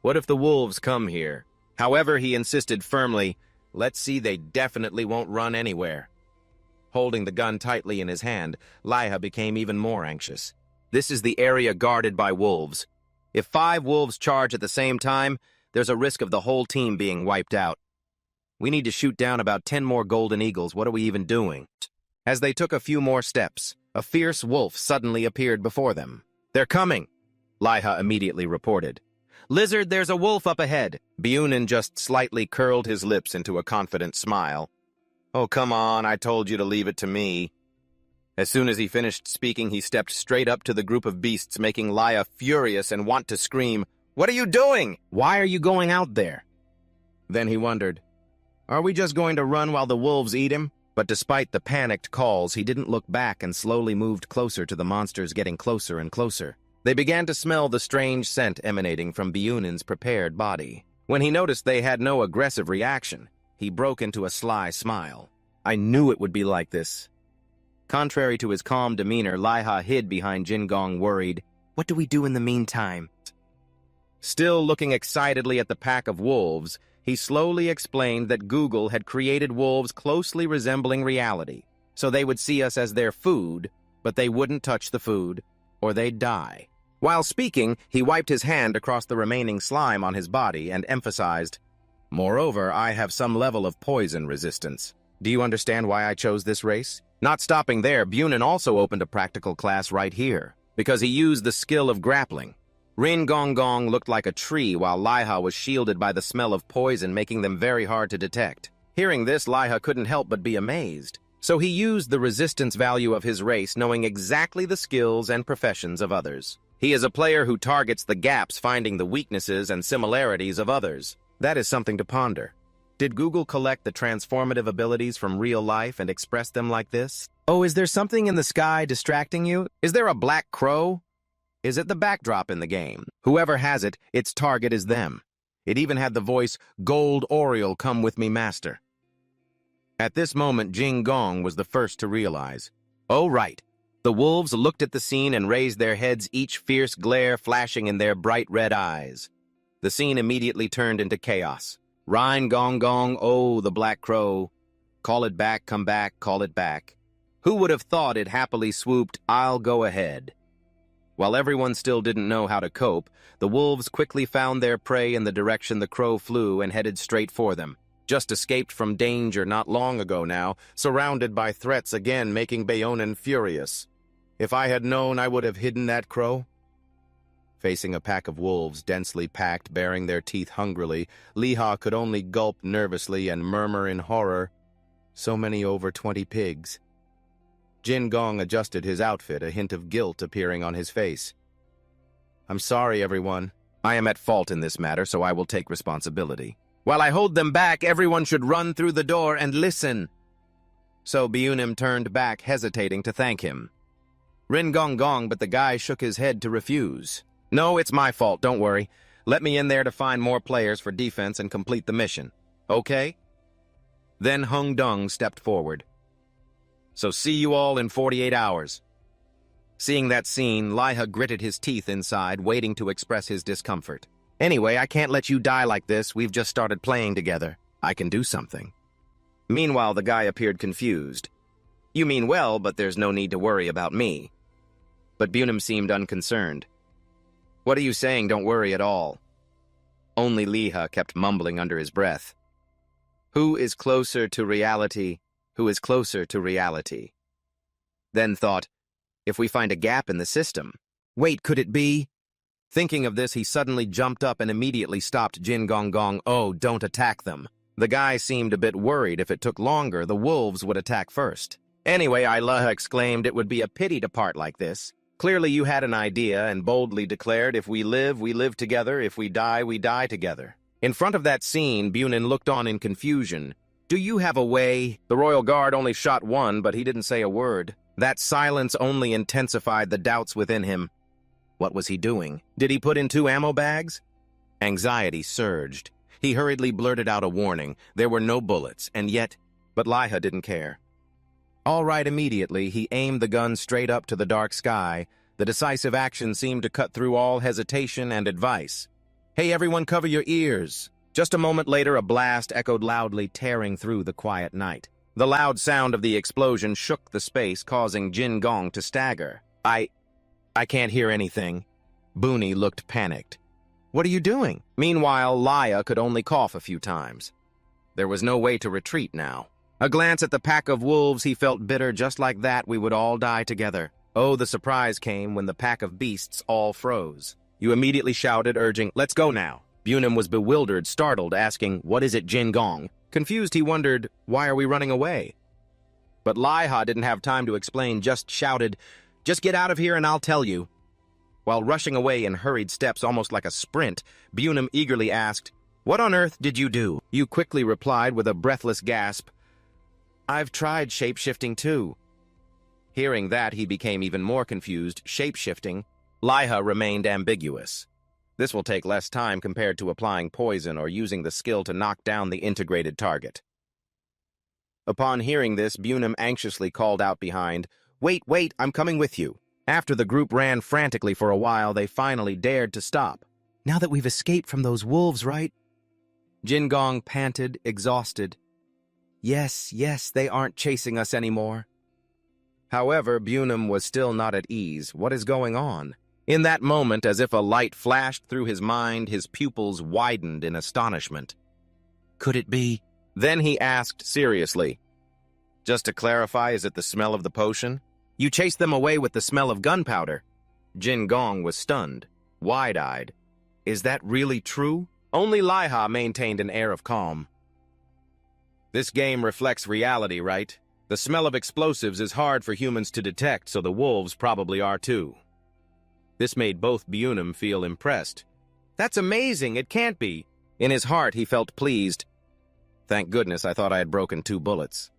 "What if the wolves come here?" However, he insisted firmly, "Let's see, they definitely won't run anywhere." Holding the gun tightly in his hand, Laiha became even more anxious. This is the area guarded by wolves. If 5 wolves charge at the same time, there's a risk of the whole team being wiped out. We need to shoot down about 10 more golden eagles. What are we even doing? As they took a few more steps, a fierce wolf suddenly appeared before them. "They're coming," Laiha immediately reported. "Lizard, there's a wolf up ahead." Byunin just slightly curled his lips into a confident smile. "Oh, come on, I told you to leave it to me." As soon as he finished speaking, he stepped straight up to the group of beasts, making Laiha furious and want to scream, "What are you doing? Why are you going out there?" Then he wondered, are we just going to run while the wolves eat him? But despite the panicked calls, he didn't look back and slowly moved closer to the monsters, getting closer and closer. They began to smell the strange scent emanating from Byunin's prepared body. When he noticed they had no aggressive reaction, he broke into a sly smile. "I knew it would be like this." Contrary to his calm demeanor, Laiha hid behind Jin Gong, worried, "What do we do in the meantime?" Still looking excitedly at the pack of wolves, he slowly explained that Google had created wolves closely resembling reality, so they would see us as their food, but they wouldn't touch the food, or they'd die. While speaking, he wiped his hand across the remaining slime on his body and emphasized, "Moreover, I have some level of poison resistance. Do you understand why I chose this race?" Not stopping there, Byunin also opened a practical class right here, because he used the skill of grappling. Rin Gong Gong looked like a tree, while Laiha was shielded by the smell of poison, making them very hard to detect. Hearing this, Laiha couldn't help but be amazed. So he used the resistance value of his race, knowing exactly the skills and professions of others. He is a player who targets the gaps, finding the weaknesses and similarities of others. That is something to ponder. Did Google collect the transformative abilities from real life and express them like this? Oh, is there something in the sky distracting you? Is there a black crow? Is it the backdrop in the game? Whoever has it, its target is them. It even had the voice, "Gold Oriole, come with me, master." At this moment, Jin Gong was the first to realize. Oh, right. The wolves looked at the scene and raised their heads, each fierce glare flashing in their bright red eyes. The scene immediately turned into chaos. Rhine Gong Gong, oh, the black crow. Call it back, come back, call it back. Who would have thought it happily swooped, "I'll go ahead." While everyone still didn't know how to cope, the wolves quickly found their prey in the direction the crow flew and headed straight for them. Just escaped from danger not long ago now, surrounded by threats again, making Byunin furious. If I had known, I would have hidden that crow. Facing a pack of wolves densely packed, baring their teeth hungrily, Liha could only gulp nervously and murmur in horror, "So many over 20 pigs." Jin Gong adjusted his outfit, a hint of guilt appearing on his face. I'm sorry, everyone. I am at fault in this matter, so I will take responsibility. While I hold them back, everyone should run through the door and listen. So Byunim turned back, hesitating to thank him. Rin gong gong, but the guy shook his head to refuse. No, it's my fault, don't worry. Let me in there to find more players for defense and complete the mission. Okay? Then Hung Dung stepped forward. So see you all in 48 hours. Seeing that scene, Liha gritted his teeth inside, waiting to express his discomfort. Anyway, I can't let you die like this. We've just started playing together. I can do something. Meanwhile, the guy appeared confused. You mean well, but there's no need to worry about me. But Byunim seemed unconcerned. What are you saying? Don't worry at all. Only Liha kept mumbling under his breath. Who is closer to reality? Who is closer to reality? Then thought, if we find a gap in the system. Wait, could it be? Thinking of this, he suddenly jumped up and immediately stopped Jin Gong Gong. Oh, don't attack them. The guy seemed a bit worried if it took longer, the wolves would attack first. Anyway, Liha exclaimed, it would be a pity to part like this. Clearly you had an idea and boldly declared, if we live together, if we die together. In front of that scene, Byunim looked on in confusion. Do you have a way? The royal guard only shot one, but he didn't say a word. That silence only intensified the doubts within him. What was he doing? Did he put in 2 ammo bags? Anxiety surged. He hurriedly blurted out a warning. There were no bullets, and yet... But Liha didn't care. All right, immediately, he aimed the gun straight up to the dark sky. The decisive action seemed to cut through all hesitation and advice. Hey, everyone, cover your ears. Just a moment later, a blast echoed loudly, tearing through the quiet night. The loud sound of the explosion shook the space, causing Jin Gong to stagger. I can't hear anything. Booney looked panicked. What are you doing? Meanwhile, Liha could only cough a few times. There was no way to retreat now. A glance at the pack of wolves, he felt bitter. Just like that, we would all die together. Oh, the surprise came when the pack of beasts all froze. You immediately shouted, urging, let's go now. Byunim was bewildered, startled, asking, what is it, Jin Gong? Confused, he wondered, why are we running away? But Liha didn't have time to explain, just shouted, just get out of here and I'll tell you. While rushing away in hurried steps, almost like a sprint, Byunim eagerly asked, what on earth did you do? You quickly replied with a breathless gasp, I've tried shape-shifting too. Hearing that, he became even more confused. Shape-shifting? Liha remained ambiguous. This will take less time compared to applying poison or using the skill to knock down the integrated target. Upon hearing this, Byunim anxiously called out behind, wait, I'm coming with you. After the group ran frantically for a while, they finally dared to stop. Now that we've escaped from those wolves, right? Jin Gong panted, exhausted. Yes, they aren't chasing us anymore. However, Byunim was still not at ease. What is going on? In that moment, as if a light flashed through his mind, his pupils widened in astonishment. Could it be? Then he asked seriously, just to clarify, is it the smell of the potion? You chased them away with the smell of gunpowder. Jin Gong was stunned, wide-eyed. Is that really true? Only Liha maintained an air of calm. This game reflects reality, right? The smell of explosives is hard for humans to detect, so the wolves probably are too. This made both Byunim feel impressed. That's amazing, it can't be. In his heart, he felt pleased. Thank goodness, I thought I had broken 2 bullets.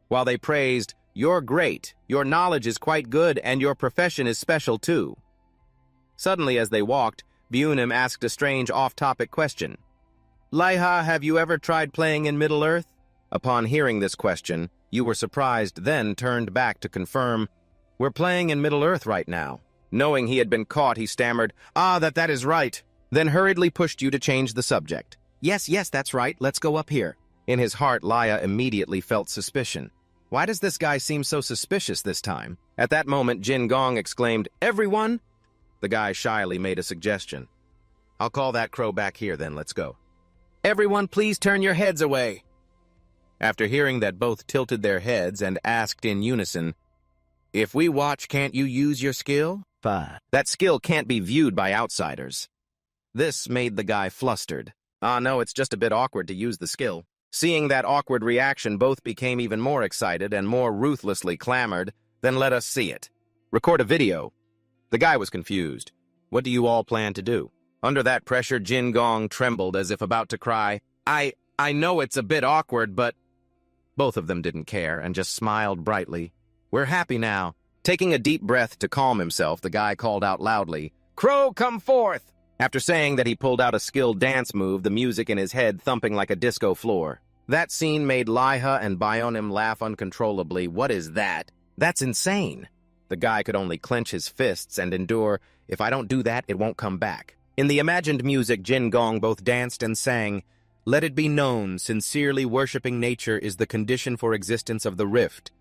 While they praised, you're great, your knowledge is quite good, and your profession is special too. Suddenly, as they walked, Byunim asked a strange off-topic question. Liha, have you ever tried playing in Middle-earth? Upon hearing this question, you were surprised, then turned back to confirm, we're playing in Middle-earth right now. Knowing he had been caught, he stammered, that is right. Then hurriedly pushed you to change the subject. Yes, that's right, let's go up here. In his heart, Liha immediately felt suspicion. Why does this guy seem so suspicious this time? At that moment, Jin Gong exclaimed, everyone? The guy shyly made a suggestion. I'll call that crow back here then, let's go. Everyone, please turn your heads away. After hearing that, both tilted their heads and asked in unison, if we watch, can't you use your skill? That skill can't be viewed by outsiders. This made the guy flustered. No, it's just a bit awkward to use the skill. Seeing that awkward reaction, both became even more excited and more ruthlessly clamored, then let us see it. Record a video. The guy was confused. What do you all plan to do? Under that pressure, Jin Gong trembled as if about to cry. I know it's a bit awkward, but... Both of them didn't care and just smiled brightly. We're happy now. Taking a deep breath to calm himself, the guy called out loudly, "Crow, come forth!" After saying that, he pulled out a skilled dance move, the music in his head thumping like a disco floor. That scene made Liha and Bionim laugh uncontrollably. What is that? That's insane. The guy could only clench his fists and endure, if I don't do that, it won't come back. In the imagined music, Jin Gong both danced and sang, "Let it be known, sincerely worshipping nature is the condition for existence of the rift."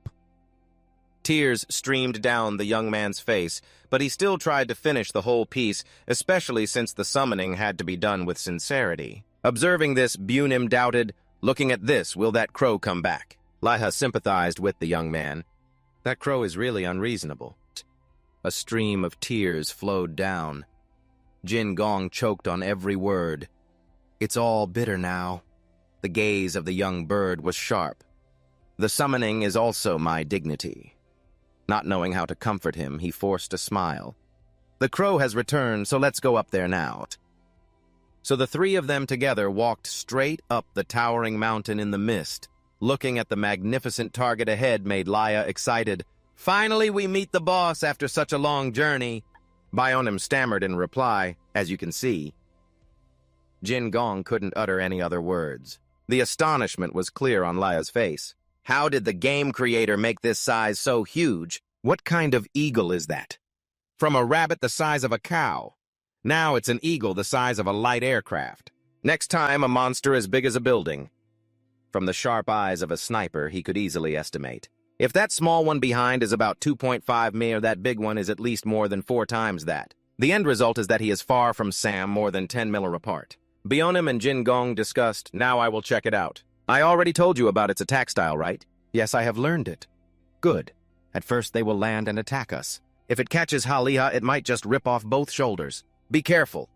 Tears streamed down the young man's face, but he still tried to finish the whole piece, especially since the summoning had to be done with sincerity. Observing this, Bunim doubted, "Looking at this, will that crow come back?" Liha sympathized with the young man. "That crow is really unreasonable." A stream of tears flowed down. Jin Gong choked on every word. It's all bitter now. The gaze of the young bird was sharp. "The summoning is also my dignity." Not knowing how to comfort him, he forced a smile. "The crow has returned, so let's go up there now." So the three of them together walked straight up the towering mountain in the mist. Looking at the magnificent target ahead made Liha excited. "Finally we meet the boss after such a long journey." Bionim stammered in reply, "As you can see." Jin Gong couldn't utter any other words. The astonishment was clear on Lia's face. How did the game creator make this size so huge? What kind of eagle is that? From a rabbit the size of a cow. Now it's an eagle the size of a light aircraft. Next time, a monster as big as a building. From the sharp eyes of a sniper, he could easily estimate. If that small one behind is about 2.5 mi, that big one is at least more than 4 times that. The end result is that he is far from Sam, more than 10 mil apart. Bionim and Jin Gong discussed, "Now I will check it out." "I already told you about its attack style, right?" "Yes, I have learned it." "Good. At first they will land and attack us. If it catches Haliha, it might just rip off both shoulders. Be careful."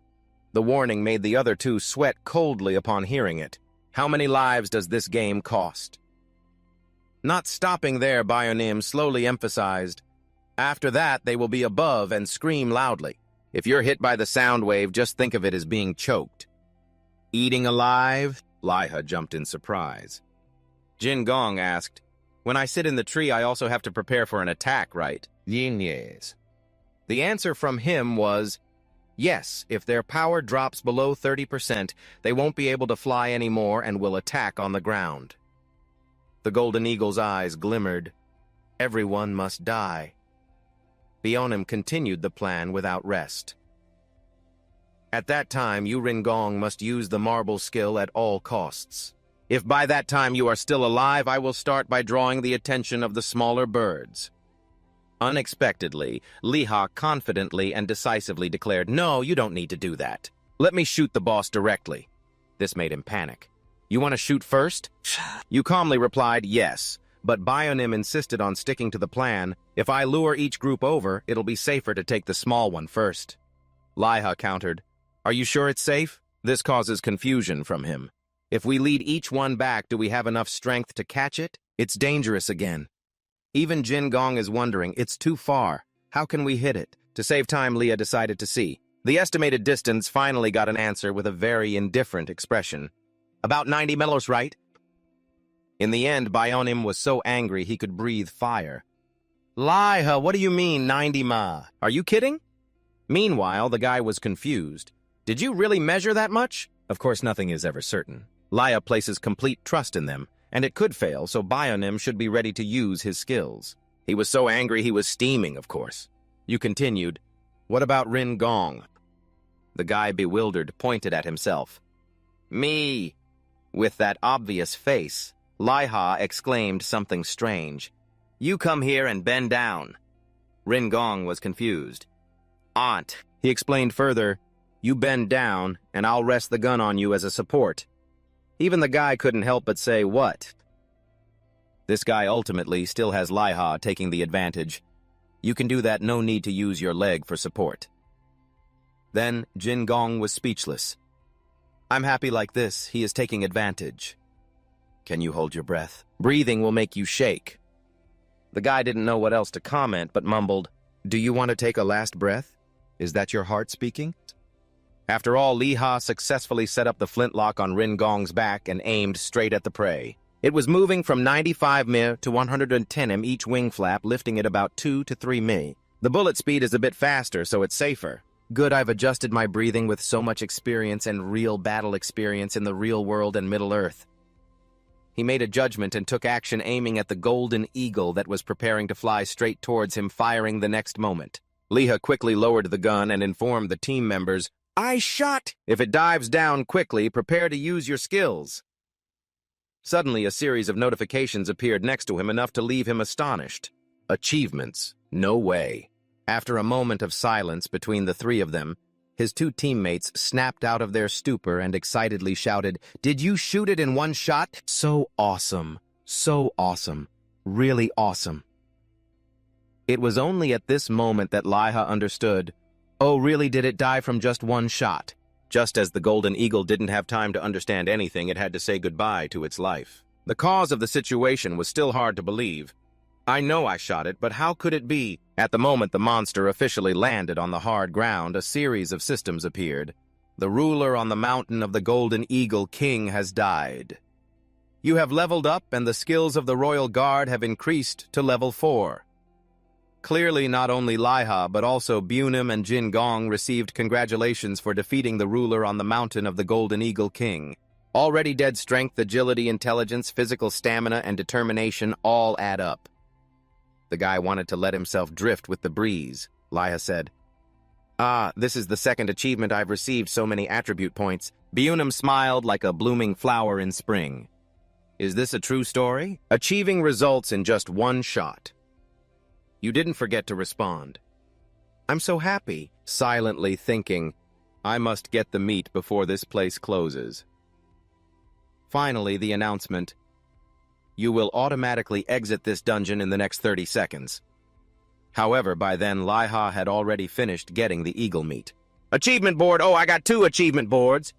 The warning made the other two sweat coldly upon hearing it. How many lives does this game cost? Not stopping there, Bionim slowly emphasized, "After that, they will be above and scream loudly. If you're hit by the sound wave, just think of it as being choked." "Eating alive?" Liha jumped in surprise. Jin Gong asked, "When I sit in the tree, I also have to prepare for an attack, right?" "Yes." The answer from him was, "Yes, if their power drops below 30%, they won't be able to fly anymore and will attack on the ground." The golden eagle's eyes glimmered. Everyone must die. Bionim continued the plan without rest. At that time, you Ringong must use the marble skill at all costs. If by that time you are still alive, I will start by drawing the attention of the smaller birds. Unexpectedly, Liha confidently and decisively declared, "No, you don't need to do that. Let me shoot the boss directly." This made him panic. "You want to shoot first?" You calmly replied, "Yes," but Bionim insisted on sticking to the plan. "If I lure each group over, it'll be safer to take the small one first." Liha countered, "Are you sure it's safe?" This causes confusion from him. "If we lead each one back, do we have enough strength to catch it? It's dangerous again." Even Jin Gong is wondering, it's too far. How can we hit it? To save time, Leah decided to see. The estimated distance finally got an answer with a very indifferent expression. "About 90 miles, right?" In the end, Bionim was so angry he could breathe fire. "Liha, what do you mean, 90 ma? Are you kidding?" Meanwhile, the guy was confused. "Did you really measure that much?" Of course, nothing is ever certain. Liha places complete trust in them, and it could fail, so Bionim should be ready to use his skills. He was so angry he was steaming, of course. You continued, "What about Rin Gong?" The guy, bewildered, pointed at himself. "Me!" With that obvious face, Liha exclaimed something strange. "You come here and bend down." Rin Gong was confused. "Aunt," he explained further, "you bend down, and I'll rest the gun on you as a support." Even the guy couldn't help but say, "What?" This guy ultimately still has Liha taking the advantage. "You can do that, no need to use your leg for support." Then Jin Gong was speechless. "I'm happy like this, he is taking advantage." "Can you hold your breath? Breathing will make you shake." The guy didn't know what else to comment, but mumbled, "Do you want to take a last breath?" Is that your heart speaking? After all, Liha successfully set up the flintlock on Rin Gong's back and aimed straight at the prey. It was moving from 95 mi to 110 m each wing flap, lifting it about 2 to 3 mi. The bullet speed is a bit faster, so it's safer. Good, I've adjusted my breathing with so much experience and real battle experience in the real world and Middle-earth. He made a judgment and took action, aiming at the golden eagle that was preparing to fly straight towards him, firing the next moment. Liha quickly lowered the gun and informed the team members, "I shot! If it dives down quickly, prepare to use your skills." Suddenly, a series of notifications appeared next to him, enough to leave him astonished. Achievements. No way. After a moment of silence between the three of them, his two teammates snapped out of their stupor and excitedly shouted, "Did you shoot it in one shot? So awesome. So awesome. Really awesome." It was only at this moment that Liha understood. Oh, really, did it die from just one shot? Just as the golden eagle didn't have time to understand anything, it had to say goodbye to its life. The cause of the situation was still hard to believe. "I know I shot it, but how could it be?" At the moment the monster officially landed on the hard ground, a series of systems appeared. "The ruler on the mountain of the Golden Eagle King has died. You have leveled up, and the skills of the Royal Guard have increased to level 4. Clearly, not only Liha, but also Bunim and Jin Gong received congratulations for defeating the ruler on the mountain of the Golden Eagle King. Already dead strength, agility, intelligence, physical stamina, and determination all add up. The guy wanted to let himself drift with the breeze. Liha said, "Ah, this is the second achievement I've received so many attribute points." Bunim smiled like a blooming flower in spring. "Is this a true story? Achieving results in just one shot. You didn't forget to respond." "I'm so happy," silently thinking, "I must get the meat before this place closes." Finally, the announcement, "You will automatically exit this dungeon in the next 30 seconds. However, by then, Liha had already finished getting the eagle meat. Achievement board! Oh, I got 2 achievement boards!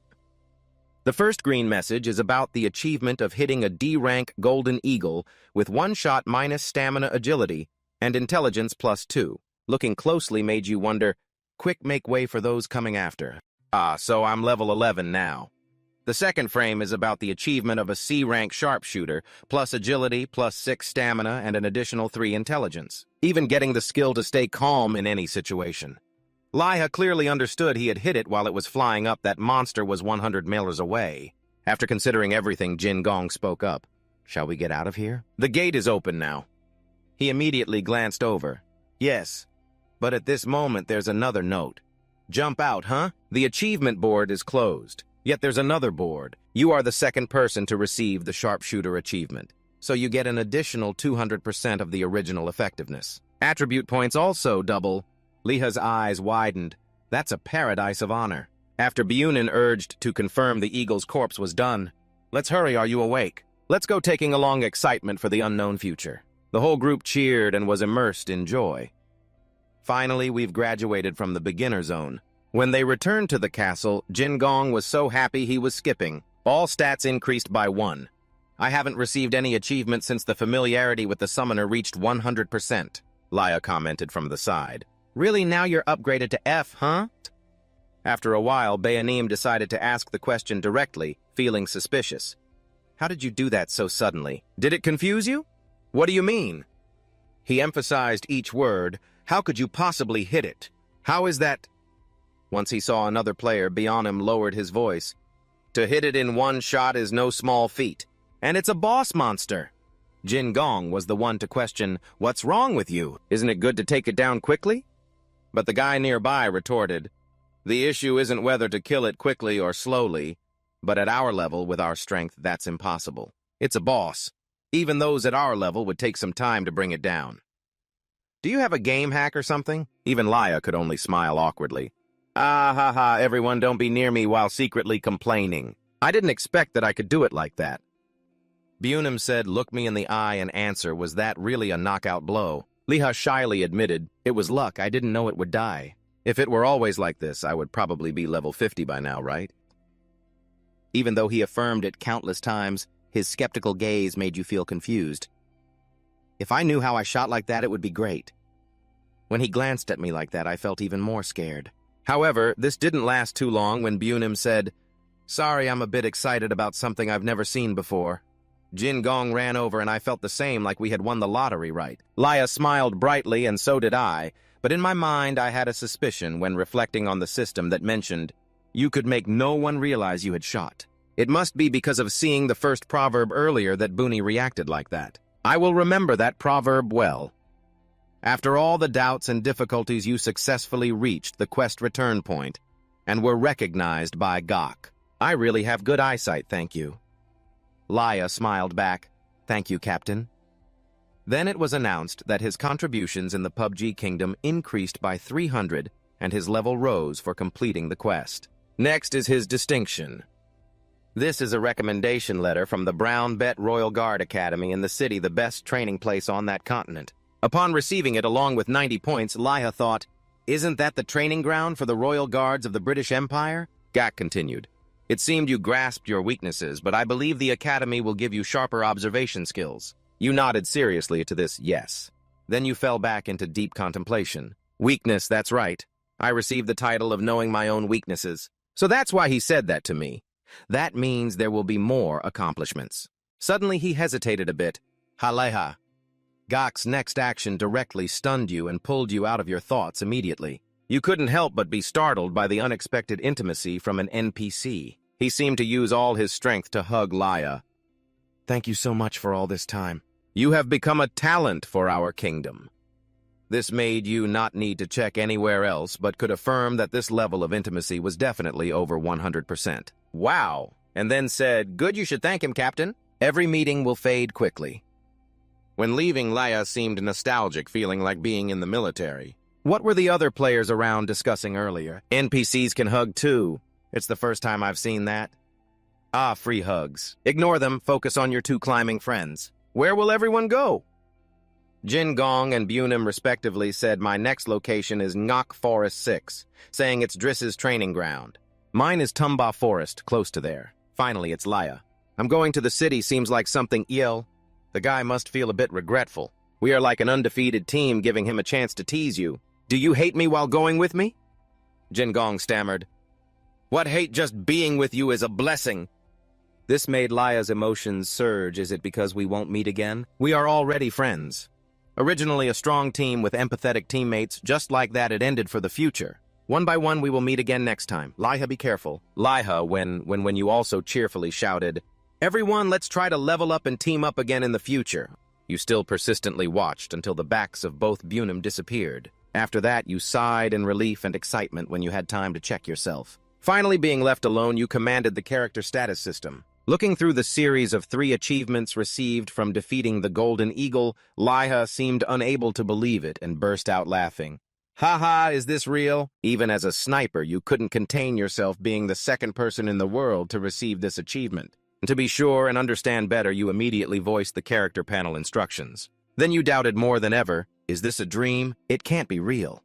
The first green message is about the achievement of hitting a D-rank golden eagle with 1 shot minus stamina, agility, and intelligence +2. Looking closely made you wonder, quick, make way for those coming after. Ah, so I'm level 11 now. The second frame is about the achievement of a C-rank sharpshooter, plus agility, +6 stamina, and an additional 3 intelligence. Even getting the skill to stay calm in any situation. Liha clearly understood he had hit it while it was flying up. That monster was 100 meters away. After considering everything, Jin Gong spoke up. "Shall we get out of here? The gate is open now." He immediately glanced over. "Yes, but at this moment there's another note. Jump out, huh? The achievement board is closed. Yet there's another board. You are the second person to receive the sharpshooter achievement, so you get an additional 200% of the original effectiveness. Attribute points also double." Liha's eyes widened. That's a paradise of honor. After Bunin urged to confirm the eagle's corpse was done, "Let's hurry, are you awake? Let's go, taking along excitement for the unknown future." The whole group cheered and was immersed in joy. Finally, we've graduated from the beginner zone. When they returned to the castle, Jin Gong was so happy he was skipping. All stats increased by 1. "I haven't received any achievement since the familiarity with the summoner reached 100%, Liha commented from the side. "Really, now you're upgraded to F, huh?" After a while, Bayanim decided to ask the question directly, feeling suspicious. "How did you do that so suddenly? Did it confuse you? What do you mean?" He emphasized each word. "How could you possibly hit it? How is that?" Once he saw another player, Bayanim lowered his voice. "To hit it in 1 shot is no small feat. And it's a boss monster." Jin Gong was the one to question, "What's wrong with you? Isn't it good to take it down quickly?" But the guy nearby retorted, "The issue isn't whether to kill it quickly or slowly, but at our level, with our strength, that's impossible. It's a boss. Even those at our level would take some time to bring it down." "Do you have a game hack or something?" Even Liha could only smile awkwardly. "Ah ha ha, everyone don't be near me while secretly complaining. I didn't expect that I could do it like that." Bunim said, "Look me in the eye and answer, was that really a knockout blow?" Liha shyly admitted, "It was luck, I didn't know it would die. If it were always like this, I would probably be level 50 by now, right?" Even though he affirmed it countless times, his skeptical gaze made you feel confused. "If I knew how I shot like that, it would be great." When he glanced at me like that, I felt even more scared. However, this didn't last too long when Bunim said, "Sorry, I'm a bit excited about something I've never seen before." Jin Gong ran over and I felt the same, like we had won the lottery, right? Laya smiled brightly and so did I, but in my mind I had a suspicion when reflecting on the system that mentioned, "You could make no one realize you had shot." It must be because of seeing the first proverb earlier that Buni reacted like that. I will remember that proverb well. After all the doubts and difficulties, you successfully reached the quest return point and were recognized by Gok. I really have good eyesight, thank you. Laya smiled back, "Thank you, Captain." Then it was announced that his contributions in the PUBG Kingdom increased by 300 and his level rose for completing the quest. Next is his distinction. This is a recommendation letter from the Brown Bet Royal Guard Academy in the city, the best training place on that continent. Upon receiving it along with 90 points, Laya thought, "Isn't that the training ground for the Royal Guards of the British Empire?" Gak continued, "It seemed you grasped your weaknesses, but I believe the Academy will give you sharper observation skills." You nodded seriously to this yes. Then you fell back into deep contemplation. Weakness, that's right. I received the title of knowing my own weaknesses. So that's why he said that to me. That means there will be more accomplishments. Suddenly he hesitated a bit. Haleha. Gok's next action directly stunned you and pulled you out of your thoughts immediately. You couldn't help but be startled by the unexpected intimacy from an NPC. He seemed to use all his strength to hug Laya. "Thank you so much for all this time. You have become a talent for our kingdom." This made you not need to check anywhere else, but could affirm that this level of intimacy was definitely over 100%. Wow! And then said, "Good, you should thank him, Captain. Every meeting will fade quickly." When leaving, Laya seemed nostalgic, feeling like being in the military. What were the other players around discussing earlier? NPCs can hug too. It's the first time I've seen that. Ah, free hugs. Ignore them, focus on your two climbing friends. Where will everyone go? Jin Gong and Bunim respectively said my next location is Ngok Forest 6, saying it's Driss's training ground. Mine is Tumba Forest, close to there. Finally, it's Laya. "I'm going to the city seems like something ill." The guy must feel a bit regretful. We are like an undefeated team giving him a chance to tease you. "Do you hate me while going with me?" Jin Gong stammered. "What hate, just being with you is a blessing." This made Laya's emotions surge. Is it because we won't meet again? We are already friends. Originally a strong team with empathetic teammates, just like that it ended for the future. One by one we will meet again next time. Laya, be careful. Laya, when you also cheerfully shouted, "Everyone, let's try to level up and team up again in the future." You still persistently watched until the backs of both Bunim disappeared. After that, you sighed in relief and excitement when you had time to check yourself. Finally, being left alone, you commanded the character status system. Looking through the series of 3 achievements received from defeating the Golden Eagle, Laya seemed unable to believe it and burst out laughing. "Haha, is this real?" Even as a sniper, you couldn't contain yourself being the second person in the world to receive this achievement. And to be sure and understand better, you immediately voiced the character panel instructions. Then you doubted more than ever, is this a dream? It can't be real.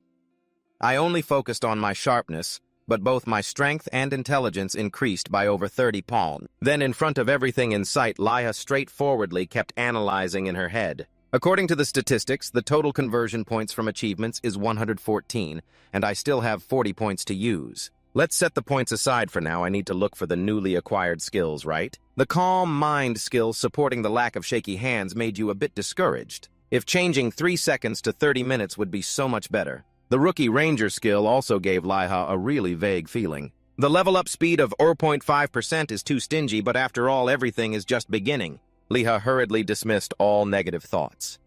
I only focused on my sharpness, but both my strength and intelligence increased by over 30 palm. Then in front of everything in sight, Laya straightforwardly kept analyzing in her head. According to the statistics, the total conversion points from achievements is 114, and I still have 40 points to use. Let's set the points aside for now. I need to look for the newly acquired skills, right? The calm mind skill supporting the lack of shaky hands made you a bit discouraged. If changing 3 seconds to 30 minutes would be so much better. The Rookie Ranger skill also gave Laya a really vague feeling. The level-up speed of 0.5% is too stingy, but after all, everything is just beginning. Laya hurriedly dismissed all negative thoughts.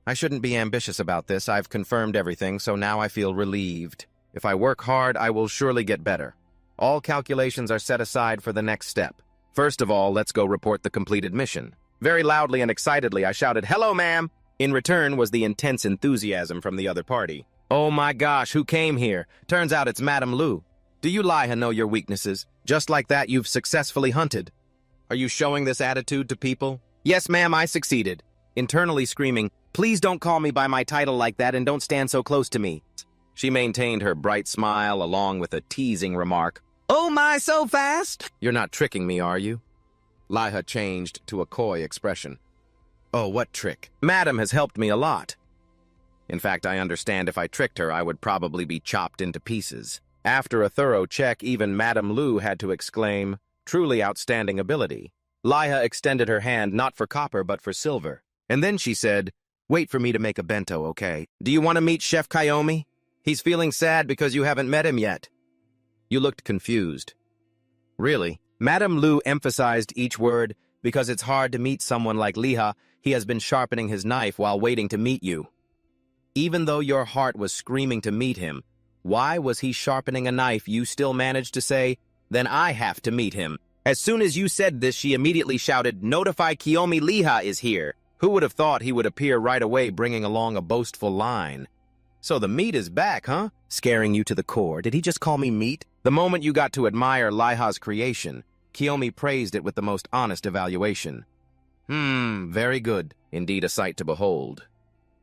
I shouldn't be ambitious about this. I've confirmed everything, so now I feel relieved. If I work hard, I will surely get better. All calculations are set aside for the next step. First of all, let's go report the completed mission. Very loudly and excitedly, I shouted, "Hello, ma'am!" In return was the intense enthusiasm from the other party. "Oh my gosh, who came here? Turns out it's Madame Lu. Do you, Laya, know your weaknesses? Just like that, you've successfully hunted. Are you showing this attitude to people?" "Yes, ma'am, I succeeded." Internally screaming, "Please don't call me by my title like that and don't stand so close to me." She maintained her bright smile along with a teasing remark. "Oh my, so fast?" "You're not tricking me, are you?" Laya changed to a coy expression. "Oh, what trick? Madam has helped me a lot." In fact, I understand if I tricked her, I would probably be chopped into pieces. After a thorough check, even Madame Lu had to exclaim, "Truly outstanding ability." Laiha extended her hand not for copper but for silver. And then she said, "Wait for me to make a bento, okay? Do you want to meet Chef Kiyomi? He's feeling sad because you haven't met him yet." You looked confused. Really? Madame Lu emphasized each word, "Because it's hard to meet someone like Liha. He has been sharpening his knife while waiting to meet you." Even though your heart was screaming to meet him, why was he sharpening a knife? You still managed to say, "Then I have to meet him." As soon as you said this, she immediately shouted, "Notify Kiyomi, Liha is here." Who would have thought he would appear right away bringing along a boastful line? "So the meat is back, huh?" Scaring you to the core. Did he just call me meat? The moment you got to admire Laiha's creation, Kiyomi praised it with the most honest evaluation. Very good. Indeed a sight to behold.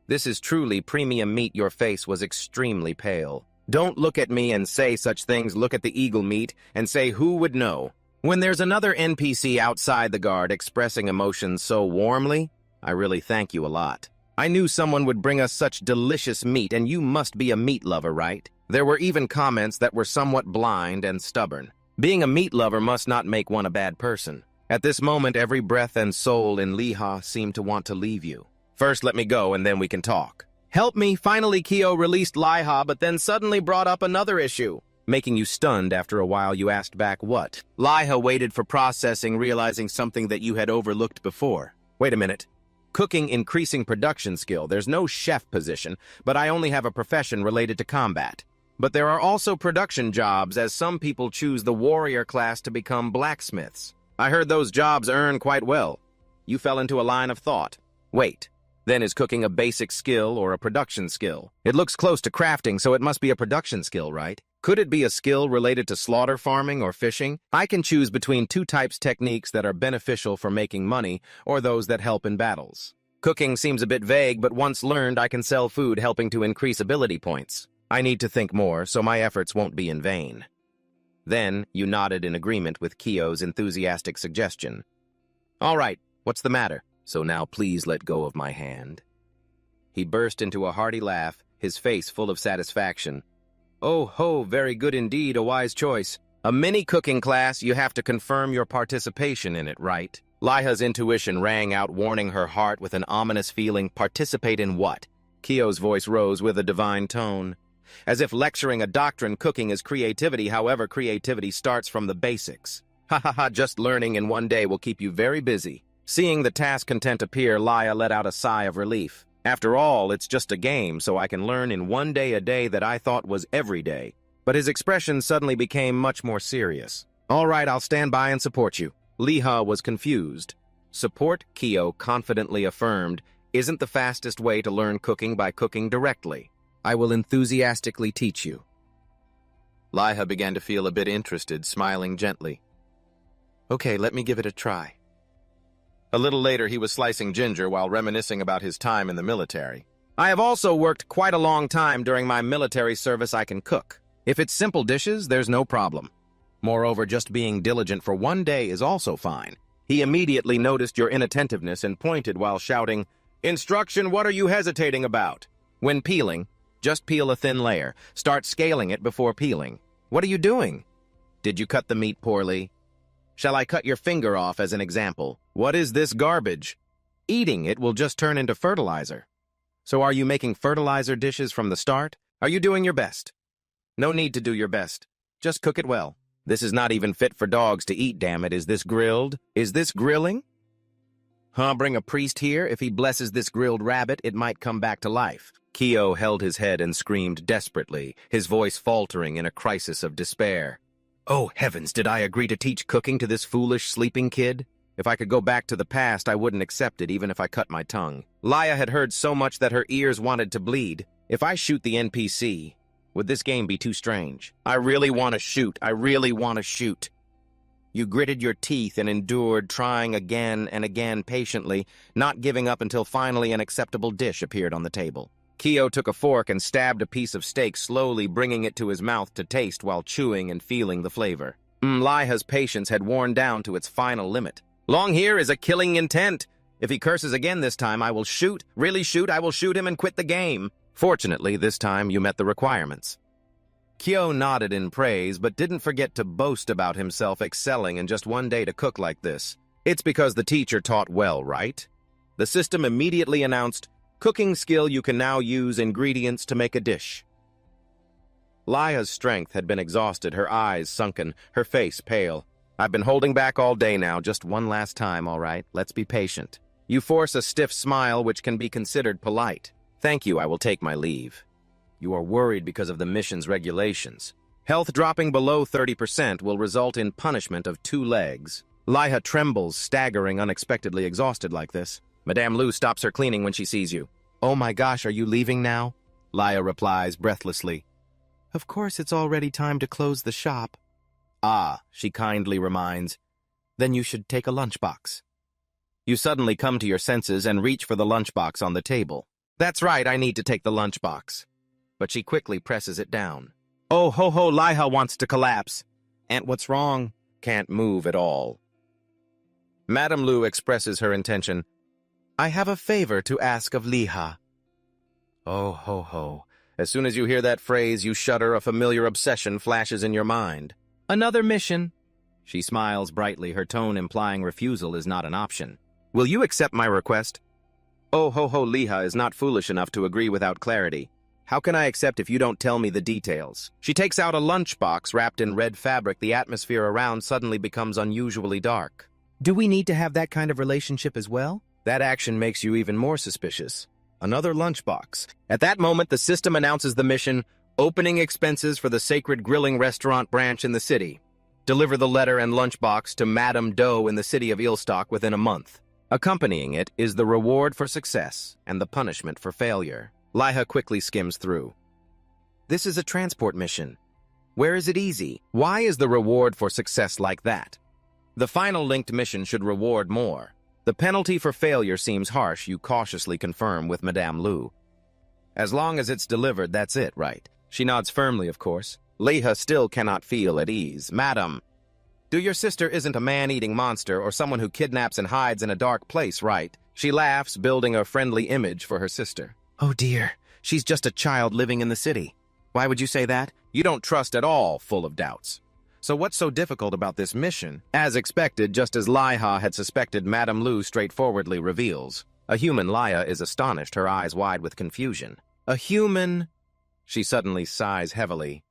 This is truly premium meat. Your face was extremely pale. Don't look at me and say such things. Look at the eagle meat and say, who would know? When there's another NPC outside the guard expressing emotions so warmly, I really thank you a lot. I knew someone would bring us such delicious meat, and you must be a meat lover, right? There were even comments that were somewhat blind and stubborn. Being a meat lover must not make one a bad person. At this moment, every breath and soul in Liha seemed to want to leave you. First, let me go, and then we can talk. Help me. Finally, Kyo released Liha, but then suddenly brought up another issue. Making you stunned. After a while, you asked back, what? Liha waited for processing, realizing something that you had overlooked before. Wait a minute. Cooking increasing production skill. There's no chef position, but I only have a profession related to combat. But there are also production jobs, as some people choose the warrior class to become blacksmiths. I heard those jobs earn quite well. You fell into a line of thought. Wait, then is cooking a basic skill or a production skill? It looks close to crafting, so it must be a production skill, right? Could it be a skill related to slaughter farming or fishing? I can choose between two types techniques that are beneficial for making money or those that help in battles. Cooking seems a bit vague, but once learned, I can sell food helping to increase ability points. I need to think more, so my efforts won't be in vain. Then, you nodded in agreement with Kyo's enthusiastic suggestion. All right, what's the matter? So now please let go of my hand. He burst into a hearty laugh, his face full of satisfaction. Oh ho, very good indeed, a wise choice. A mini cooking class, you have to confirm your participation in it, right? Liha's intuition rang out, warning her heart with an ominous feeling. Participate in what? Kyo's voice rose with a divine tone. As if lecturing a doctrine, cooking is creativity, however creativity starts from the basics. Ha ha ha, just learning in one day will keep you very busy. Seeing the task content appear, Liha let out a sigh of relief. After all, it's just a game, so I can learn in one day a day that I thought was every day. But his expression suddenly became much more serious. All right, I'll stand by and support you. Liha was confused. Support, Kyo confidently affirmed, isn't the fastest way to learn cooking by cooking directly. I will enthusiastically teach you. Liha began to feel a bit interested, smiling gently. Okay, let me give it a try. A little later, he was slicing ginger while reminiscing about his time in the military. I have also worked quite a long time during my military service. I can cook. If it's simple dishes, there's no problem. Moreover, just being diligent for one day is also fine. He immediately noticed your inattentiveness and pointed while shouting, Instruction, what are you hesitating about? When peeling, just peel a thin layer. Start scaling it before peeling. What are you doing? Did you cut the meat poorly? Shall I cut your finger off as an example? What is this garbage? Eating it will just turn into fertilizer. So are you making fertilizer dishes from the start? Are you doing your best? No need to do your best. Just cook it well. This is not even fit for dogs to eat, damn it. Is this grilled? Is this grilling? Huh, bring a priest here? If he blesses this grilled rabbit, it might come back to life. Kyo held his head and screamed desperately, his voice faltering in a crisis of despair. Oh, heavens, did I agree to teach cooking to this foolish sleeping kid? If I could go back to the past, I wouldn't accept it, even if I cut my tongue. Liha had heard so much that her ears wanted to bleed. If I shoot the NPC, would this game be too strange? I really want to shoot. I really want to shoot. You gritted your teeth and endured, trying again and again patiently, not giving up until finally an acceptable dish appeared on the table. Kyo took a fork and stabbed a piece of steak, slowly bringing it to his mouth to taste while chewing and feeling the flavor. Liha's patience had worn down to its final limit. Long here is a killing intent. If he curses again this time, I will shoot, really shoot, I will shoot him and quit the game. Fortunately, this time you met the requirements. Kyo nodded in praise, but didn't forget to boast about himself excelling in just one day to cook like this. It's because the teacher taught well, right? The system immediately announced, cooking skill you can now use ingredients to make a dish. Laya's strength had been exhausted, her eyes sunken, her face pale. I've been holding back all day now, just one last time, all right? Let's be patient. You force a stiff smile, which can be considered polite. Thank you, I will take my leave. You are worried because of the mission's regulations. Health dropping below 30% will result in punishment of 2 legs. Laya trembles, staggering, unexpectedly exhausted like this. Madame Lu stops her cleaning when she sees you. Oh my gosh, are you leaving now? Laya replies breathlessly. Of course, it's already time to close the shop. Ah, she kindly reminds. Then you should take a lunchbox. You suddenly come to your senses and reach for the lunchbox on the table. That's right, I need to take the lunchbox. But she quickly presses it down. Oh, ho, Laya wants to collapse. And what's wrong? Can't move at all. Madame Lu expresses her intention. I have a favor to ask of Liha. Oh, ho. As soon as you hear that phrase, you shudder, a familiar obsession flashes in your mind. Another mission. She smiles brightly, her tone implying refusal is not an option. Will you accept my request? Oh, ho, Liha is not foolish enough to agree without clarity. How can I accept if you don't tell me the details? She takes out a lunchbox wrapped in red fabric. The atmosphere around suddenly becomes unusually dark. Do we need to have that kind of relationship as well? That action makes you even more suspicious. Another lunchbox. At that moment, the system announces the mission, opening expenses for the Sacred Grilling Restaurant branch in the city. Deliver the letter and lunchbox to Madame Doe in the city of Ilstock within a month. Accompanying it is the reward for success and the punishment for failure. Laya quickly skims through. This is a transport mission. Where is it easy? Why is the reward for success like that? The final linked mission should reward more. The penalty for failure seems harsh, you cautiously confirm with Madame Lu. As long as it's delivered, that's it, right? She nods firmly, of course. Liha still cannot feel at ease. Madam, your sister isn't a man-eating monster or someone who kidnaps and hides in a dark place, right? She laughs, building a friendly image for her sister. Oh dear, she's just a child living in the city. Why would you say that? You don't trust at all, full of doubts. So what's so difficult about this mission? As expected, just as Liha had suspected, Madame Lu straightforwardly reveals. A human. Laya is astonished, her eyes wide with confusion. A human? She suddenly sighs heavily.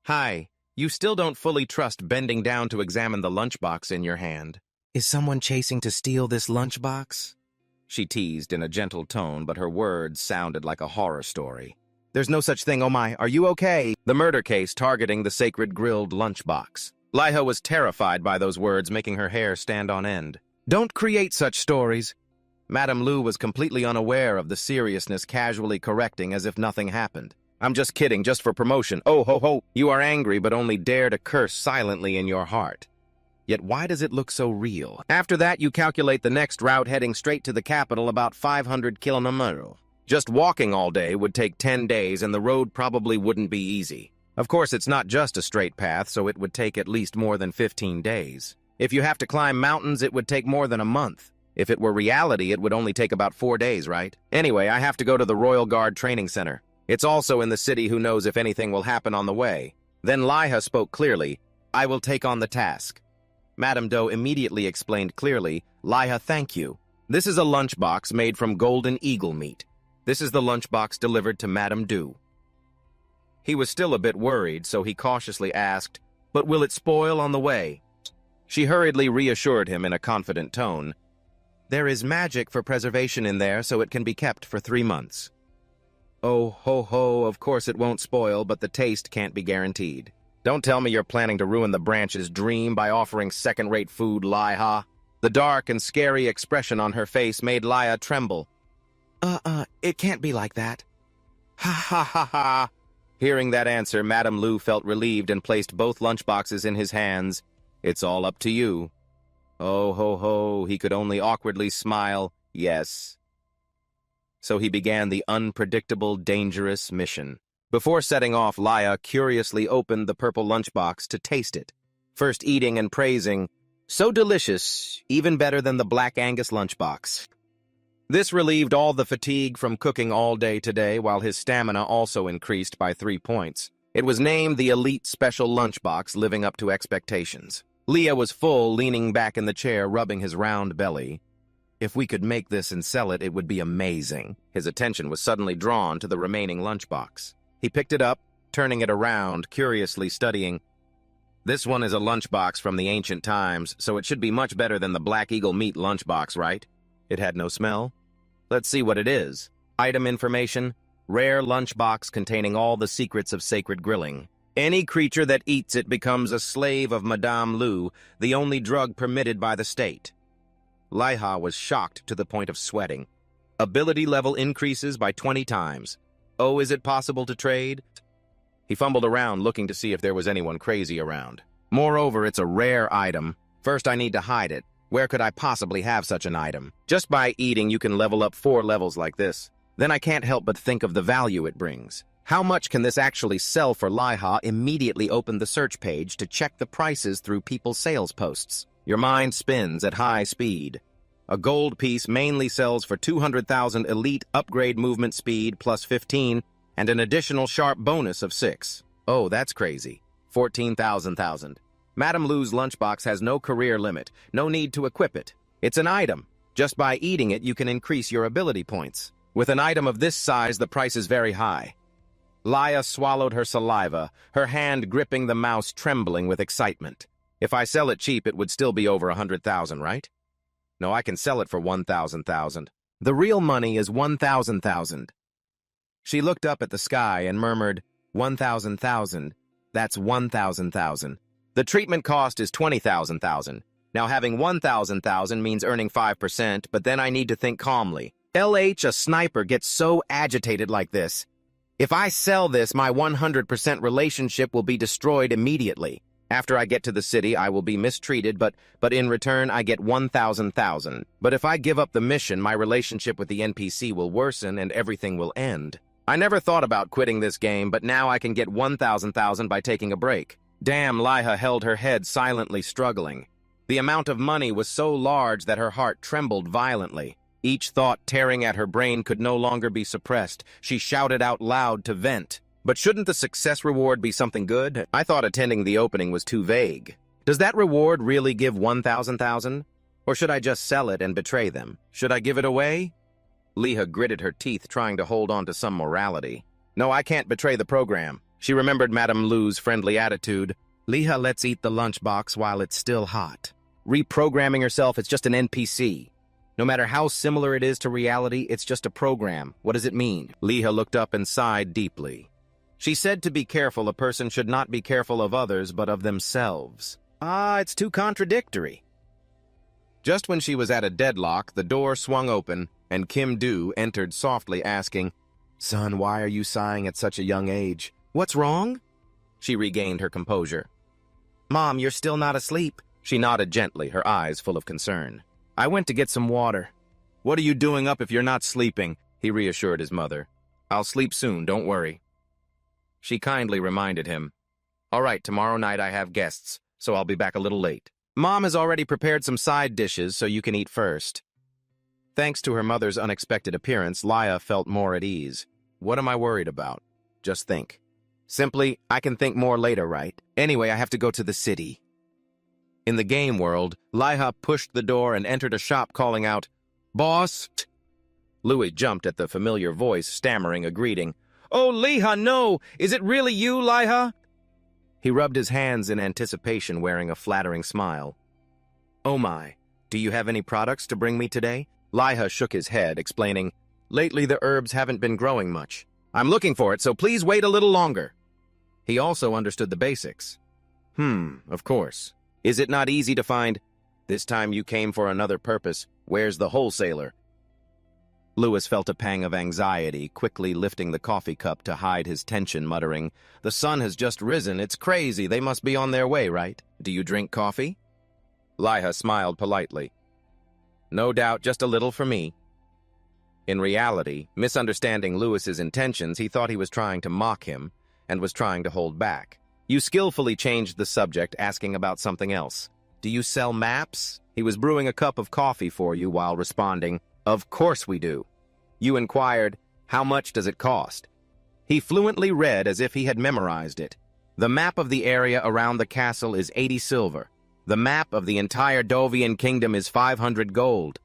Hi, you still don't fully trust bending down to examine the lunchbox in your hand. Is someone chasing to steal this lunchbox? She teased in a gentle tone, but her words sounded like a horror story. There's no such thing, oh my, are you okay? The murder case targeting the sacred grilled lunchbox. Liha was terrified by those words, making her hair stand on end. Don't create such stories. Madame Lu was completely unaware of the seriousness, casually correcting as if nothing happened. I'm just kidding, just for promotion. Oh, ho, you are angry, but only dare to curse silently in your heart. Yet why does it look so real? After that, you calculate the next route heading straight to the capital, about 500 kilometers. Just walking all day would take 10 days, and the road probably wouldn't be easy. Of course, it's not just a straight path, so it would take at least more than 15 days. If you have to climb mountains, it would take more than a month. If it were reality, it would only take about 4 days, right? Anyway, I have to go to the Royal Guard Training Center. It's also in the city. Who knows if anything will happen on the way. Then Liha spoke clearly. I will take on the task. Madame Doe immediately explained clearly, Liha, thank you. This is a lunchbox made from golden eagle meat. This is the lunchbox delivered to Madame Doe. He was still a bit worried, so he cautiously asked, but will it spoil on the way? She hurriedly reassured him in a confident tone. There is magic for preservation in there, so it can be kept for 3 months. Oh, ho, of course it won't spoil, but the taste can't be guaranteed. Don't tell me you're planning to ruin the branch's dream by offering second-rate food, Liha. The dark and scary expression on her face made Liha tremble. It can't be like that. Ha. Hearing that answer, Madame Lu felt relieved and placed both lunchboxes in his hands. It's all up to you. Oh, ho, he could only awkwardly smile, yes. So he began the unpredictable, dangerous mission. Before setting off, Liha curiously opened the purple lunchbox to taste it, first eating and praising, so delicious, even better than the Black Angus lunchbox. This relieved all the fatigue from cooking all day today, while his stamina also increased by 3 points. It was named the Elite Special Lunchbox, living up to expectations. Leah was full, leaning back in the chair, rubbing his round belly. If we could make this and sell it, it would be amazing. His attention was suddenly drawn to the remaining lunchbox. He picked it up, turning it around, curiously studying. This one is a lunchbox from the ancient times, so it should be much better than the Black Eagle meat lunchbox, right? It had no smell. Let's see what it is. Item information: rare lunchbox containing all the secrets of sacred grilling. Any creature that eats it becomes a slave of Madame Lu, the only drug permitted by the state. Laiha was shocked to the point of sweating. Ability level increases by 20 times. Oh, is it possible to trade? He fumbled around looking to see if there was anyone crazy around. Moreover, it's a rare item. First, I need to hide it. Where could I possibly have such an item? Just by eating, you can level up 4 levels like this. Then I can't help but think of the value it brings. How much can this actually sell for? Laiha immediately opened the search page to check the prices through people's sales posts. Your mind spins at high speed. A gold piece mainly sells for 200,000 elite upgrade movement speed plus 15, and an additional sharp bonus of 6. Oh, that's crazy. 14,000. Madame Lu's lunchbox has no career limit, no need to equip it. It's an item. Just by eating it, you can increase your ability points. With an item of this size, the price is very high. Laya swallowed her saliva, her hand gripping the mouse, trembling with excitement. If I sell it cheap, it would still be over 100,000, right? No, I can sell it for 1,000. The real money is 1,000. She looked up at the sky and murmured, 1,000. That's 1,000. The treatment cost is 20,000. Now having 1,000 means earning 5%, but then I need to think calmly. LH, a sniper, gets so agitated like this. If I sell this, my 100% relationship will be destroyed immediately. After I get to the city, I will be mistreated, but in return, I get 1,000. But if I give up the mission, my relationship with the NPC will worsen and everything will end. I never thought about quitting this game, but now I can get 1,000 by taking a break. Damn, Laiha held her head, silently struggling. The amount of money was so large that her heart trembled violently. Each thought tearing at her brain could no longer be suppressed. She shouted out loud to vent. But shouldn't the success reward be something good? I thought attending the opening was too vague. Does that reward really give 1,000? Or should I just sell it and betray them? Should I give it away? Leah gritted her teeth, trying to hold on to some morality. No, I can't betray the program. She remembered Madame Lu's friendly attitude. Leah, let's eat the lunchbox while it's still hot. Reprogramming herself, it's just an NPC. No matter how similar it is to reality, it's just a program. What does it mean? Leah looked up and sighed deeply. She said to be careful, a person should not be careful of others, but of themselves. It's too contradictory. Just when she was at a deadlock, the door swung open, and Kim Do entered softly, asking, "Son, why are you sighing at such a young age? What's wrong?" She regained her composure. "Mom, you're still not asleep." She nodded gently, her eyes full of concern. "I went to get some water." "What are you doing up if you're not sleeping?" he reassured his mother. "I'll sleep soon, don't worry." She kindly reminded him, "All right, tomorrow night I have guests, so I'll be back a little late. Mom has already prepared some side dishes, so you can eat first." Thanks to her mother's unexpected appearance, Leah felt more at ease. What am I worried about? Just think. Simply, I can think more later, right? Anyway, I have to go to the city. In the game world, Leah pushed the door and entered a shop, calling out, "Boss!" Louis jumped at the familiar voice, stammering a greeting. "Oh, Leah, no! Is it really you, Leah?" He rubbed his hands in anticipation, wearing a flattering smile. "Oh my, do you have any products to bring me today?" Leah shook his head, explaining, "Lately the herbs haven't been growing much. I'm looking for it, so please wait a little longer." He also understood the basics. Of course. Is it not easy to find? This time you came for another purpose. Where's the wholesaler? Louis felt a pang of anxiety, quickly lifting the coffee cup to hide his tension, muttering, "The sun has just risen. It's crazy. They must be on their way, right? Do you drink coffee?" Leah smiled politely. "No doubt, just a little for me." In reality, misunderstanding Louis's intentions, he thought he was trying to mock him and was trying to hold back. You skillfully changed the subject, asking about something else. "Do you sell maps?" He was brewing a cup of coffee for you while responding, Of course we do. You inquired, how much does it cost? He fluently read as if he had memorized it. The map of the area around the castle is 80 silver. The map of the entire Dovian kingdom is 500 gold.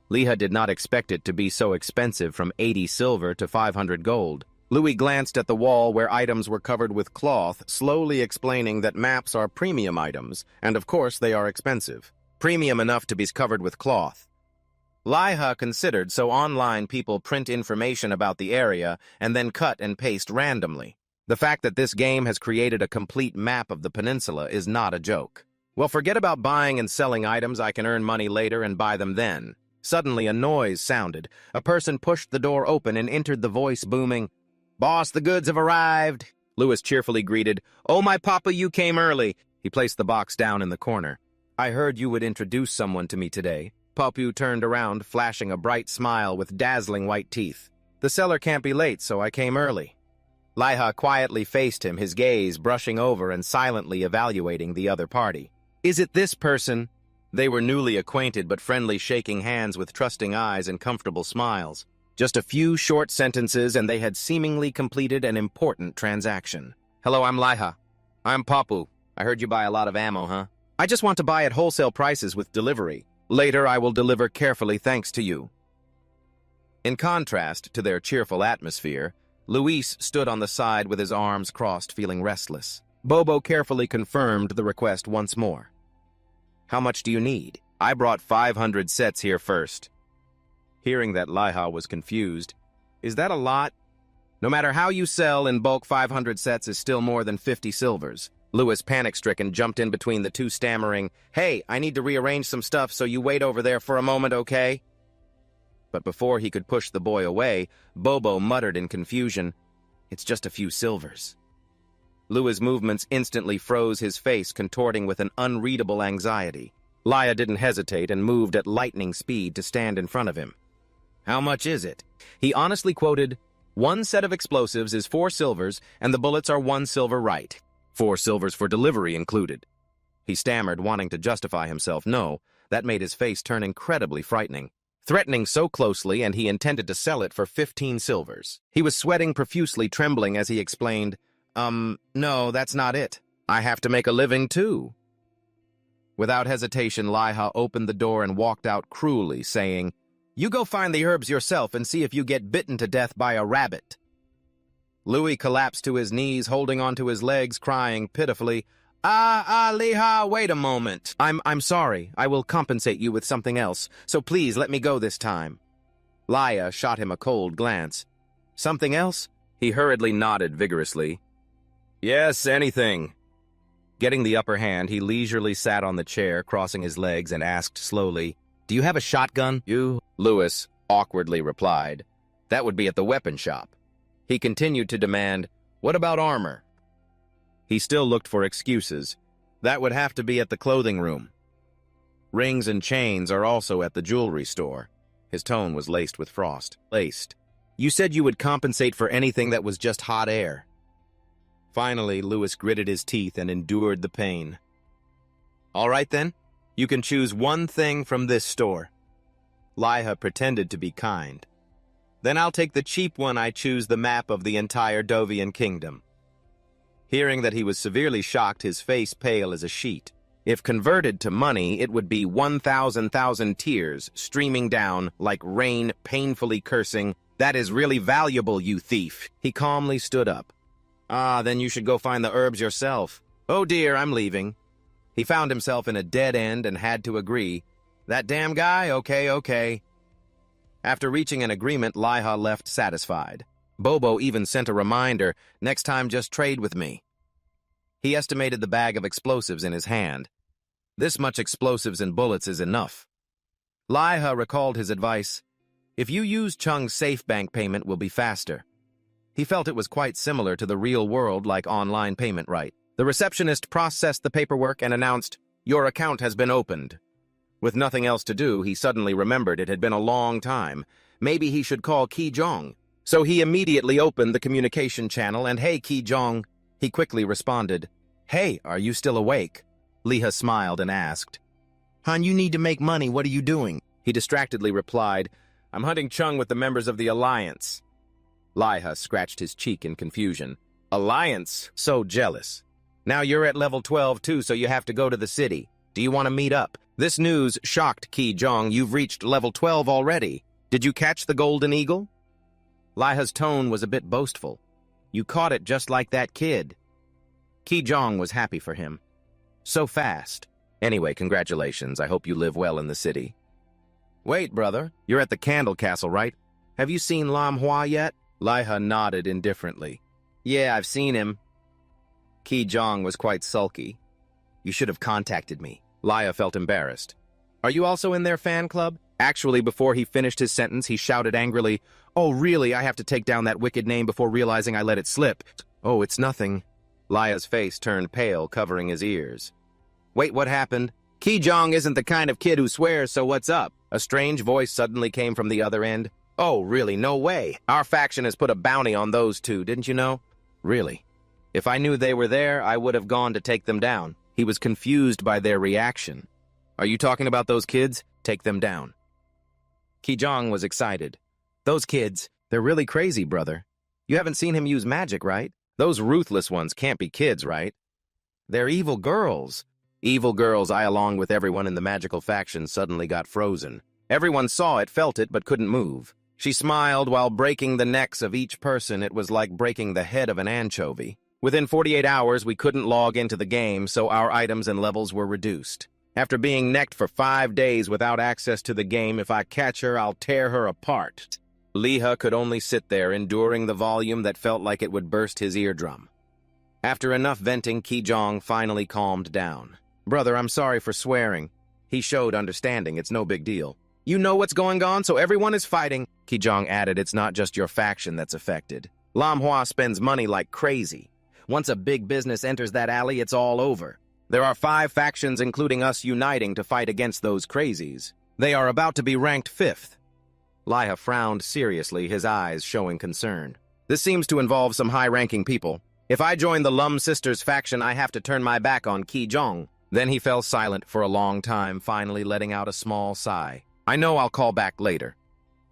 Liha did not expect it to be so expensive, from 80 silver to 500 gold. Louis glanced at the wall where items were covered with cloth, slowly explaining that maps are premium items, and of course they are expensive. Premium enough to be covered with cloth. Liha considered, so online people print information about the area and then cut and paste randomly. The fact that this game has created a complete map of the peninsula is not a joke. Well, forget about buying and selling items. I can earn money later and buy them then. Suddenly, a noise sounded. A person pushed the door open and entered, the voice booming, "Boss, the goods have arrived." Louis cheerfully greeted, "Oh, my papa, you came early." He placed the box down in the corner. "I heard you would introduce someone to me today." Papu turned around, flashing a bright smile with dazzling white teeth. "The seller can't be late, so I came early." Liha quietly faced him, his gaze brushing over and silently evaluating the other party. "Is it this person?" They were newly acquainted but friendly, shaking hands with trusting eyes and comfortable smiles. Just a few short sentences and they had seemingly completed an important transaction. "Hello, I'm Liha." "I'm Papu. I heard you buy a lot of ammo, huh?" "I just want to buy at wholesale prices with delivery. Later I will deliver carefully thanks to you." In contrast to their cheerful atmosphere, Luis stood on the side with his arms crossed, feeling restless. Bobo carefully confirmed the request once more. "How much do you need?" "I brought 500 sets here first." Hearing that, Liha was confused. "Is that a lot?" "No matter how you sell, in bulk 500 sets is still more than 50 silvers. Louis, panic-stricken, jumped in between the two, stammering, "Hey, I need to rearrange some stuff, so you wait over there for a moment, okay?" But before he could push the boy away, Bobo muttered in confusion, "It's just a few silvers." Louis' movements instantly froze, his face contorting with an unreadable anxiety. Liha didn't hesitate and moved at lightning speed to stand in front of him. "How much is it?" He honestly quoted, "One set of explosives is 4 silvers, and the bullets are 1 silver, right? 4 silvers for delivery included." He stammered, wanting to justify himself. No, that made his face turn incredibly frightening. Threatening so closely, and he intended to sell it for 15 silvers. He was sweating profusely, trembling as he explained, No, that's not it. I have to make a living too." Without hesitation, Liha opened the door and walked out cruelly, saying, "You go find the herbs yourself and see if you get bitten to death by a rabbit." Louis collapsed to his knees, holding onto his legs, crying pitifully, Liha, wait a moment. I'm sorry. I will compensate you with something else, so please let me go this time." Liha shot him a cold glance. "Something else?" He hurriedly nodded vigorously. "Yes, anything." Getting the upper hand, he leisurely sat on the chair, crossing his legs, and asked slowly, "Do you have a shotgun?" "You?" Louis awkwardly replied. "That would be at the weapon shop." He continued to demand, "What about armor?" He still looked for excuses. "That would have to be at the clothing room. Rings and chains are also at the jewelry store." His tone was laced with frost. "Laced. You said you would compensate for anything that was just hot air." Finally, Louis gritted his teeth and endured the pain. "All right then, you can choose one thing from this store." Liha pretended to be kind. "Then I'll take the cheap one. I choose the map of the entire Dovian kingdom." Hearing that he was severely shocked, his face pale as a sheet. If converted to money, it would be 1,000 tears streaming down like rain, painfully cursing, "That is really valuable, you thief." He calmly stood up. Then you should go find the herbs yourself." "Oh dear, I'm leaving." He found himself in a dead end and had to agree. "That damn guy? Okay. After reaching an agreement, Liha left satisfied. Bobo even sent a reminder, "Next time just trade with me." He estimated the bag of explosives in his hand. This much explosives and bullets is enough. Liha recalled his advice, "If you use Chung's safe bank, payment will be faster." He felt it was quite similar to the real world, like online payment, right? The receptionist processed the paperwork and announced, "Your account has been opened." With nothing else to do, he suddenly remembered it had been a long time. Maybe he should call Ki Jong. So he immediately opened the communication channel and, "Hey, Ki Jong." He quickly responded, "Hey, are you still awake?" Liha smiled and asked, "Han, you need to make money. What are you doing?" He distractedly replied, I'm hunting Chung with the members of the Alliance. Liha scratched his cheek in confusion. Alliance? So jealous. Now you're at level 12 too, so you have to go to the city. Do you want to meet up? This news shocked Ki Jong. You've reached level 12 already. Did you catch the Golden Eagle? Liha's tone was a bit boastful. You caught it just like that kid. Ki Jong was happy for him. So fast. Anyway, congratulations. I hope you live well in the city. Wait, brother. You're at the Candle Castle, right? Have you seen Manhwa yet? Liha nodded indifferently. Yeah, I've seen him. Ki Jong was quite sulky. You should have contacted me. Liha felt embarrassed. Are you also in their fan club? Actually, before he finished his sentence, he shouted angrily, Oh, really? I have to take down that wicked name before realizing I let it slip. Oh, it's nothing. Liha's face turned pale, covering his ears. Wait, what happened? Ki Jong isn't the kind of kid who swears, so what's up? A strange voice suddenly came from the other end. Oh, really? No way. Our faction has put a bounty on those two, didn't you know? Really? If I knew they were there, I would have gone to take them down. He was confused by their reaction. Are you talking about those kids? Take them down. Ki Jong was excited. Those kids, they're really crazy, brother. You haven't seen him use magic, right? Those ruthless ones can't be kids, right? They're evil girls. Evil girls, I, along with everyone in the magical faction, suddenly got frozen. Everyone saw it, felt it, but couldn't move. She smiled while breaking the necks of each person. It was like breaking the head of an anchovy. Within 48 hours, we couldn't log into the game, so our items and levels were reduced. After being necked for 5 days without access to the game, if I catch her, I'll tear her apart. Liha could only sit there, enduring the volume that felt like it would burst his eardrum. After enough venting, Ki Jong finally calmed down. Brother, I'm sorry for swearing. He showed understanding. It's no big deal. You know what's going on, so everyone is fighting. Ki Jong added, it's not just your faction that's affected. Manhwa spends money like crazy. Once a big business enters that alley, it's all over. There are 5 factions, including us, uniting to fight against those crazies. They are about to be ranked 5th. Liha frowned seriously, his eyes showing concern. This seems to involve some high-ranking people. If I join the Lum Sisters faction, I have to turn my back on Ki Jong. Then he fell silent for a long time, finally letting out a small sigh. I know I'll call back later.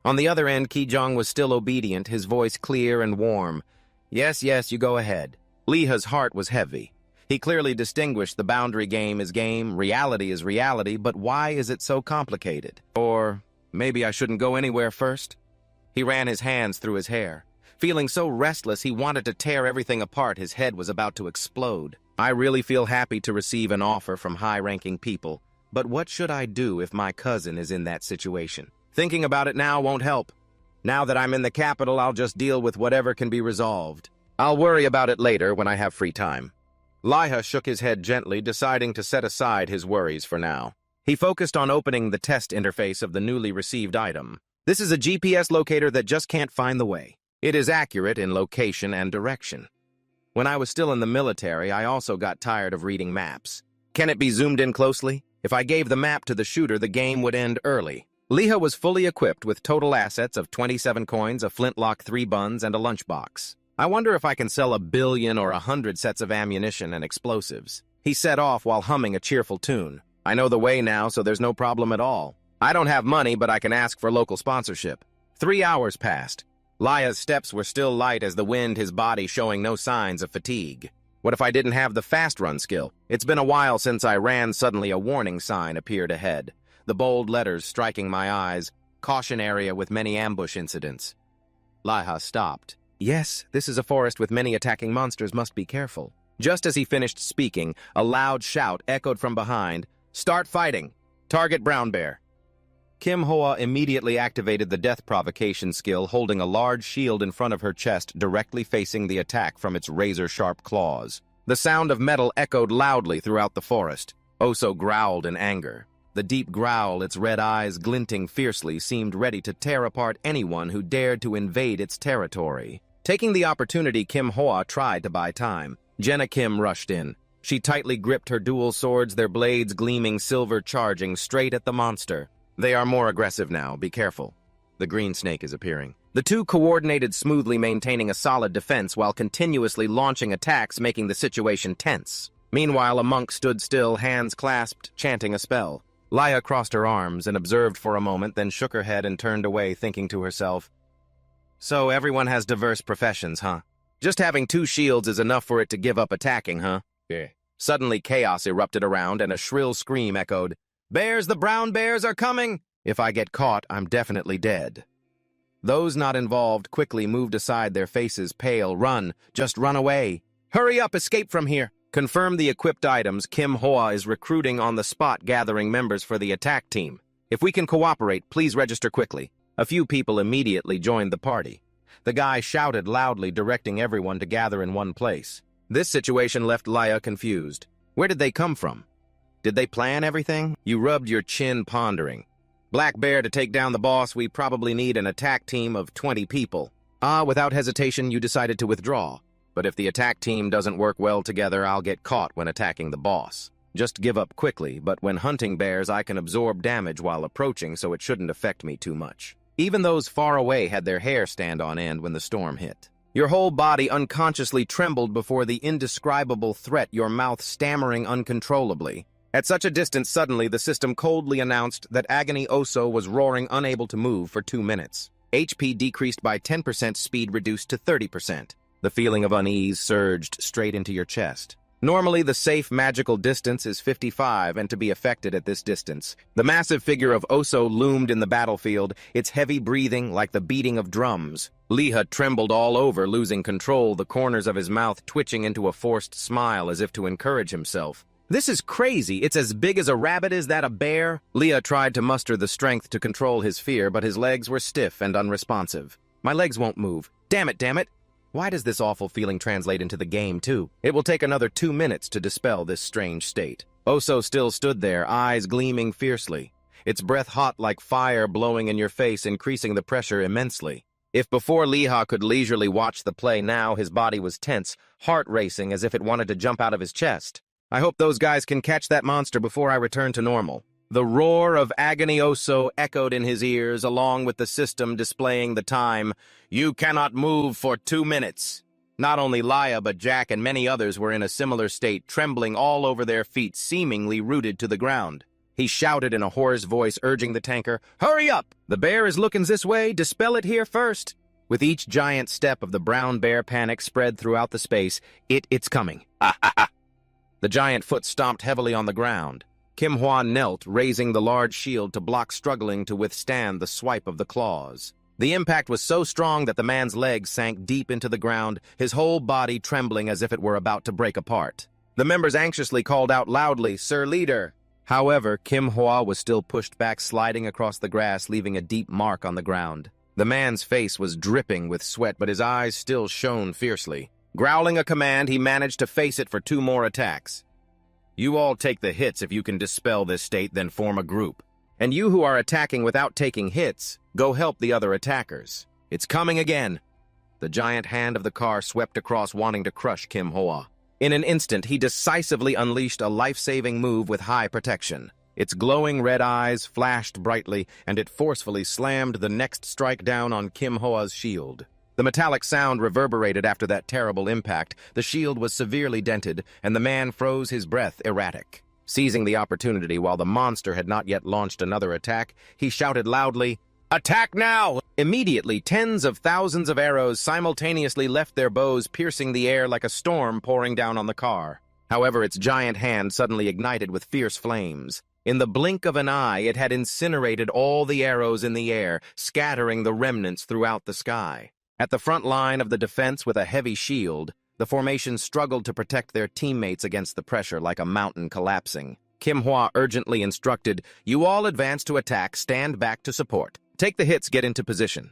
On the other end, Ki Jong was still obedient, his voice clear and warm. Yes, you go ahead. Liha's heart was heavy. He clearly distinguished the boundary game is game, reality is reality, but why is it so complicated? Or maybe I shouldn't go anywhere first? He ran his hands through his hair. Feeling so restless, he wanted to tear everything apart. His head was about to explode. I really feel happy to receive an offer from high-ranking people, but what should I do if my cousin is in that situation? Thinking about it now won't help. Now that I'm in the capital, I'll just deal with whatever can be resolved. I'll worry about it later when I have free time. Liha shook his head gently, deciding to set aside his worries for now. He focused on opening the test interface of the newly received item. This is a GPS locator that just can't find the way. It is accurate in location and direction. When I was still in the military, I also got tired of reading maps. Can it be zoomed in closely? If I gave the map to the shooter, the game would end early. Liha was fully equipped with total assets of 27 coins, a flintlock, 3 buns, and a lunchbox. I wonder if I can sell 1 billion or 100 sets of ammunition and explosives. He set off while humming a cheerful tune. I know the way now, so there's no problem at all. I don't have money, but I can ask for local sponsorship. 3 hours passed. Liha's steps were still light as the wind, his body showing no signs of fatigue. What if I didn't have the fast run skill? It's been a while since I ran. Suddenly a warning sign appeared ahead. The bold letters striking my eyes. Caution area with many ambush incidents. Liha stopped. Yes, this is a forest with many attacking monsters. Must be careful. Just as he finished speaking, a loud shout echoed from behind. Start fighting! Target Brown Bear! Kim Hoa immediately activated the death provocation skill, holding a large shield in front of her chest, directly facing the attack from its razor-sharp claws. The sound of metal echoed loudly throughout the forest. Oso growled in anger. The deep growl, its red eyes glinting fiercely, seemed ready to tear apart anyone who dared to invade its territory. Taking the opportunity, Kim Hoa tried to buy time. Jenna Kim rushed in. She tightly gripped her dual swords, their blades gleaming silver, charging straight at the monster. They are more aggressive now, be careful. The green snake is appearing. The two coordinated smoothly, maintaining a solid defense while continuously launching attacks, making the situation tense. Meanwhile, a monk stood still, hands clasped, chanting a spell. Laya crossed her arms and observed for a moment, then shook her head and turned away, thinking to herself, "So everyone has diverse professions, huh? Just having 2 shields is enough for it to give up attacking, huh?" Yeah. Suddenly chaos erupted around and a shrill scream echoed, "Bears, the brown bears are coming! If I get caught, I'm definitely dead." Those not involved quickly moved aside, their faces pale. "Run! Just run away! Hurry up, escape from here!" Confirm the equipped items. Kim Hoa is recruiting on the spot, gathering members for the attack team. If we can cooperate, please register quickly. A few people immediately joined the party. The guy shouted loudly, directing everyone to gather in one place. This situation left Laya confused. Where did they come from? Did they plan everything? You rubbed your chin, pondering. "Black Bear, to take down the boss, we probably need an attack team of 20 people. Without hesitation, you decided to withdraw. But if the attack team doesn't work well together, I'll get caught when attacking the boss. Just give up quickly, but when hunting bears, I can absorb damage while approaching, so it shouldn't affect me too much." Even those far away had their hair stand on end when the storm hit. Your whole body unconsciously trembled before the indescribable threat, your mouth stammering uncontrollably. At such a distance, suddenly, the system coldly announced that Agony Oso was roaring, unable to move for 2 minutes. HP decreased by 10%, speed reduced to 30%. The feeling of unease surged straight into your chest. Normally, the safe magical distance is 55, and to be affected at this distance. The massive figure of Oso loomed in the battlefield, its heavy breathing like the beating of drums. Liha trembled all over, losing control, the corners of his mouth twitching into a forced smile as if to encourage himself. "This is crazy. It's as big as a rabbit. Is that a bear?" Liha tried to muster the strength to control his fear, but his legs were stiff and unresponsive. "My legs won't move. Damn it, damn it. Why does this awful feeling translate into the game, too? It will take another 2 minutes to dispel this strange state." Oso still stood there, eyes gleaming fiercely, its breath hot like fire blowing in your face, increasing the pressure immensely. If before Liha could leisurely watch the play, now his body was tense, heart racing as if it wanted to jump out of his chest. "I hope those guys can catch that monster before I return to normal." The roar of Agony Oso echoed in his ears, along with the system displaying the time. "You cannot move for 2 minutes." Not only Laya, but Jack and many others were in a similar state, trembling all over their feet, seemingly rooted to the ground. He shouted in a hoarse voice, urging the tanker, "Hurry up! The bear is looking this way. Dispel it here first." With each giant step of the brown bear, panic spread throughout the space. It's coming. Ah, ah, ah. The giant foot stomped heavily on the ground. Kim Hwa knelt, raising the large shield to block, struggling to withstand the swipe of the claws. The impact was so strong that the man's legs sank deep into the ground, his whole body trembling as if it were about to break apart. The members anxiously called out loudly, "Sir Leader!" However, Kim Hwa was still pushed back, sliding across the grass, leaving a deep mark on the ground. The man's face was dripping with sweat, but his eyes still shone fiercely. Growling a command, he managed to face it for 2 more attacks. "You all take the hits if you can dispel this state, then form a group. And you who are attacking without taking hits, go help the other attackers. It's coming again." The giant hand of the car swept across, wanting to crush Kim Hoa. In an instant, he decisively unleashed a life-saving move with high protection. Its glowing red eyes flashed brightly, and it forcefully slammed the next strike down on Kim Hoa's shield. The metallic sound reverberated after that terrible impact. The shield was severely dented, and the man froze, his breath erratic. Seizing the opportunity while the monster had not yet launched another attack, he shouted loudly, "Attack now!" Immediately, tens of thousands of arrows simultaneously left their bows, piercing the air like a storm pouring down on the car. However, its giant hand suddenly ignited with fierce flames. In the blink of an eye, it had incinerated all the arrows in the air, scattering the remnants throughout the sky. At the front line of the defense with a heavy shield, the formation struggled to protect their teammates against the pressure like a mountain collapsing. Kim Hwa urgently instructed, "You all advance to attack, stand back to support. Take the hits, get into position."